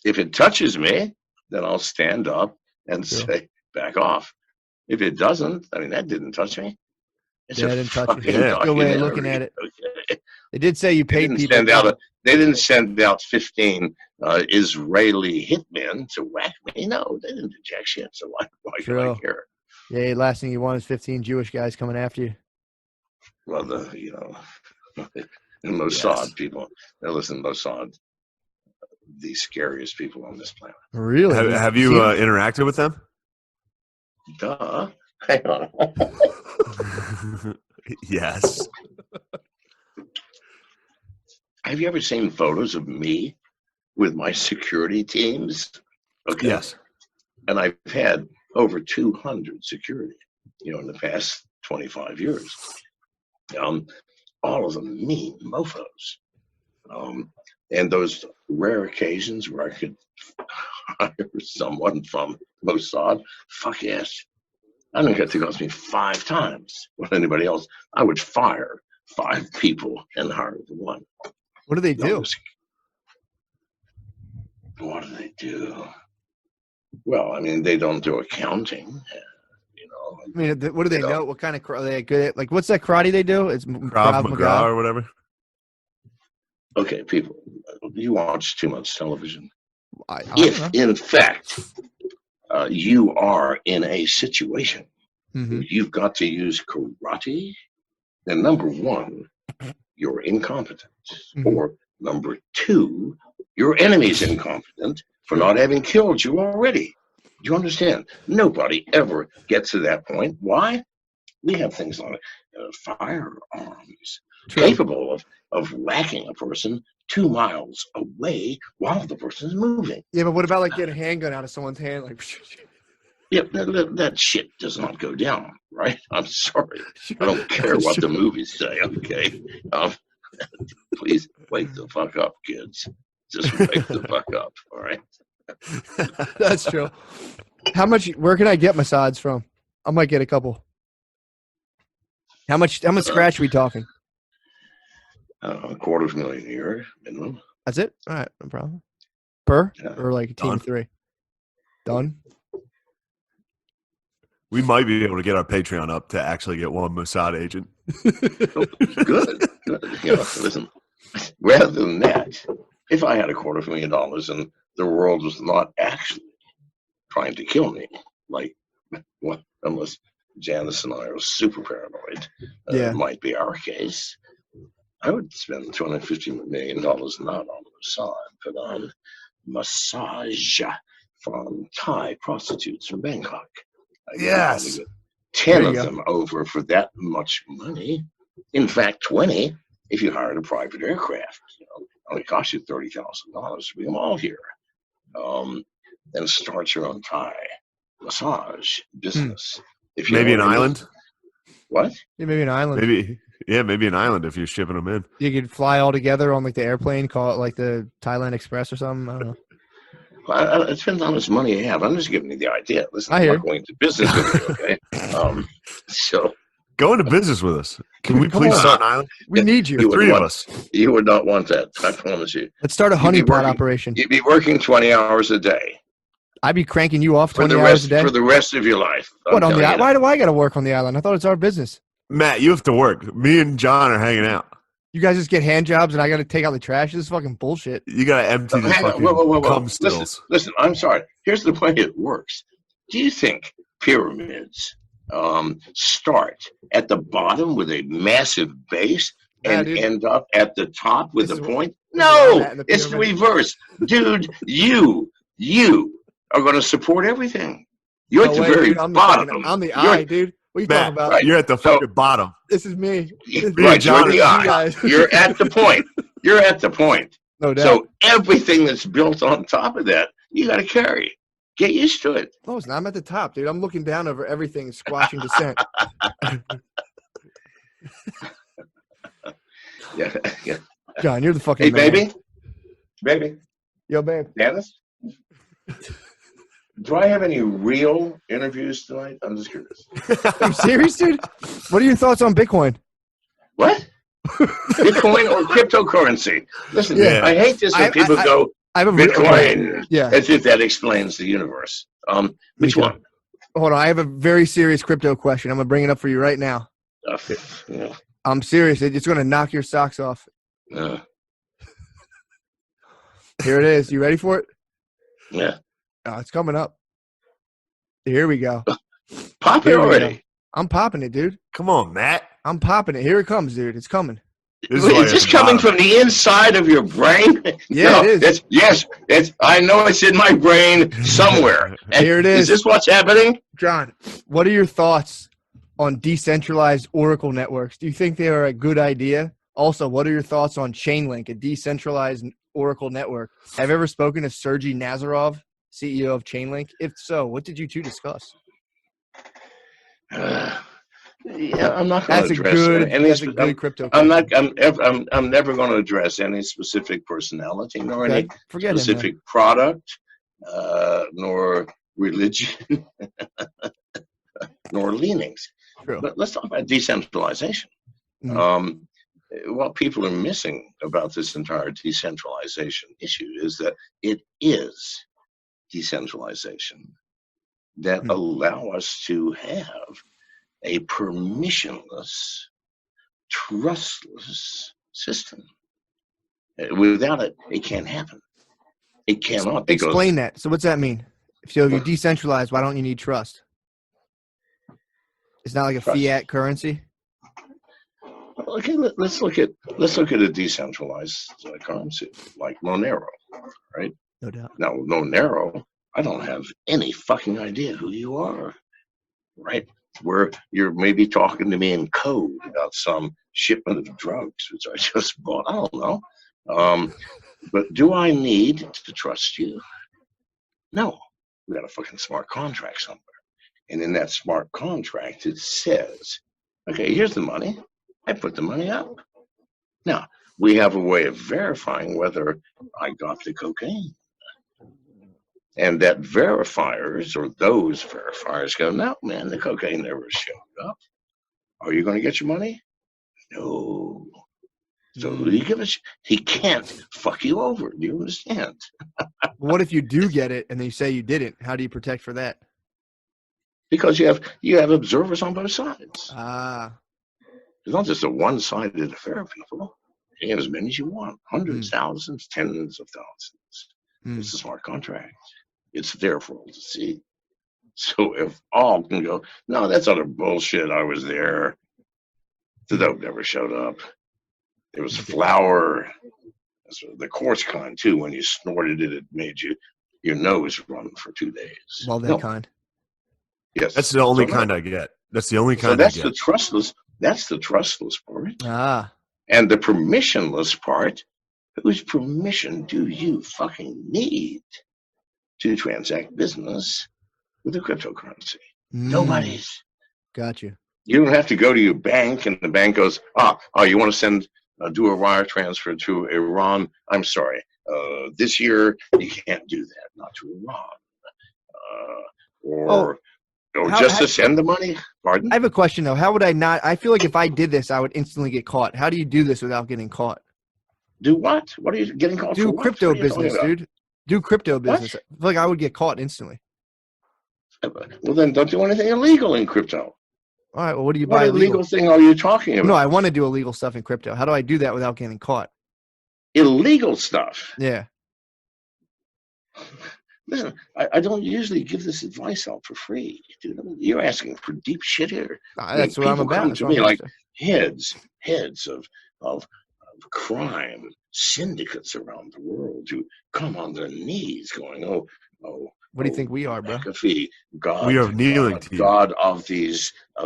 If it touches me, then I'll stand up and say, back off. If it doesn't, I mean, that didn't touch me. It's that didn't touch me. That's a good way of looking at it. Okay. They did say you paid people. They didn't send out 15 Israeli hitmen to whack me. No, they didn't do jack shit. So why should I care? Yeah, last thing you want is 15 Jewish guys coming after you. Well, the Mossad people. Now listen, Mossad, the scariest people on this planet. Really? Have you interacted with them? Duh. Hang on. Yes. Have you ever seen photos of me with my security teams? Okay. Yes. And I've had over 200 security, in the past 25 years. All of them mean mofos. And those rare occasions where I could hire someone from Mossad, fuck yes. I don't get to cost me 5 times what anybody else. I would fire 5 people and hire the one. What do they do? What do they do? Well, I mean, they don't do accounting. I mean, what do they know? What kind of are they good at? Like, what's that karate they do? It's Krav Maga or whatever. Okay, people, you watch too much television. If, in fact, you are in a situation where you've got to use karate, then number one, you're incompetent. Or number two, your enemy's incompetent for not having killed you already. Do you understand? Nobody ever gets to that point. Why? We have things like firearms capable of whacking a person 2 miles away while the person is moving. Yeah, but what about like getting a handgun out of someone's hand? Like, yeah, that shit does not go down, right? I'm sorry. I don't care what the movies say, okay? Please wake the fuck up, kids. Just wake the fuck up, all right? That's true. Where can I get massage from? I might get a couple. How much scratch are we talking? $250,000 a year minimum. That's it? All right, no problem. Or like a team of 3. Done. We might be able to get our Patreon up to actually get one Mossad agent. Good. Listen, rather than that, if I had $250,000 and the world was not actually trying to kill me, like, unless Janice and I are super paranoid, might be our case, I would spend $250 million not on Mossad, but on massage from Thai prostitutes from Bangkok. Yes. 10 of them over for that much money. In fact, 20 if you hired a private aircraft. It only costs you $30,000 to bring them all here. Then start your own Thai massage business. If you maybe an island. What? Yeah, maybe an island. Maybe an island if you're shipping them in. You could fly all together on like the airplane, call it like the Thailand Express or something. I don't know. Well, it depends on how much money you have. I'm just giving you the idea. Listen, I'm not going into business with you, okay? So go into business with us. Can we please start an island? We need you. 3 of us. You would not want that. I promise you. Let's start a honeypot operation. You'd be working 20 hours a day. I'd be cranking you off 20 hours a day for the rest of your life. What on the island? Why do I got to work on the island? I thought it's our business. Matt, you have to work. Me and John are hanging out. You guys just get hand jobs and I got to take out the trash. This is fucking bullshit. You got to empty the fucking cum stills. Listen, I'm sorry. Here's the way it works. Do you think pyramids start at the bottom with a massive base and end up at the top with a point? No, it's the reverse. Dude, you are going to support everything. You're at the very bottom. I'm the eye, dude. What are you talking about? Right. You're at the fucking bottom. This is me. Right, you're the eye. You're at the point. You're at the point. No doubt. So everything that's built on top of that, you got to carry. Get used to it. No, it's not. I'm at the top, dude. I'm looking down over everything, squashing descent. Yeah. John, you're the fucking man. Baby. Yo, babe. Dennis? Do I have any real interviews tonight? I'm just curious. Are you serious, dude? What are your thoughts on Bitcoin? What? Bitcoin or cryptocurrency? Listen, I hate this when people go, Bitcoin, as if that explains the universe. Which one? Hold on. I have a very serious crypto question. I'm going to bring it up for you right now. I'm serious. It's going to knock your socks off. Here it is. You ready for it? Yeah. Oh, it's coming up. Here we go. Pop it already. I'm popping it, dude. Come on, Matt. I'm popping it. Here it comes, dude. It's coming. Is this coming from the inside of your brain? Yeah, no, it is. I know it's in my brain somewhere. Here it is. Is this what's happening? John, what are your thoughts on decentralized Oracle networks? Do you think they are a good idea? Also, what are your thoughts on Chainlink, a decentralized Oracle network? Have you ever spoken to Sergey Nazarov, CEO of Chainlink? If so, what did you two discuss? I'm not going to address any good crypto. I'm never going to address any specific personality nor any specific product, nor religion, nor leanings. True. But let's talk about decentralization. Mm-hmm. What people are missing about this entire decentralization issue is that it is decentralization that allow us to have a permissionless, trustless system. Without it, it can't happen. It cannot. Because explain that. So what's that mean? So if you decentralize, why don't you need trust? It's not like a fiat currency. Okay, let's look at a decentralized currency like Monero, right? No doubt. Now, Monero, I don't have any fucking idea who you are, right? Where you're maybe talking to me in code about some shipment of drugs, which I just bought. I don't know. But do I need to trust you? No. We got a fucking smart contract somewhere. And in that smart contract, it says, okay, here's the money. I put the money up. Now, we have a way of verifying whether I got the cocaine. And that verifiers, or those verifiers, go, no, man, the cocaine never showed up. Are you going to get your money? No. So he can't fuck you over. Do you understand? What if you do get it and they say you didn't? How do you protect for that? Because you have observers on both sides. Ah. It's not just a one-sided affair, people. You have as many as you want. Hundreds, thousands, tens of thousands. It's a smart contract. It's there for all to see. So if all can go, no, that's utter bullshit. I was there. The dope never showed up. It was flour. The coarse kind, too. When you snorted it, it made your nose run for 2 days. Well, that kind. Yes. That's the only kind I get. That's the only kind I get. That's the trustless part. Ah. And the permissionless part, whose permission do you fucking need to transact business with a cryptocurrency? Nobody's. Got you. You don't have to go to your bank and the bank goes, you want to do a wire transfer to Iran? I'm sorry. This year, you can't do that. Not to Iran. To send the money? Pardon? I have a question, though. How would I not? I feel like if I did this, I would instantly get caught. How do you do this without getting caught? Do what? What are you getting caught for? Do crypto business, dude. Do crypto business. I feel like I would get caught instantly. Well, then don't do anything illegal in crypto. All right. Well, what do you buy? What illegal thing are you talking about? No, I want to do illegal stuff in crypto. How do I do that without getting caught? Illegal stuff? Yeah. Listen, I don't usually give this advice out for free, dude. You're asking for deep shit here. That's what I'm about. Come to me like heads of crime syndicates around the world who come on their knees going, what do you think we are, bro? McAfee, God, we are kneeling to you. God of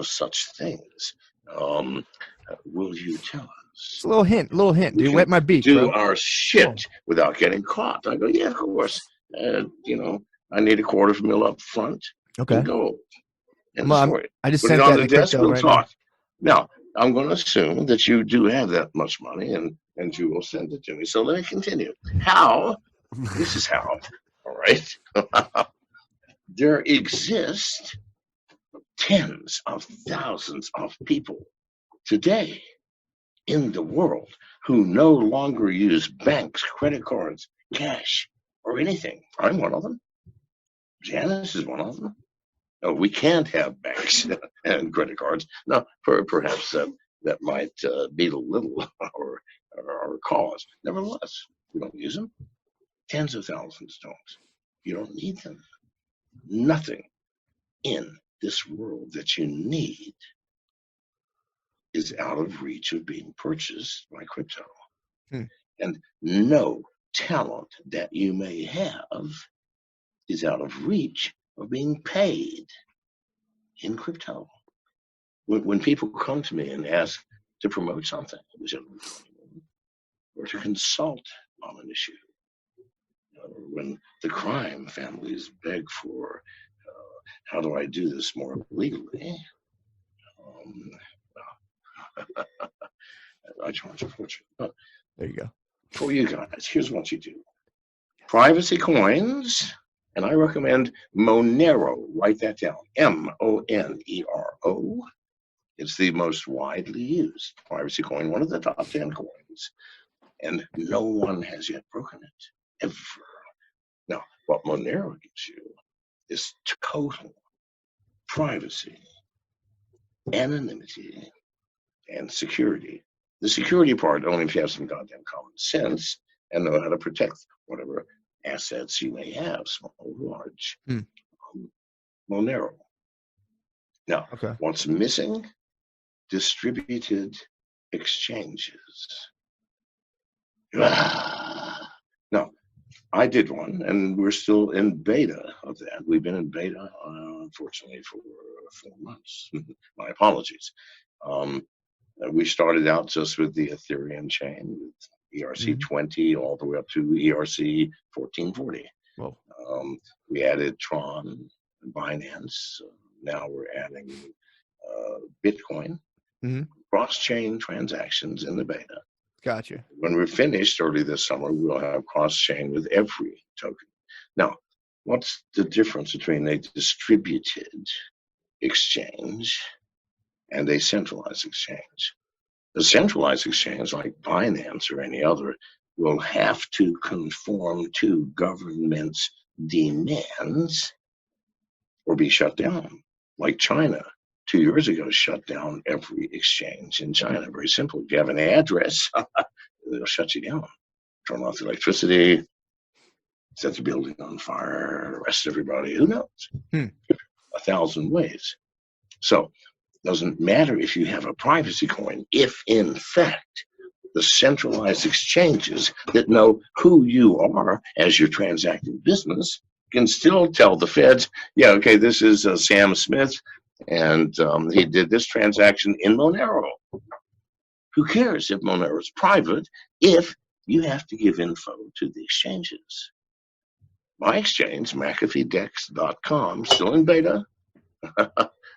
such things. Will you tell us? It's a little hint, dude. Wet my beak, do our shit without getting caught. I go, yeah, of course. I need $250,000 up front. Okay. Go. I just sent that in the crypto right now. Now, I'm going to assume that you do have that much money, and you will send it to me. So let me continue. How? This is how. All right. There exist tens of thousands of people today in the world who no longer use banks, credit cards, cash, or anything. I'm one of them. Janice is one of them. No, we can't have banks and credit cards. No, perhaps that might belittle our cause. Nevertheless, we don't use them. Tens of thousands don't. You don't need them. Nothing in this world that you need is out of reach of being purchased by crypto. And no talent that you may have is out of reach of being paid in crypto. When people come to me and ask to promote something, or to consult on an issue, or when the crime families beg for, how do I do this more legally? I charge a fortune. But there you go. For you guys, here's what you do. Privacy coins, and I recommend Monero. Write that down. Monero. It's the most widely used privacy coin, one of the top 10 coins. And no one has yet broken it, ever. Now, What Monero gives you is total privacy, anonymity, and security. The security part, only if you have some goddamn common sense and know how to protect whatever assets you may have, small or large. Monero. Now, what's missing? Distributed exchanges. Now, I did one, and we're still in beta of that. We've been in beta, unfortunately, for 4 months. My apologies. We started out just with the Ethereum chain, with ERC20 all the way up to ERC 1440. Whoa. We added Tron, Binance. Now we're adding Bitcoin, cross-chain transactions in the beta. Gotcha. When we're finished early this summer, we'll have cross-chain with every token. Now, what's the difference between a distributed exchange and a centralized exchange? A centralized exchange, like Binance or any other, will have to conform to government's demands or be shut down. Like China, 2 years ago, shut down every exchange in China. Very simple. If you have an address, they'll shut you down. Turn off the electricity, set the building on fire, arrest everybody. Who knows? 1,000 ways. So it doesn't matter if you have a privacy coin, if in fact the centralized exchanges that know who you are as you're transacting business can still tell the feds, yeah, okay, this is Sam Smith, and he did this transaction in Monero. Who cares if Monero is private if you have to give info to the exchanges? My exchange, McAfeeDex.com, still in beta.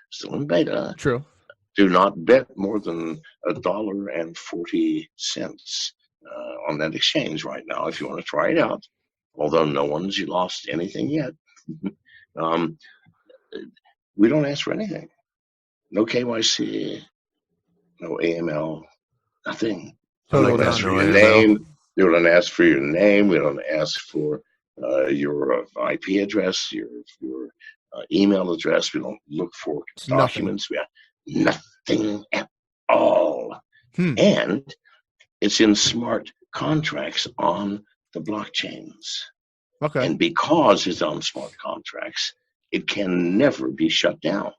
Still in beta. True. Do not bet more than $1.40 on that exchange right now if you want to try it out. Although no one's lost anything yet. We don't ask for anything. No KYC, no AML, nothing. We don't ask for your name. We don't ask for your name. We don't ask for your IP address, your email address. We don't look for documents. We have nothing at all. And it's in smart contracts on the blockchains. Okay. And because it's on smart contracts, it can never be shut down.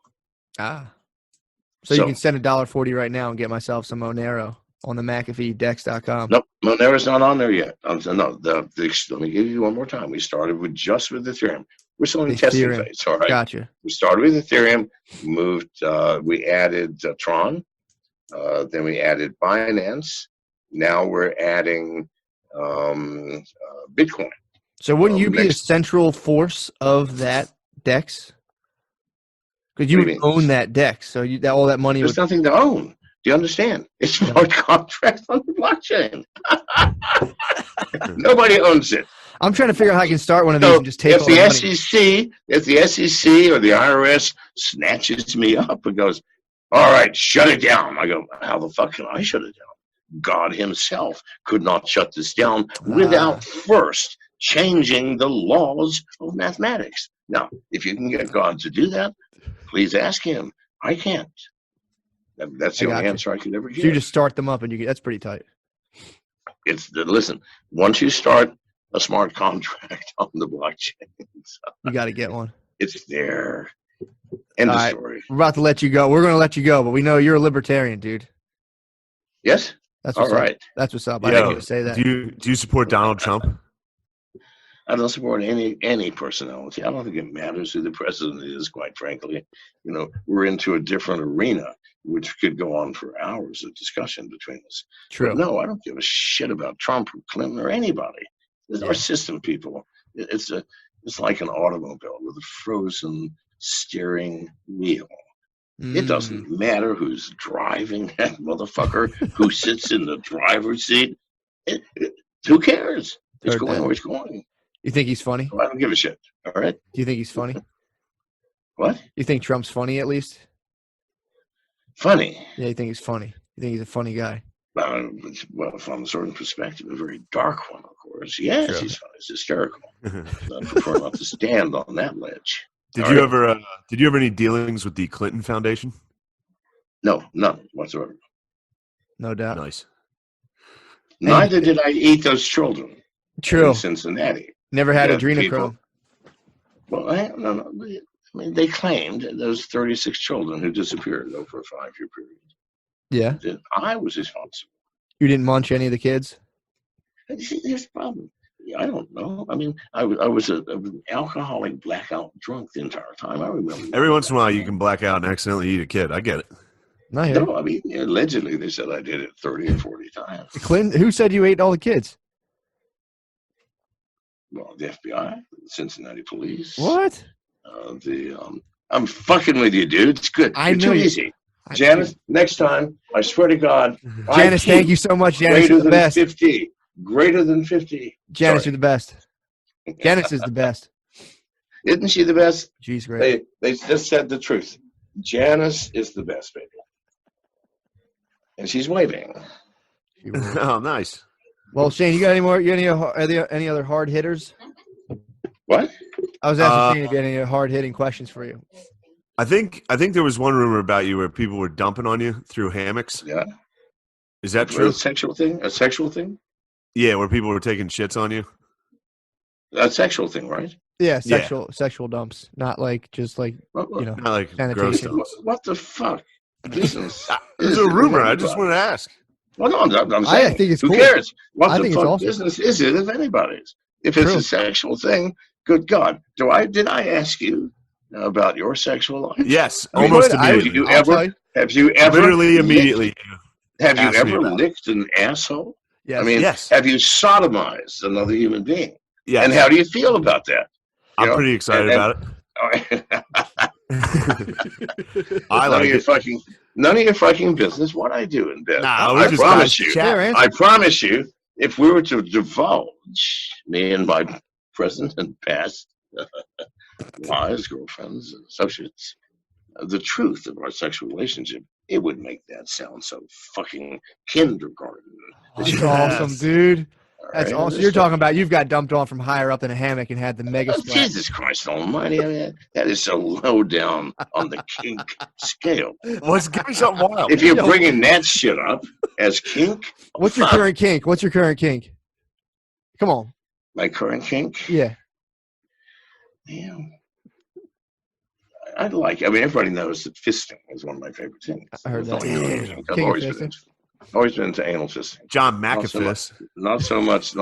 So you can send $1.40 right now and get myself some Monero on the McAfeeDex.com. Nope, Monero's not on there yet. No, let me give you one more time. We started with Ethereum. We're still in the testing phase. All right. Gotcha. We started with Ethereum, moved, we added Tron, then we added Binance. Now we're adding Bitcoin. So wouldn't you be the central force of that DEX? Because you would own that DEX, so all that money. There's nothing to own. Do you understand? It's smart contracts on the blockchain. Nobody owns it. I'm trying to figure out how I can start one of these and just take all the money. If the SEC or the IRS snatches me up and goes, all right, shut it down. I go, how the fuck can I shut it down? God himself could not shut this down without first changing the laws of mathematics. Now, if you can get God to do that, please ask him. I can't. That's the only answer I could ever give. So you just start them up, and that's pretty tight. Listen, once you start a smart contract on the blockchain, you got to get one. It's there. End of story. We're about to let you go. We're going to let you go, but we know you're a libertarian, dude. Yes. That's what's all right. Up. That's what's up. I didn't even say that. Do you support Donald Trump? I don't support any personality. I don't think it matters who the president is, quite frankly. You know, we're into a different arena, which could go on for hours of discussion between us. True. But no, I don't give a shit about Trump or Clinton or anybody. It's our system, people. It's like an automobile with a frozen steering wheel. It doesn't matter who's driving that motherfucker, who sits in the driver's seat. Who cares? It's going where it's going. You think he's funny? I don't give a shit. All right. Do you think he's funny? What? You think Trump's funny at least? Funny? Yeah, you think he's funny. You think he's a funny guy? Well, from a certain perspective, a very dark one, of course. Yes, Sure. he's fine. It's hysterical. I prefer not to stand on that ledge. Did you ever any dealings with the Clinton Foundation? No, none whatsoever. No doubt. Nice. Neither did I eat those children. True. In Cincinnati. Never had adrenochrome. Well, no. I mean, they claimed those 36 children who disappeared over a 5-year period. Yeah. That I was responsible. You didn't munch any of the kids? And you see, there's the problem. I don't know. I mean, I was an alcoholic, blackout drunk the entire time. I remember. Every once in a while, you can black out and accidentally eat a kid. I get it. No, I mean, allegedly, they said I did it 30 or 40 times. Clinton, who said you ate all the kids? Well, the FBI, the Cincinnati police. What? I'm fucking with you, dude. It's good. You're too easy. Janice, next time, I swear to God. Janice, thank you so much. Janice, you're the best. 50. Greater than 50. Janice, you're the best. Janice is the best. Isn't she the best? She's great. They just said the truth. Janice is the best, baby. And she's waving. Oh, nice. Well, Shane, you got any more? Any other hard hitters? What? I was asking Shane if you had any hard hitting questions for you. I think there was one rumor about you where people were dumping on you through hammocks. Yeah. Is that true? A sexual thing? A sexual thing? Yeah, where people were taking shits on you. A sexual thing, right? Yeah, sexual dumps, not like just like not like sanitation. gross dumps. What the fuck? Business. It's a rumor. I just want to ask. Well, no, I'm saying. I think it's who cool. cares? What I the think fuck it's awesome. business is it if anybody's? If it's a sexual thing, good God. Did I ask you about your sexual life? Yes, almost immediately. Have you ever literally immediately? Have you ever licked an asshole? Yes. I mean, have you sodomized another human being? Yes. And how do you feel about that? I'm pretty excited about it. I like it. None of your fucking business what I do in bed. Nah, I promise you, if we were to divulge, me and my present and past wives, girlfriends, and associates, the truth of our sexual relationship, it would make that sound so fucking kindergarten. That's awesome, dude. That's awesome. You're talking about you've got dumped on from higher up in a hammock and had the mega splash. Jesus Christ almighty. I mean, that is so low down on the kink scale. Let's give me something wild. If you're bringing that shit up as kink. What's your current kink? What's your current kink? Come on. My current kink? Yeah. Yeah. I mean, everybody knows that fisting is one of my favorite things. I heard that. I've always been into anal fisting. John McAfee. Not so much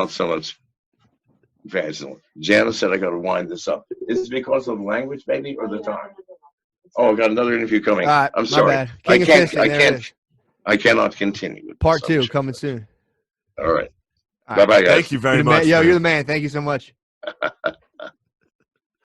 vaginal. Janice said I got to wind this up. Is it because of the language, maybe, or the time? Oh, I got another interview coming. I'm sorry. Bad. I cannot continue. With Part 2 coming soon. All right. Bye-bye, guys. Thank you very much. Yo, you're the man. Thank you so much.